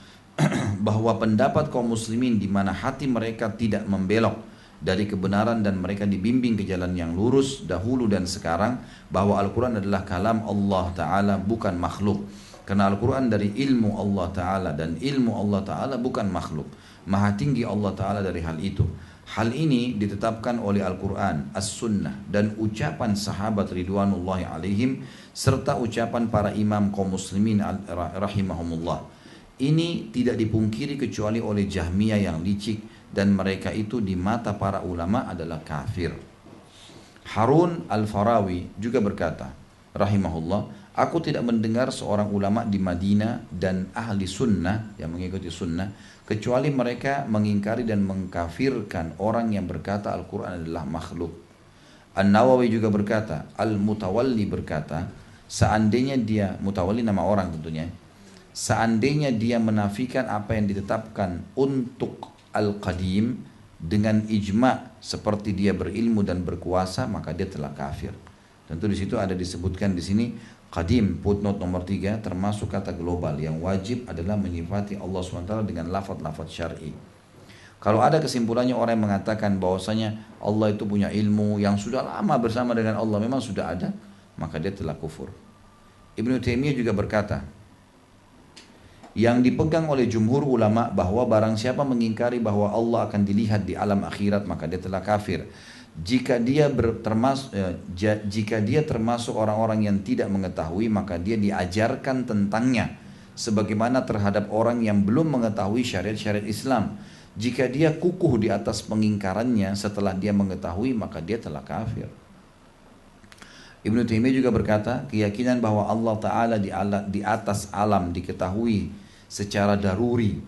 bahwa pendapat kaum muslimin di mana hati mereka tidak membelok dari kebenaran dan mereka dibimbing ke jalan yang lurus dahulu dan sekarang, bahwa Al-Quran adalah kalam Allah Ta'ala bukan makhluk. Karena Al-Quran dari ilmu Allah Ta'ala, dan ilmu Allah Ta'ala bukan makhluk. Maha tinggi Allah Ta'ala dari hal itu. Hal ini ditetapkan oleh Al-Quran, As-Sunnah, dan ucapan sahabat ridwanullahi alaihim, serta ucapan para imam kaum muslimin rahimahumullah. Ini tidak dipungkiri kecuali oleh Jahmiyah yang licik, dan mereka itu di mata para ulama adalah kafir. Harun Al-Farawi juga berkata, rahimahullah, aku tidak mendengar seorang ulama di Madinah dan ahli sunnah yang mengikuti sunnah kecuali mereka mengingkari dan mengkafirkan orang yang berkata Al-Quran adalah makhluk. An-Nawawi juga berkata, Al-Mutawalli berkata, seandainya dia, Mutawalli nama orang tentunya, seandainya dia menafikan apa yang ditetapkan untuk Al-Qadim dengan ijma' seperti dia berilmu dan berkuasa, maka dia telah kafir. Tentu di situ ada disebutkan di sini Qadim, footnote nomor 3, termasuk kata global yang wajib adalah menyifati Allah SWT dengan lafaz-lafaz syar'i. Kalau ada kesimpulannya orang yang mengatakan bahwasanya Allah itu punya ilmu yang sudah lama bersama dengan Allah, memang sudah ada, maka dia telah kufur. Ibnu Taimiyah juga berkata, yang dipegang oleh jumhur ulama bahwa barang siapa mengingkari bahwa Allah akan dilihat di alam akhirat, maka dia telah kafir. Jika dia termasuk orang-orang yang tidak mengetahui, maka dia diajarkan tentangnya sebagaimana terhadap orang yang belum mengetahui syariat-syariat Islam. Jika dia kukuh di atas pengingkarannya setelah dia mengetahui, maka dia telah kafir. Ibnu Taimiyah juga berkata, keyakinan bahwa Allah Ta'ala di atas alam diketahui secara daruri,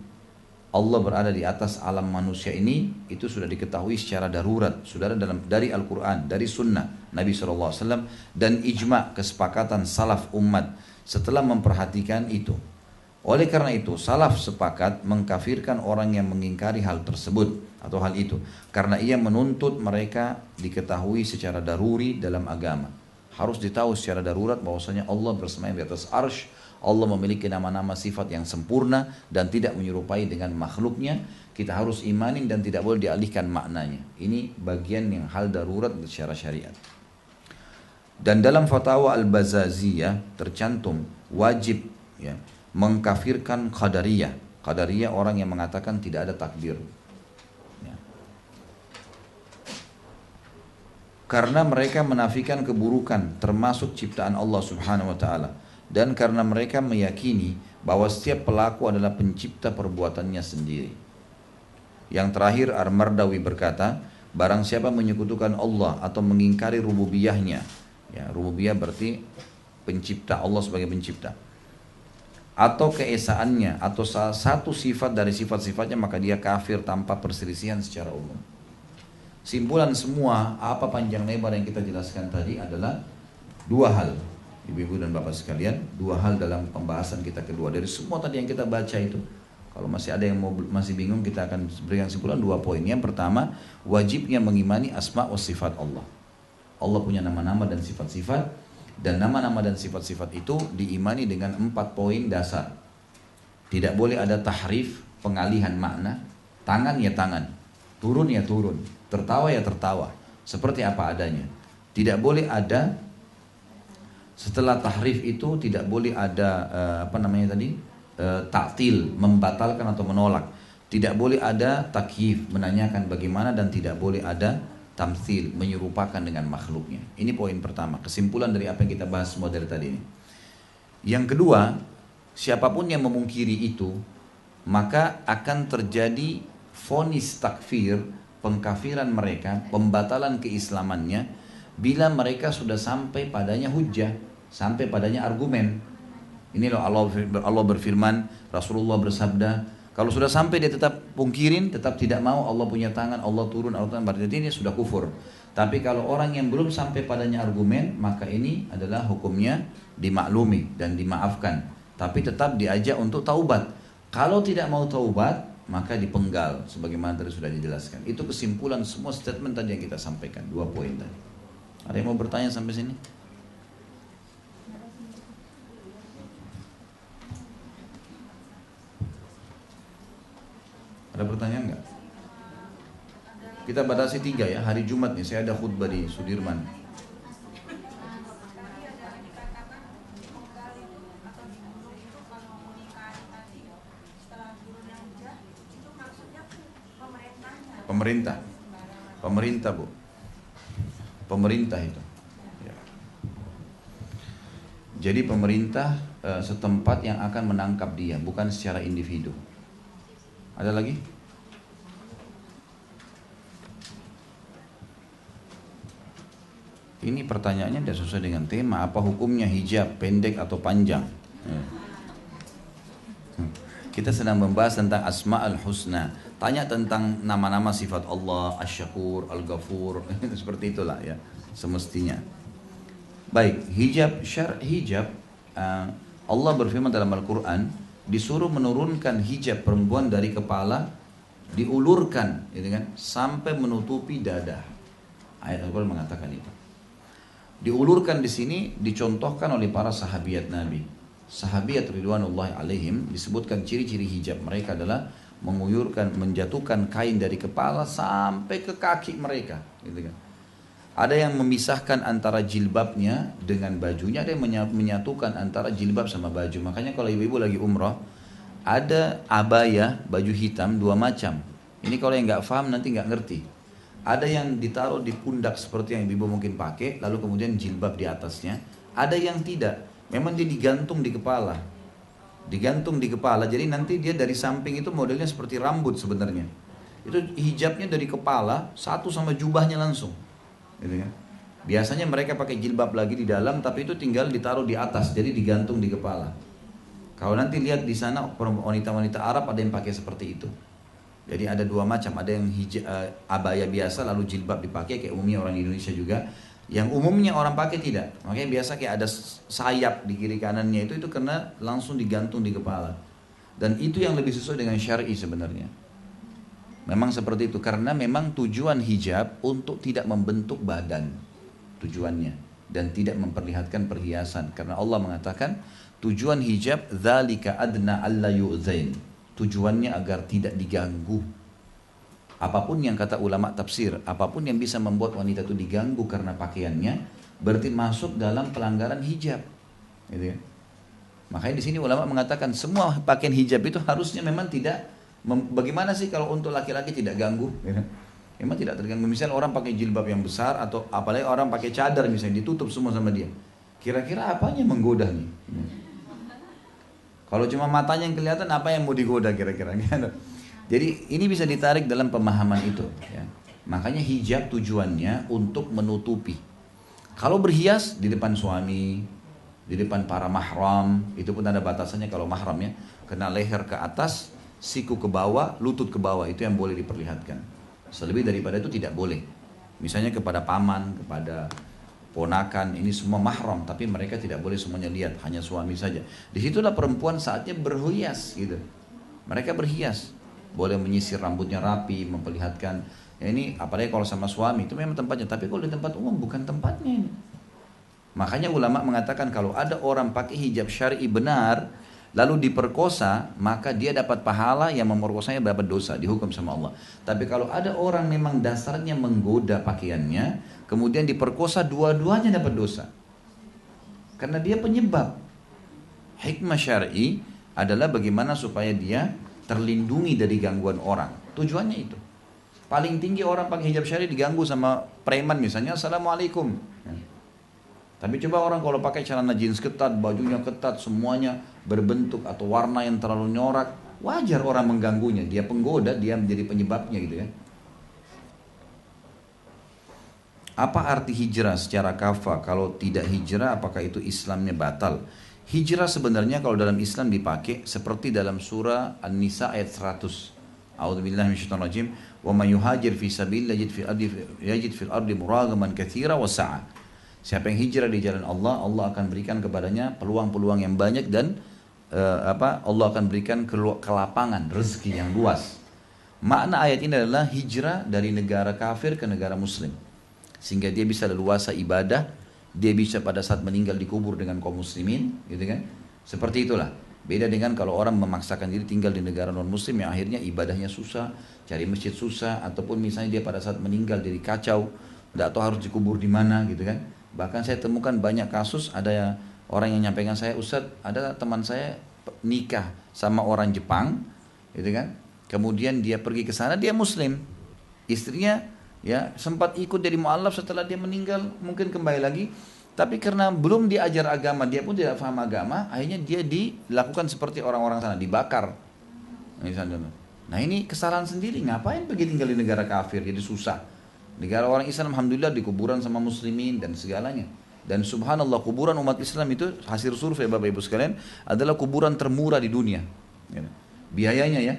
Allah berada di atas alam manusia ini, itu sudah diketahui secara darurat, sudah ada dari Al-Quran, dari Sunnah Nabi SAW, dan ijma' kesepakatan salaf umat setelah memperhatikan itu. Oleh karena itu, salaf sepakat mengkafirkan orang yang mengingkari hal tersebut atau hal itu, karena ia menuntut mereka diketahui secara daruri dalam agama. Harus ditahu secara darurat bahwasanya Allah bersemayam di atas arsy, Allah memiliki nama-nama sifat yang sempurna dan tidak menyerupai dengan makhluknya. Kita harus imanin dan tidak boleh dialihkan maknanya. Ini bagian yang hal darurat secara syariat. Dan dalam fatwa Al-Bazaziyah tercantum wajib ya, mengkafirkan Qadariyah. Qadariyah orang yang mengatakan tidak ada takdir. Ya. karena mereka menafikan keburukan termasuk ciptaan Allah Subhanahu wa taala, dan karena mereka meyakini bahwa setiap pelaku adalah pencipta perbuatannya sendiri. Yang terakhir Ar-Mardawi berkata, barang siapa menyekutukan Allah atau mengingkari rububiyahnya, ya, rububiyah berarti pencipta, Allah sebagai pencipta, atau keesaannya atau salah satu sifat dari sifat-sifatnya, maka dia kafir tanpa perselisihan secara umum. Simpulan semua apa panjang lebar yang kita jelaskan tadi adalah dua hal, ibu-ibu dan bapak sekalian, dua hal dalam pembahasan kita kedua dari semua tadi yang kita baca itu. Kalau masih ada yang masih bingung, kita akan berikan simpulan dua poin. Yang pertama, wajibnya mengimani asma wa sifat Allah. Allah punya nama-nama dan sifat-sifat, dan nama-nama dan sifat-sifat itu diimani dengan 4 poin dasar. Tidak boleh ada tahrif, pengalihan makna. Tangan ya tangan, turun ya turun, tertawa ya tertawa, seperti apa adanya. Tidak boleh ada setelah tahrif itu, tidak boleh ada ta'til, membatalkan atau menolak. Tidak boleh ada takyif, menanyakan bagaimana, dan tidak boleh ada tamtsil, menyerupakan dengan makhluknya. Ini poin pertama, kesimpulan dari apa yang kita bahas semua dari tadi ini. Yang kedua, siapapun yang memungkiri itu, maka akan terjadi vonis takfir, pengkafiran mereka, pembatalan keislamannya, bila mereka sudah sampai padanya hujjah, sampai padanya argumen. Ini loh Allah berfirman, Rasulullah bersabda, kalau sudah sampai dia tetap pungkirin, tetap tidak mau Allah punya tangan, Allah turun, Allah turun, berarti ini sudah kufur. Tapi kalau orang yang belum sampai padanya argumen, maka ini adalah hukumnya dimaklumi dan dimaafkan. Tapi tetap diajak untuk taubat. Kalau tidak mau taubat, maka dipenggal, sebagaimana tadi sudah dijelaskan. Itu kesimpulan semua statement tadi yang kita sampaikan, 2 poin tadi. Ada yang mau bertanya sampai sini? Ada pertanyaan nggak? Kita batasi 3 ya, hari Jumat nih, saya ada khutbah di Sudirman. Pemerintah Bu, pemerintah itu. Ya. Jadi pemerintah setempat yang akan menangkap dia, bukan secara individu. Ada lagi? Ini pertanyaannya tidak sesuai dengan tema. Apa hukumnya hijab pendek atau panjang? Kita sedang membahas tentang Asma'ul Husna. Tanya tentang nama-nama sifat Allah, Asy-Syakur, Al-Ghafur. Seperti itulah ya, semestinya. Baik, hijab. Allah berfirman dalam Al-Quran, disuruh menurunkan hijab perempuan dari kepala, diulurkan, gitu kan, sampai menutupi dada. Ayat Al-Quran mengatakan itu. Diulurkan di sini dicontohkan oleh para sahabiat Nabi. Sahabiat ridwanullahi alaihim, disebutkan ciri-ciri hijab mereka adalah menjatuhkan kain dari kepala sampai ke kaki mereka, gitu kan. Ada yang memisahkan antara jilbabnya dengan bajunya, ada yang menyatukan antara jilbab sama baju. Makanya kalau ibu-ibu lagi umrah, ada abaya, baju hitam 2 macam. Ini kalau yang nggak paham nanti nggak ngerti. Ada yang ditaruh di pundak seperti yang ibu mungkin pakai, lalu kemudian jilbab di atasnya. Ada yang tidak, memang dia digantung di kepala. Digantung di kepala, jadi nanti dia dari samping itu modelnya seperti rambut sebenarnya. Itu hijabnya dari kepala, satu sama jubahnya langsung. Gitu kan? Biasanya mereka pakai jilbab lagi di dalam, tapi itu tinggal ditaruh di atas, jadi digantung di kepala. Kalau nanti lihat di sana wanita-wanita Arab ada yang pakai seperti itu. Jadi ada 2 macam, ada yang abaya biasa lalu jilbab dipakai kayak umumnya orang di Indonesia juga. Yang umumnya orang pakai tidak. Makanya biasa kayak ada sayap di kiri kanannya itu karena langsung digantung di kepala. Dan itu yang lebih sesuai dengan syar'i sebenarnya. Memang seperti itu, karena memang tujuan hijab untuk tidak membentuk badan tujuannya, dan tidak memperlihatkan perhiasan. Karena Allah mengatakan tujuan hijab dzalika adna alla yu'zain, tujuannya agar tidak diganggu. Apapun yang kata ulama tafsir, apapun yang bisa membuat wanita itu diganggu karena pakaiannya, berarti masuk dalam pelanggaran hijab, gitu ya. Makanya di sini ulama mengatakan semua pakaian hijab itu harusnya memang tidak. Bagaimana sih kalau untuk laki-laki tidak ganggu? Memang tidak terganggu. Misalnya orang pakai jilbab yang besar atau apalagi orang pakai cadar misalnya ditutup semua sama dia. Kira-kira apanya yang menggoda nih? Kalau cuma matanya yang kelihatan apa yang mau digoda kira-kira? Jadi ini bisa ditarik dalam pemahaman itu. Ya. Makanya hijab tujuannya untuk menutupi. Kalau berhias di depan suami, di depan para mahram, itu pun ada batasannya kalau mahram ya. Kena leher ke atas, siku ke bawah, lutut ke bawah, itu yang boleh diperlihatkan. Selebih daripada itu tidak boleh. Misalnya kepada paman, kepada ponakan, ini semua mahram, tapi mereka tidak boleh semuanya lihat, hanya suami saja. Disitulah perempuan saatnya berhias gitu. Mereka berhias, boleh menyisir rambutnya rapi, memperlihatkan. Ya ini apalagi kalau sama suami itu memang tempatnya, tapi kalau di tempat umum bukan tempatnya ini. Makanya ulama mengatakan kalau ada orang pakai hijab syar'i benar lalu diperkosa, maka dia dapat pahala, yang memerkosanya dapat dosa, dihukum sama Allah. Tapi kalau ada orang memang dasarnya menggoda pakaiannya, kemudian diperkosa, dua-duanya dapat dosa. Karena dia penyebab. Hikmah syar'i adalah bagaimana supaya dia terlindungi dari gangguan orang. Tujuannya itu. Paling tinggi orang pakai hijab syar'i diganggu sama preman misalnya, Assalamualaikum. Tapi coba orang kalau pakai celana jeans ketat, bajunya ketat, semuanya berbentuk atau warna yang terlalu nyorak, wajar orang mengganggunya. Dia penggoda, dia menjadi penyebabnya gitu ya. Apa arti hijrah secara kafah? Kalau tidak hijrah, apakah itu Islamnya batal? Hijrah sebenarnya kalau dalam Islam dipakai seperti dalam surah An-Nisa ayat 100. A'udzubillahi minasyaitonirrajim. Wa may yuhajir fi sabilillah yajid fil ardi muragaman katsira wa sa'a. Siapa yang hijrah di jalan Allah, Allah akan berikan kepadanya peluang-peluang yang banyak dan Allah akan berikan kelapangan, rezeki yang luas. Makna ayat ini adalah hijrah dari negara kafir ke negara muslim. Sehingga dia bisa leluasa ibadah, dia bisa pada saat meninggal dikubur dengan kaum muslimin, gitu kan? Seperti itulah. Beda dengan kalau orang memaksakan diri tinggal di negara non muslim yang akhirnya ibadahnya susah, cari masjid susah, ataupun misalnya dia pada saat meninggal jadi kacau, tidak tahu harus dikubur di mana, gitu kan? Bahkan saya temukan banyak kasus, ada orang yang nyampaikan saya, Ustadz, ada teman saya nikah sama orang Jepang, gitu kan? Kemudian dia pergi ke sana, dia muslim, istrinya ya sempat ikut jadi mu'alaf, setelah dia meninggal mungkin kembali lagi, tapi karena belum diajar agama, dia pun tidak paham agama, akhirnya dia dilakukan seperti orang-orang sana, dibakar. Nah ini kesalahan sendiri, ngapain pergi tinggal di negara kafir, jadi susah. Negara orang Islam alhamdulillah di kuburan sama muslimin dan segalanya. Dan subhanallah kuburan umat Islam itu hasil survei Bapak Ibu sekalian adalah kuburan termurah di dunia. Biayanya ya,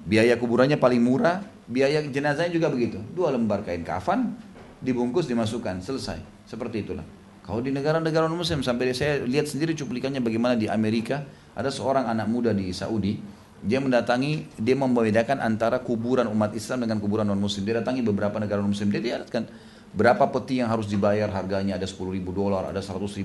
biaya kuburannya paling murah, biaya jenazahnya juga begitu. 2 lembar kain kafan dibungkus dimasukkan, selesai. Seperti itulah. Kalau di negara-negara non-muslim, sampai saya lihat sendiri cuplikannya bagaimana di Amerika, ada seorang anak muda di Saudi, dia mendatangi, dia membedakan antara kuburan umat Islam dengan kuburan non-muslim. Dia datangi beberapa negara non-muslim, dia lihatkan berapa peti yang harus dibayar harganya, ada $10.000, ada $100.000,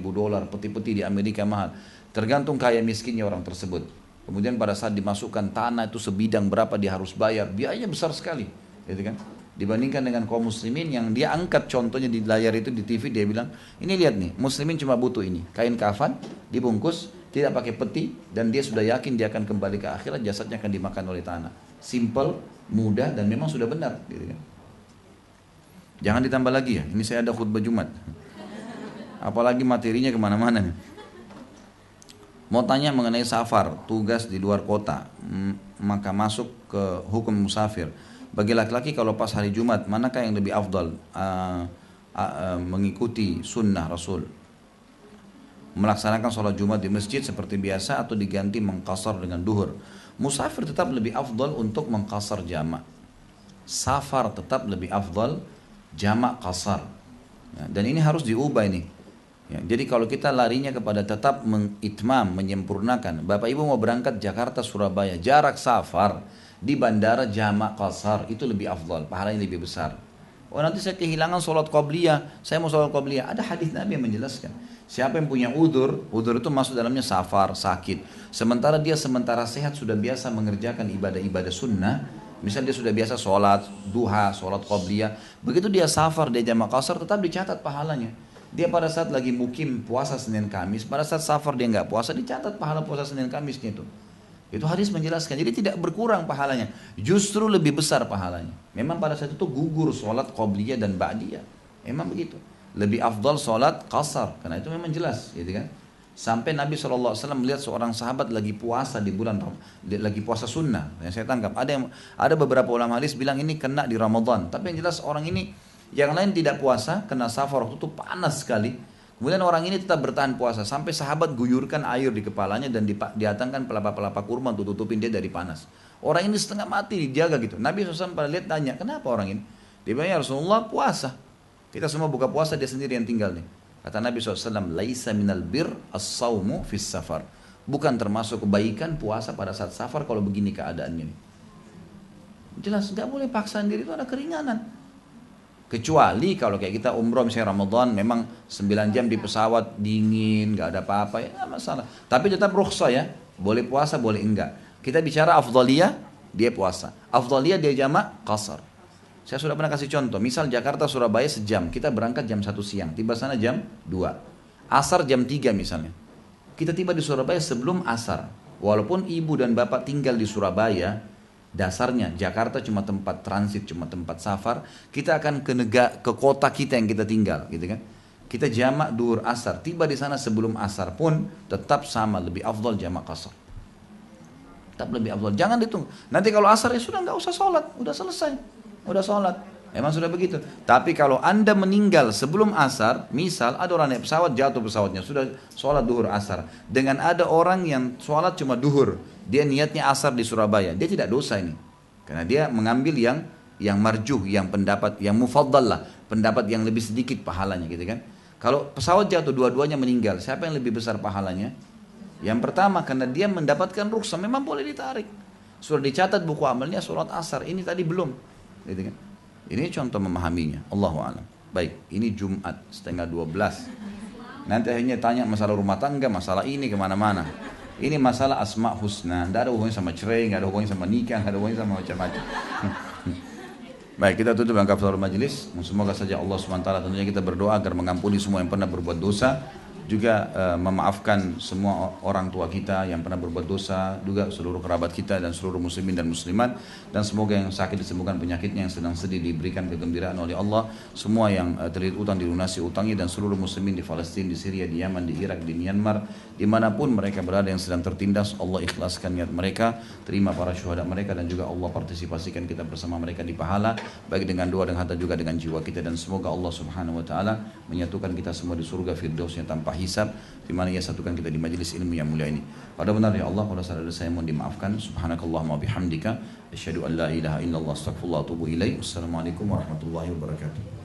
peti-peti di Amerika mahal. Tergantung kaya miskinnya orang tersebut. Kemudian pada saat dimasukkan tanah itu sebidang berapa dia harus bayar, biayanya besar sekali, gitu kan? Dibandingkan dengan kaum muslimin yang dia angkat contohnya di layar itu di TV, dia bilang, ini lihat nih, muslimin cuma butuh ini, kain kafan dibungkus, tidak pakai peti, dan dia sudah yakin dia akan kembali ke akhirat, jasadnya akan dimakan oleh tanah. Simple, mudah, dan memang sudah benar, gitu kan? Jangan ditambah lagi ya, ini saya ada khutbah Jumat, apalagi materinya kemana-mana nih. Mau tanya mengenai safar, tugas di luar kota, maka masuk ke hukum musafir. Bagi laki-laki kalau pas hari Jumat, manakah yang lebih afdal? Mengikuti sunnah Rasul, melaksanakan sholat Jumat di masjid seperti biasa, atau diganti mengqasar dengan duhur. Musafir tetap lebih afdal untuk mengqasar jamak. Safar tetap lebih afdal jamak qasar. Ya, dan ini harus diubah ini. Ya, jadi kalau kita larinya kepada tetap mengitmam, menyempurnakan, Bapak Ibu mau berangkat Jakarta Surabaya, jarak safar di bandara jamak qasar, itu lebih afdal, pahalanya lebih besar. Oh nanti saya kehilangan sholat qabliyah, saya mau sholat qabliyah. Ada hadis Nabi yang menjelaskan, siapa yang punya udzur itu masuk dalamnya safar, sakit. Sementara dia sementara sehat sudah biasa mengerjakan ibadah-ibadah sunnah, misal dia sudah biasa sholat duha, sholat qabliyah, begitu dia safar, dia jamak qasar, tetap dicatat pahalanya. Dia pada saat lagi mukim puasa Senin Kamis, pada saat safar dia nggak puasa, dicatat pahala puasa Senin Kamisnya itu. Itu hadis menjelaskan. Jadi tidak berkurang pahalanya, justru lebih besar pahalanya. Memang pada saat itu gugur sholat qobliyah dan ba'diyah. Memang begitu. Lebih afdal sholat qasar, karena itu memang jelas, gitu kan. Sampai Nabi SAW melihat seorang sahabat lagi puasa di bulan lagi puasa sunnah. Yang saya tangkap ada beberapa ulama hadis bilang ini kena di Ramadan. Tapi yang jelas orang ini, yang lain tidak puasa, kena safar waktu itu panas sekali. Kemudian orang ini tetap bertahan puasa sampai sahabat guyurkan air di kepalanya dan dihatangkan pelapa-pelapa kurma untuk tutupin dia dari panas. Orang ini setengah mati dijaga gitu. Nabi SAW pada lihat tanya, kenapa orang ini? Dia bilang, ya Rasulullah puasa. Kita semua buka puasa, dia sendiri yang tinggal nih. Kata Nabi SAW, laisa minal bir as-sawmu fis safar. Bukan termasuk kebaikan puasa pada saat safar kalau begini keadaannya nih. Jelas, nggak boleh paksaan diri, itu ada keringanan. Kecuali kalau kayak kita umroh misalnya Ramadan, memang 9 jam di pesawat dingin, nggak ada apa-apa, ya nggak masalah. Tapi tetap rukhsah ya, boleh puasa, boleh enggak. Kita bicara afdaliyah, dia puasa. Afdaliyah dia jamak, qasar. Saya sudah pernah kasih contoh, misal Jakarta Surabaya sejam, kita berangkat jam 1 siang, tiba sana jam 2. Asar jam 3 misalnya. Kita tiba di Surabaya sebelum asar. Walaupun ibu dan bapak tinggal di Surabaya, dasarnya Jakarta cuma tempat transit, cuma tempat safar. Kita akan ke kota kita yang kita tinggal, gitu kan. Kita jamak duhur asar, tiba di sana sebelum asar pun tetap sama, lebih afdal jamak qasar. Tetap lebih afdal. Jangan ditunggu. Nanti kalau asar ya sudah nggak usah sholat, udah selesai, udah sholat. Memang sudah begitu. Tapi kalau Anda meninggal sebelum asar, misal ada orang naik pesawat, jatuh pesawatnya, sudah sholat duhur asar. Dengan ada orang yang sholat cuma duhur, dia niatnya asar di Surabaya, dia tidak dosa ini. Karena dia mengambil yang marjuh, yang pendapat, yang mufaddal lah, pendapat yang lebih sedikit pahalanya, gitu kan. Kalau pesawat jatuh dua-duanya meninggal, siapa yang lebih besar pahalanya? Yang pertama, karena dia mendapatkan rukhsah, memang boleh ditarik. Sudah dicatat buku amalnya sholat asar, ini tadi belum, gitu kan. Ini contoh memahaminya. Allahu a'lam. Baik, ini Jumat setengah 12. Nanti akhirnya tanya masalah rumah tangga, masalah ini kemana-mana. Ini masalah asma husna. Tidak ada hubungannya sama cerai, tidak ada hubungannya sama nikah, tidak ada hubungannya sama macam-macam. Baik, kita tutup dengan kafaratul majlis. Semoga saja Allah SWT tentunya kita berdoa agar mengampuni semua yang pernah berbuat dosa. Juga memaafkan semua orang tua kita yang pernah berbuat dosa, juga seluruh kerabat kita dan seluruh muslimin dan muslimat, dan semoga yang sakit disembuhkan penyakitnya, yang sedang sedih diberikan kegembiraan oleh Allah, semua yang terlilit utang dilunasi utangnya, dan seluruh muslimin di Palestina, di Syria, di Yaman, di Irak, di Myanmar, dimanapun mereka berada yang sedang tertindas, Allah ikhlaskan niat mereka, terima para syuhada mereka, dan juga Allah partisipasikan kita bersama mereka di pahala, baik dengan doa dan harta juga dengan jiwa kita, dan semoga Allah Subhanahu Wa Taala menyatukan kita semua di surga firdausnya tanpa hisab, di mana ia satukan kita di majelis ilmu yang mulia ini. Pada benar ya Allah, pada saat ada saya mohon dimaafkan. Subhanakallahumma bihamdika asyhadu an la ilaha illallah astaghfirullah wa atubu ilaik. Wassalamualaikum warahmatullahi wabarakatuh.